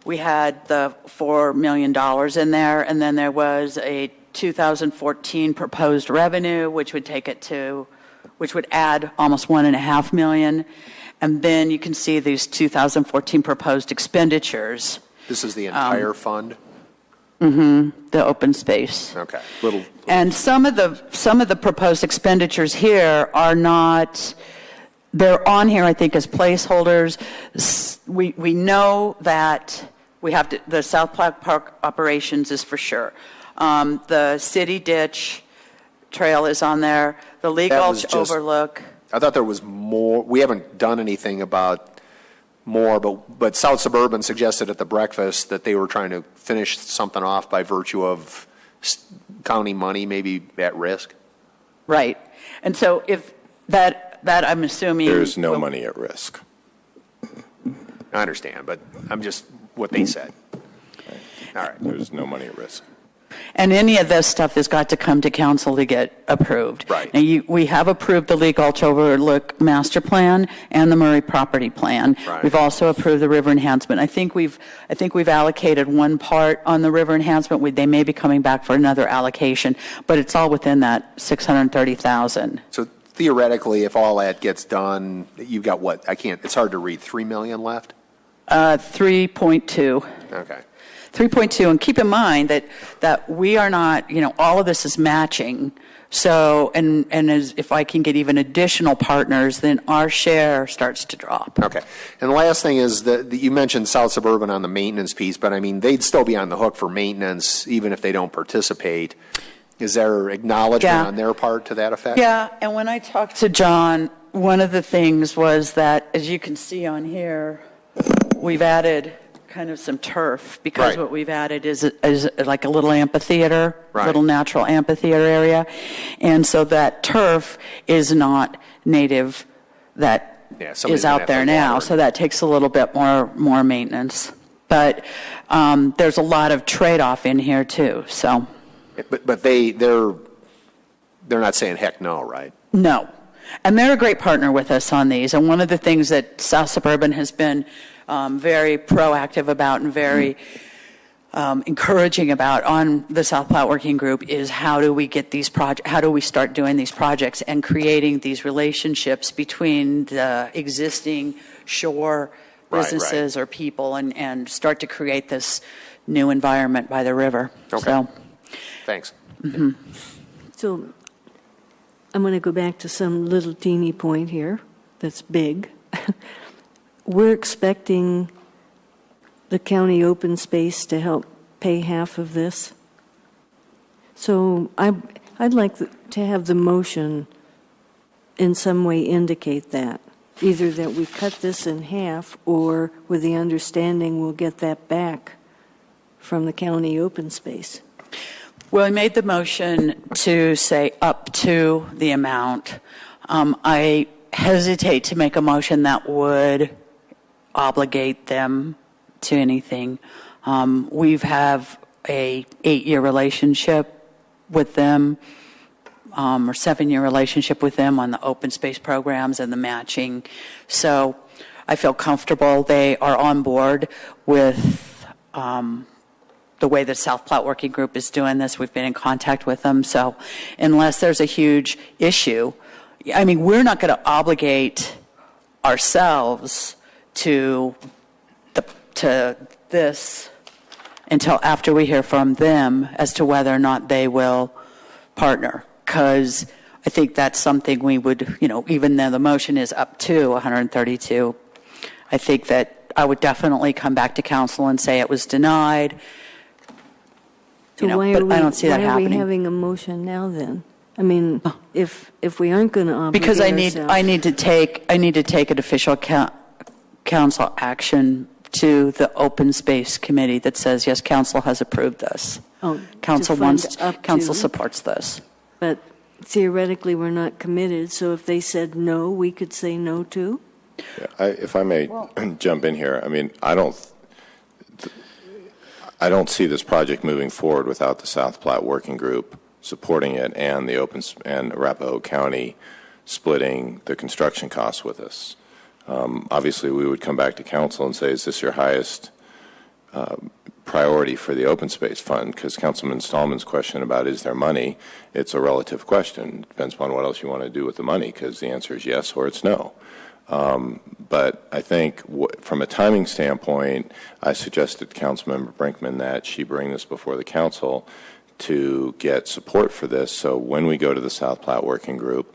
we had the $4 million in there, and then there was a 2014 proposed revenue, which would add almost $1.5 million. And then you can see these 2014 proposed expenditures. This is the entire fund? The open space. Okay. And some of the proposed expenditures here are not, they're on here, I think, as placeholders. We know that we have to, the South Platte Park operations is for sure. The city ditch trail is on there. The Lee Gulch Overlook. I thought there was more. We haven't done anything about more, but South Suburban suggested at the breakfast that they were trying to finish something off by virtue of county money maybe at risk. Right. And so if that I'm assuming. There's no money at risk. I understand, but I'm just what they said. All right. There's no money at risk. And any of this stuff has got to come to council to get approved. Right. Now, we have approved the Lee Gulch Overlook Master Plan and the Murray Property Plan. Right. We've also approved the river enhancement. I think we've allocated one part on the river enhancement. They may be coming back for another allocation, but it's all within that $630,000. So theoretically, if all that gets done, you've got what? It's hard to read. $3 million left? 3.2. Okay. 3.2, and keep in mind that we are not, all of this is matching. So, and if I can get even additional partners, then our share starts to drop. Okay. And the last thing is that you mentioned South Suburban on the maintenance piece, but I mean, they'd still be on the hook for maintenance even if they don't participate. Is there acknowledgement on their part to that effect? Yeah, and when I talked to John, one of the things was that, as you can see on here, we've added kind of some turf, because what we've added is like a little amphitheater, little natural amphitheater area. And so that turf is not native that is out there now. So that takes a little bit more maintenance. But there's a lot of trade-off in here too. So, but they're not saying heck no, right? No. And they're a great partner with us on these. And one of the things that South Suburban has been very proactive about and very encouraging about on the South Platte Working Group is how do we get these how do we start doing these projects and creating these relationships between the existing shore businesses or people and start to create this new environment by the river. Okay. So, thanks. Mm-hmm. So I'm going to go back to some little teeny point here that's big. We're expecting the county open space to help pay half of this. So I'd like to have the motion in some way indicate that. Either that we cut this in half or with the understanding we'll get that back from the county open space. Well, I made the motion to say up to the amount. I hesitate to make a motion that would obligate them to anything. We have a 8-year relationship with them, or 7-year relationship with them on the open space programs and the matching. So I feel comfortable they are on board with the way the South Platte Working Group is doing this. We've been in contact with them. So unless there's a huge issue, I mean, we're not going to obligate ourselves to this until after we hear from them as to whether or not they will partner. Because I think that's something we would, even though the motion is up to 132, I think that I would definitely come back to council and say it was denied. So but I don't see that happening. Why are we having a motion now then? I mean, if we aren't going to obligate because I ourselves. need to take an official council action to the open space committee that says yes, council has approved this. Council supports this. But theoretically, we're not committed. So if they said no, we could say no too. Yeah, if I may jump in here, I mean, I don't see this project moving forward without the South Platte Working Group supporting it and and Arapahoe County splitting the construction costs with us. Obviously, we would come back to council and say, is this your highest priority for the open space fund, because Councilman Stallman's question about is there money, it's a relative question. It depends upon what else you want to do with the money, because the answer is yes or it's no. But I think from a timing standpoint, I suggested to Councilmember Brinkman that she bring this before the council to get support for this. So when we go to the South Platte Working Group,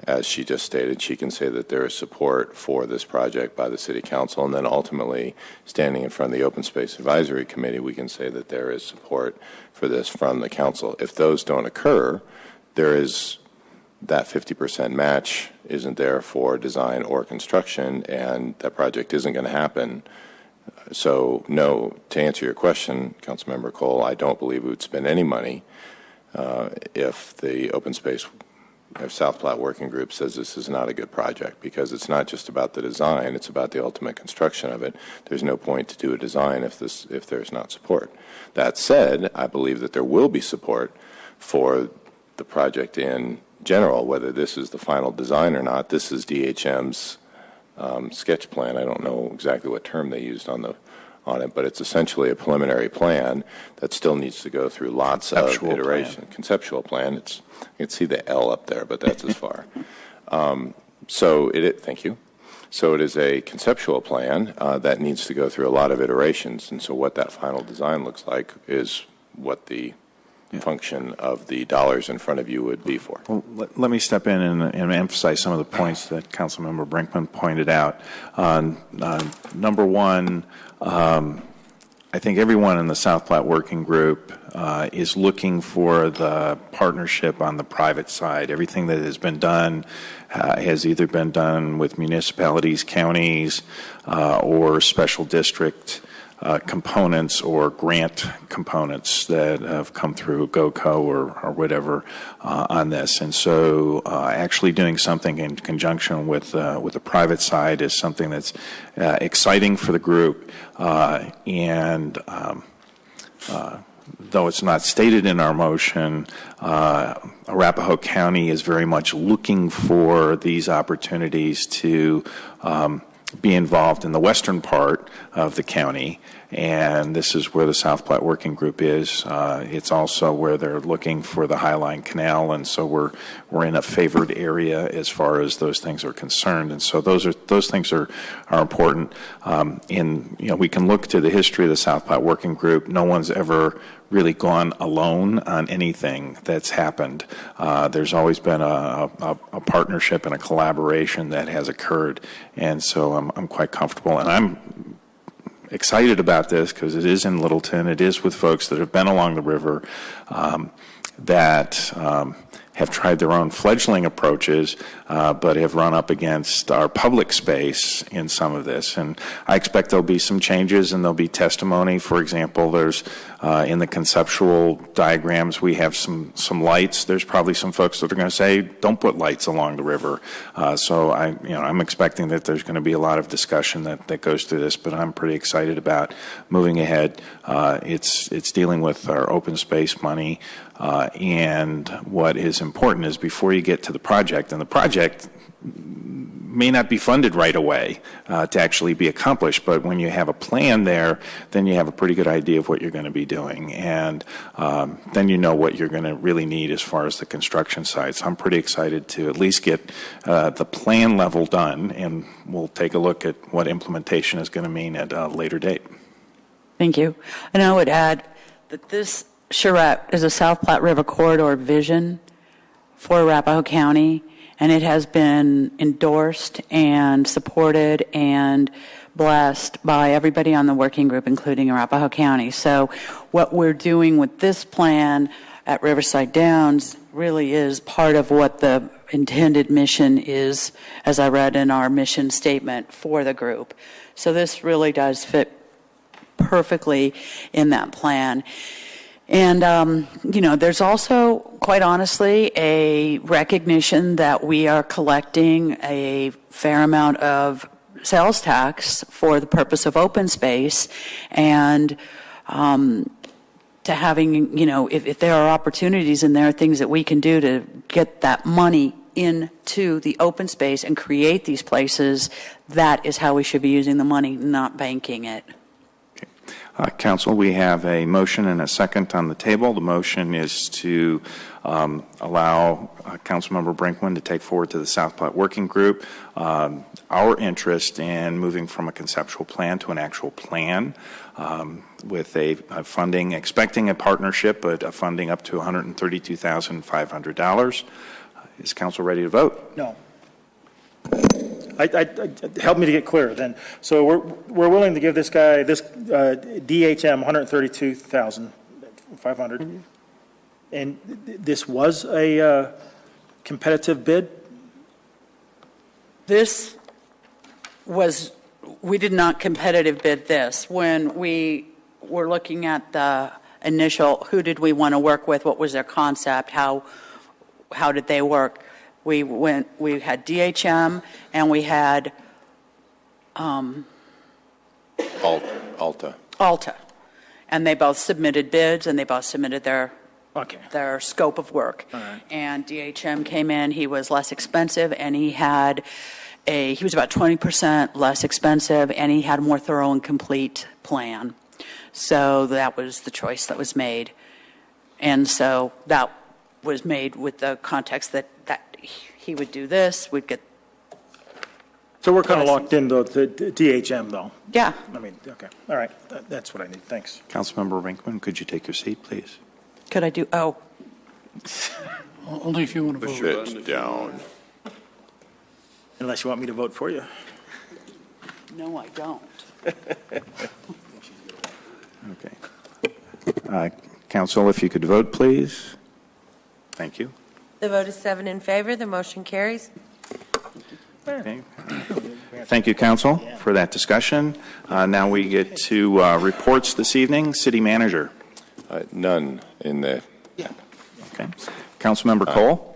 as she just stated, she can say that there is support for this project by the City Council, and then ultimately, standing in front of the Open Space Advisory Committee, we can say that there is support for this from the council. If those don't occur, there is that 50% match isn't there for design or construction, and that project isn't going to happen. So, no, to answer your question, Councilmember Cole, I don't believe we would spend any money if the Open Space South Platte Working Group says this is not a good project, because it's not just about the design, it's about the ultimate construction of it. There's no point to do a design if there's not support. That said, I believe that there will be support for the project in general, whether this is the final design or not. This is DHM's sketch plan. I don't know exactly what term they used on it, but it's essentially a preliminary plan that still needs to go through lots of iteration. Conceptual plan. You can see the L up there, but that's as far. Thank you. So it is a conceptual plan that needs to go through a lot of iterations, and so what that final design looks like is what the function of the dollars in front of you would be for. Well, let me step in and emphasize some of the points that Councilmember Brinkman pointed out. Number one, I think everyone in the South Platte Working Group is looking for the partnership on the private side. Everything that has been done has either been done with municipalities, counties, or special district components or grant components that have come through GOCO or whatever on this. And so actually doing something in conjunction with the private side is something that's exciting for the group. And though it's not stated in our motion, Arapahoe County is very much looking for these opportunities to be involved in the western part of the county, and this is where the South Platte Working Group is. It's also where they're looking for the Highline Canal, and so we're in a favored area as far as those things are concerned. And so those things are important. We can look to the history of the South Platte Working Group. No one's ever really gone alone on anything that's happened. There's always been a partnership and a collaboration that has occurred, and so I'm quite comfortable, and I'm excited about this because it is in Littleton. It is with folks that have been along the river that have tried their own fledgling approaches, but have run up against our public space in some of this. And I expect there'll be some changes and there'll be testimony. For example, there's in the conceptual diagrams, we have some lights. There's probably some folks that are going to say, don't put lights along the river. So I'm expecting that there's going to be a lot of discussion that goes through this, but I'm pretty excited about moving ahead. It's dealing with our open space money, and what is important is before you get to the project, and the project may not be funded right away to actually be accomplished, but when you have a plan there, then you have a pretty good idea of what you're going to be doing, and then you know what you're going to really need as far as the construction side. So I'm pretty excited to at least get the plan level done, and we'll take a look at what implementation is going to mean at a later date. Thank you. And I would add that this charrette is a South Platte River Corridor vision for Arapahoe County, and it has been endorsed and supported and blessed by everybody on the working group, including Arapahoe County. So what we're doing with this plan at Riverside Downs really is part of what the intended mission is, as I read in our mission statement for the group. So this really does fit perfectly in that plan. And, there's also, quite honestly, a recognition that we are collecting a fair amount of sales tax for the purpose of open space, and to having, if there are opportunities and there are things that we can do to get that money into the open space and create these places, that is how we should be using the money, not banking it. Council, we have a motion and a second on the table. The motion is to allow Councilmember Brinkman to take forward to the South Platte Working Group our interest in moving from a conceptual plan to an actual plan with a funding, expecting a partnership, but a funding up to $132,500. Is Council ready to vote? No. Help me to get clear then. So we're willing to give this guy, this DHM, $132,500. And this was a competitive bid? This was, we did not competitive bid this. When we were looking at the initial, who did we want to work with, what was their concept, how did they work, we had DHM and we had Alta. And they both submitted bids and they both submitted their scope of work. Right. And DHM came in, he was less expensive, and he was about 20% less expensive, and he had a more thorough and complete plan. So that was the choice that was made. And so that was made with the context that he would do this, we'd get. So we're kind of locked into the DHM, though? Yeah. I mean, okay. All right. That's what I need. Thanks. Councilmember Brinkman, could you take your seat, please? Could I do, Only if you want to vote. Push it down. Unless you want me to vote for you. No, I don't. Okay. Council, if you could vote, please. Thank you. The vote is 7 in favor. The motion carries. Okay. Thank you, Council, for that discussion. Now we get to reports this evening. City Manager. None in the. Yeah. Okay. Councilmember Cole.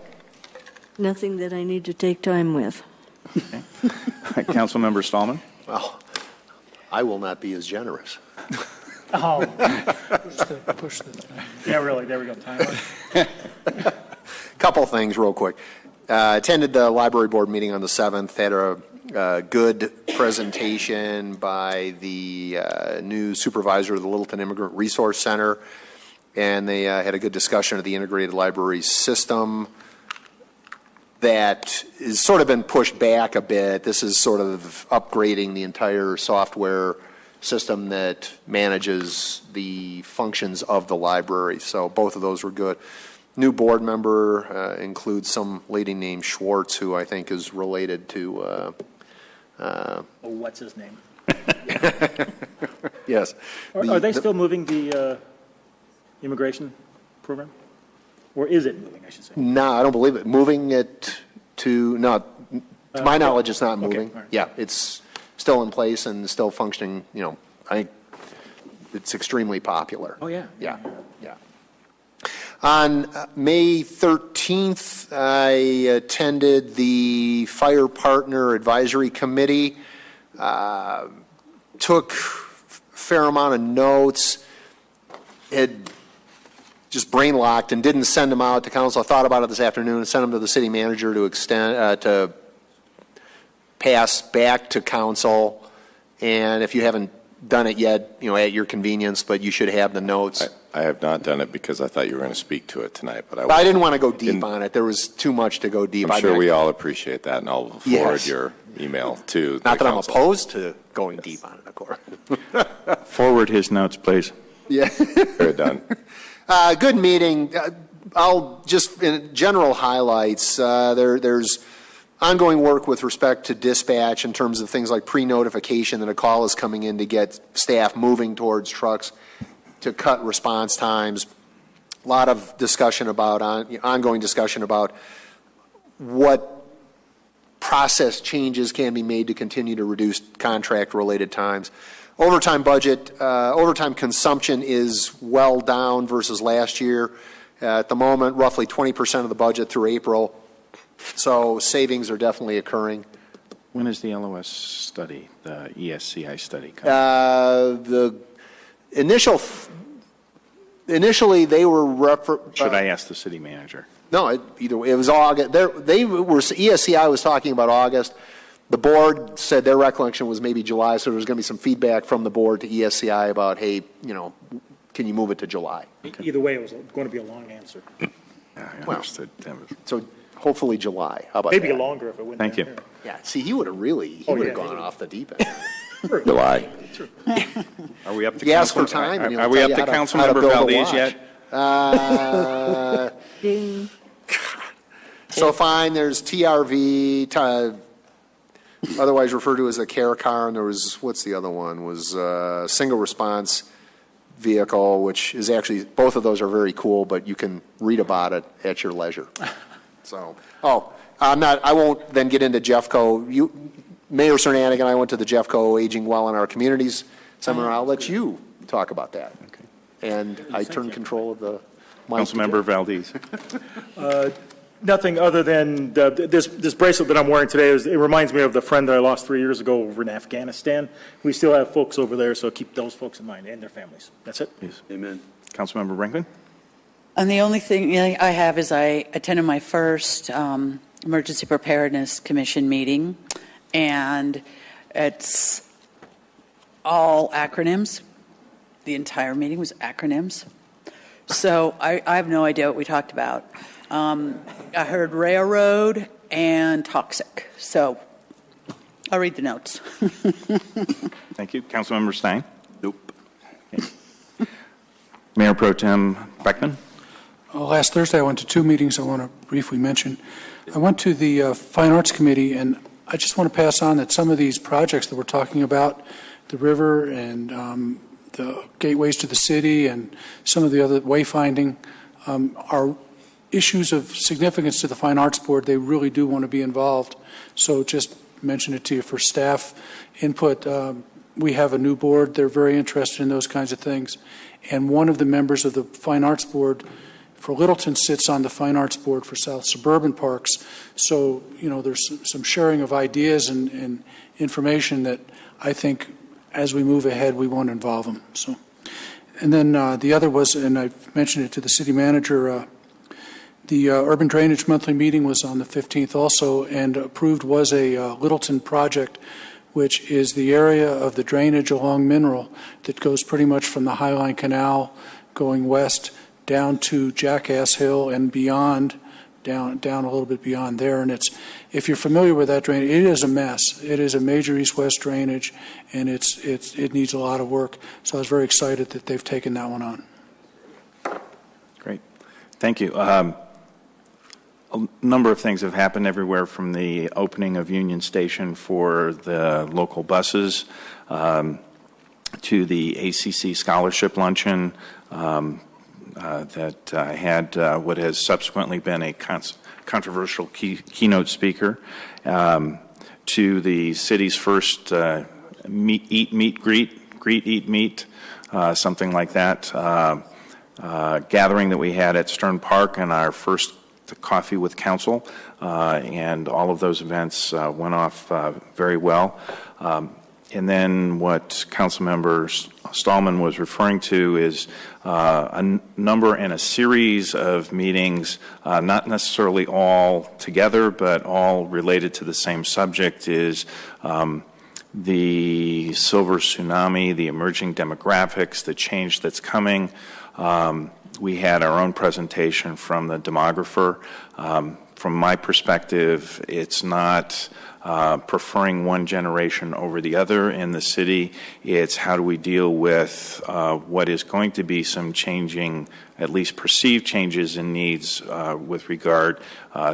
Nothing that I need to take time with. Okay. Councilmember Stallman. Well, I will not be as generous. Oh. Push the thing. Yeah, really. There we go. Timer. Couple things real quick. Attended the library board meeting on the 7th, had a good presentation by the new supervisor of the Littleton Immigrant Resource Center, and they had a good discussion of the integrated library system that has sort of been pushed back a bit. This is sort of upgrading the entire software system that manages the functions of the library, so both of those were good. New board member includes some lady named Schwartz, who I think is related to. What's his name? Yes. Are they still moving the immigration program? Or is it moving, I should say? No, I don't believe it. Moving it to my knowledge, it's not moving. Okay, right. Yeah, it's still in place and still functioning. I think it's extremely popular. Oh, yeah. Yeah. On May 13th, I attended the Fire Partner Advisory Committee, took a fair amount of notes, had just brain locked and didn't send them out to council. I thought about it this afternoon and sent them to the city manager to to pass back to council. And if you haven't done it yet, at your convenience, but you should have the notes. I have not done it because I thought you were going to speak to it tonight, but I didn't want to go deep on it. There was too much to go deep. I'm sure we all appreciate that, and I'll forward your email to Not the that council. I'm opposed to going deep on it, of course. Forward his notes, please. Yeah. Very done. Good meeting. I'll just, in general highlights, there's ongoing work with respect to dispatch in terms of things like pre-notification that a call is coming in to get staff moving towards trucks to cut response times. A lot of discussion about, ongoing discussion about what process changes can be made to continue to reduce contract-related times. Overtime budget, overtime consumption is well down versus last year. At the moment, roughly 20% of the budget through April. So savings are definitely occurring. When is the LOS study, the ESCI study coming? The initially they were Should I ask the city manager? No, either way, it was August. ESCI was talking about August. the board said their recollection was maybe July, so there's going to be some feedback from the board to ESCI about, hey, can you move it to July? Either way, it was going to be a long answer. Well, so hopefully July. How about Maybe that? longer if it went Thank down you. here. Yeah, see, he would have gone off the deep end. July. Are we up to You ask for Council- time, and he'll Are we tell up you to how to Councilmember build a Valdez watch. yet? Ding. So fine, there's TRV, otherwise referred to as a care car, and there was, what's the other one, was single response vehicle, which is actually, both of those are very cool, but you can read about it at your leisure. So, I won't then get into Jeffco. Mayor Cernanik and I went to the Jeffco Aging Well in Our Communities seminar. I'll let you talk about that. Okay. And I turn control of the mic. Councilmember Valdez. Nothing other than this bracelet that I'm wearing today. It reminds me of the friend that I lost 3 years ago over in Afghanistan. We still have folks over there, so keep those folks in mind and their families. That's it. Yes. Amen. Councilmember Brinkman? And the only thing I have is I attended my first Emergency Preparedness Commission meeting, and it's all acronyms. The entire meeting was acronyms. So I have no idea what we talked about. I heard railroad and toxic. So I'll read the notes. Thank you. Councilmember Stein? Nope. Okay. Mayor Pro Tem Beckman? Last Thursday, I went to 2 meetings I want to briefly mention. I went to the Fine Arts Committee, and I just want to pass on that some of these projects that we're talking about, the river and the gateways to the city and some of the other wayfinding, are issues of significance to the Fine Arts Board. They really do want to be involved. So just mention it to you for staff input. We have a new board. They're very interested in those kinds of things. And one of the members of the Fine Arts Board for Littleton sits on the Fine Arts Board for South Suburban Parks. So, there's some sharing of ideas and information that I think as we move ahead, we want to involve them. So, and then the other was, and I mentioned it to the city manager, the Urban Drainage Monthly Meeting was on the 15th also, and approved was a Littleton project, which is the area of the drainage along Mineral that goes pretty much from the Highline Canal going west down to Jackass Hill and beyond, down a little bit beyond there. And if you're familiar with that drainage, it is a mess. It is a major east-west drainage, and it needs a lot of work. So I was very excited that they've taken that one on. Great. Thank you. A number of things have happened everywhere from the opening of Union Station for the local buses to the ACC Scholarship Luncheon that had what has subsequently been a controversial keynote speaker, to the city's first greet, meet, something like that, gathering that we had at Stern Park and our first coffee with council, and all of those events went off very well. And then what Councilmember Stallman was referring to is a number and a series of meetings, not necessarily all together, but all related to the same subject, is the silver tsunami, the emerging demographics, the change that's coming. We had our own presentation from the demographer. From my perspective, it's not preferring one generation over the other in the city. It's how do we deal with what is going to be some changing, at least perceived changes in needs with regard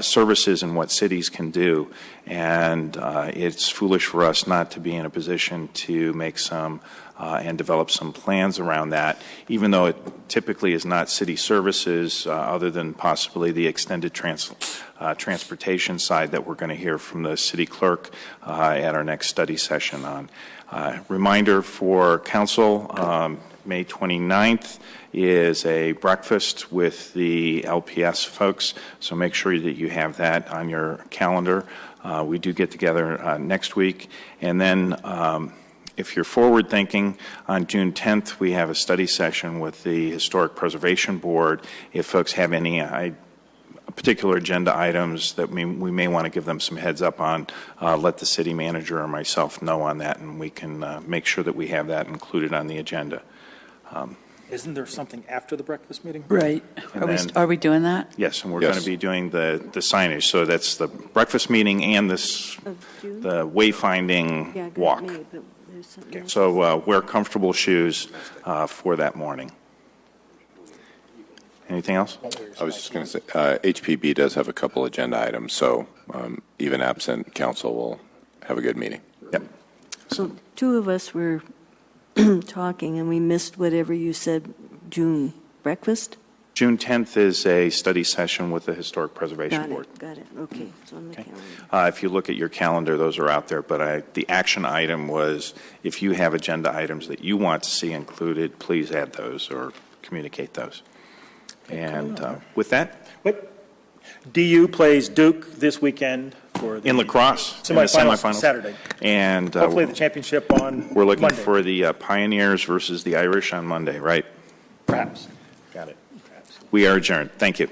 services and what cities can do. And it's foolish for us not to be in a position to make some and develop some plans around that, even though it typically is not city services other than possibly the extended transportation side that we're going to hear from the city clerk at our next study session on. Reminder for council, May 29th is a breakfast with the LPS folks, so make sure that you have that on your calendar. We do get together next week. And then if you're forward thinking, on June 10th, we have a study session with the Historic Preservation Board. If folks have any particular agenda items that we may want to give them some heads up on, let the city manager or myself know on that, and we can make sure that we have that included on the agenda. Isn't there something after the breakfast meeting? Right. Are we doing that? Yes, and we're going to be doing the signage. So that's the breakfast meeting and the wayfinding walk. Okay, so wear comfortable shoes for that morning. Anything else? I was just going to say, HPB does have a couple agenda items, so even absent, council will have a good meeting. Yep. So two of us were talking, and we missed whatever you said, June breakfast? June 10th is a study session with the Historic Preservation Board. Got it. Okay. It's on the calendar. If you look at your calendar, those are out there, but the action item was, if you have agenda items that you want to see included, please add those or communicate those. And with that, DU plays Duke this weekend for the in lacrosse, in the semifinals Saturday, and hopefully the championship on we're looking Monday. for the Pioneers versus the Irish on Monday, right? Perhaps. Got it. We are adjourned. Thank you.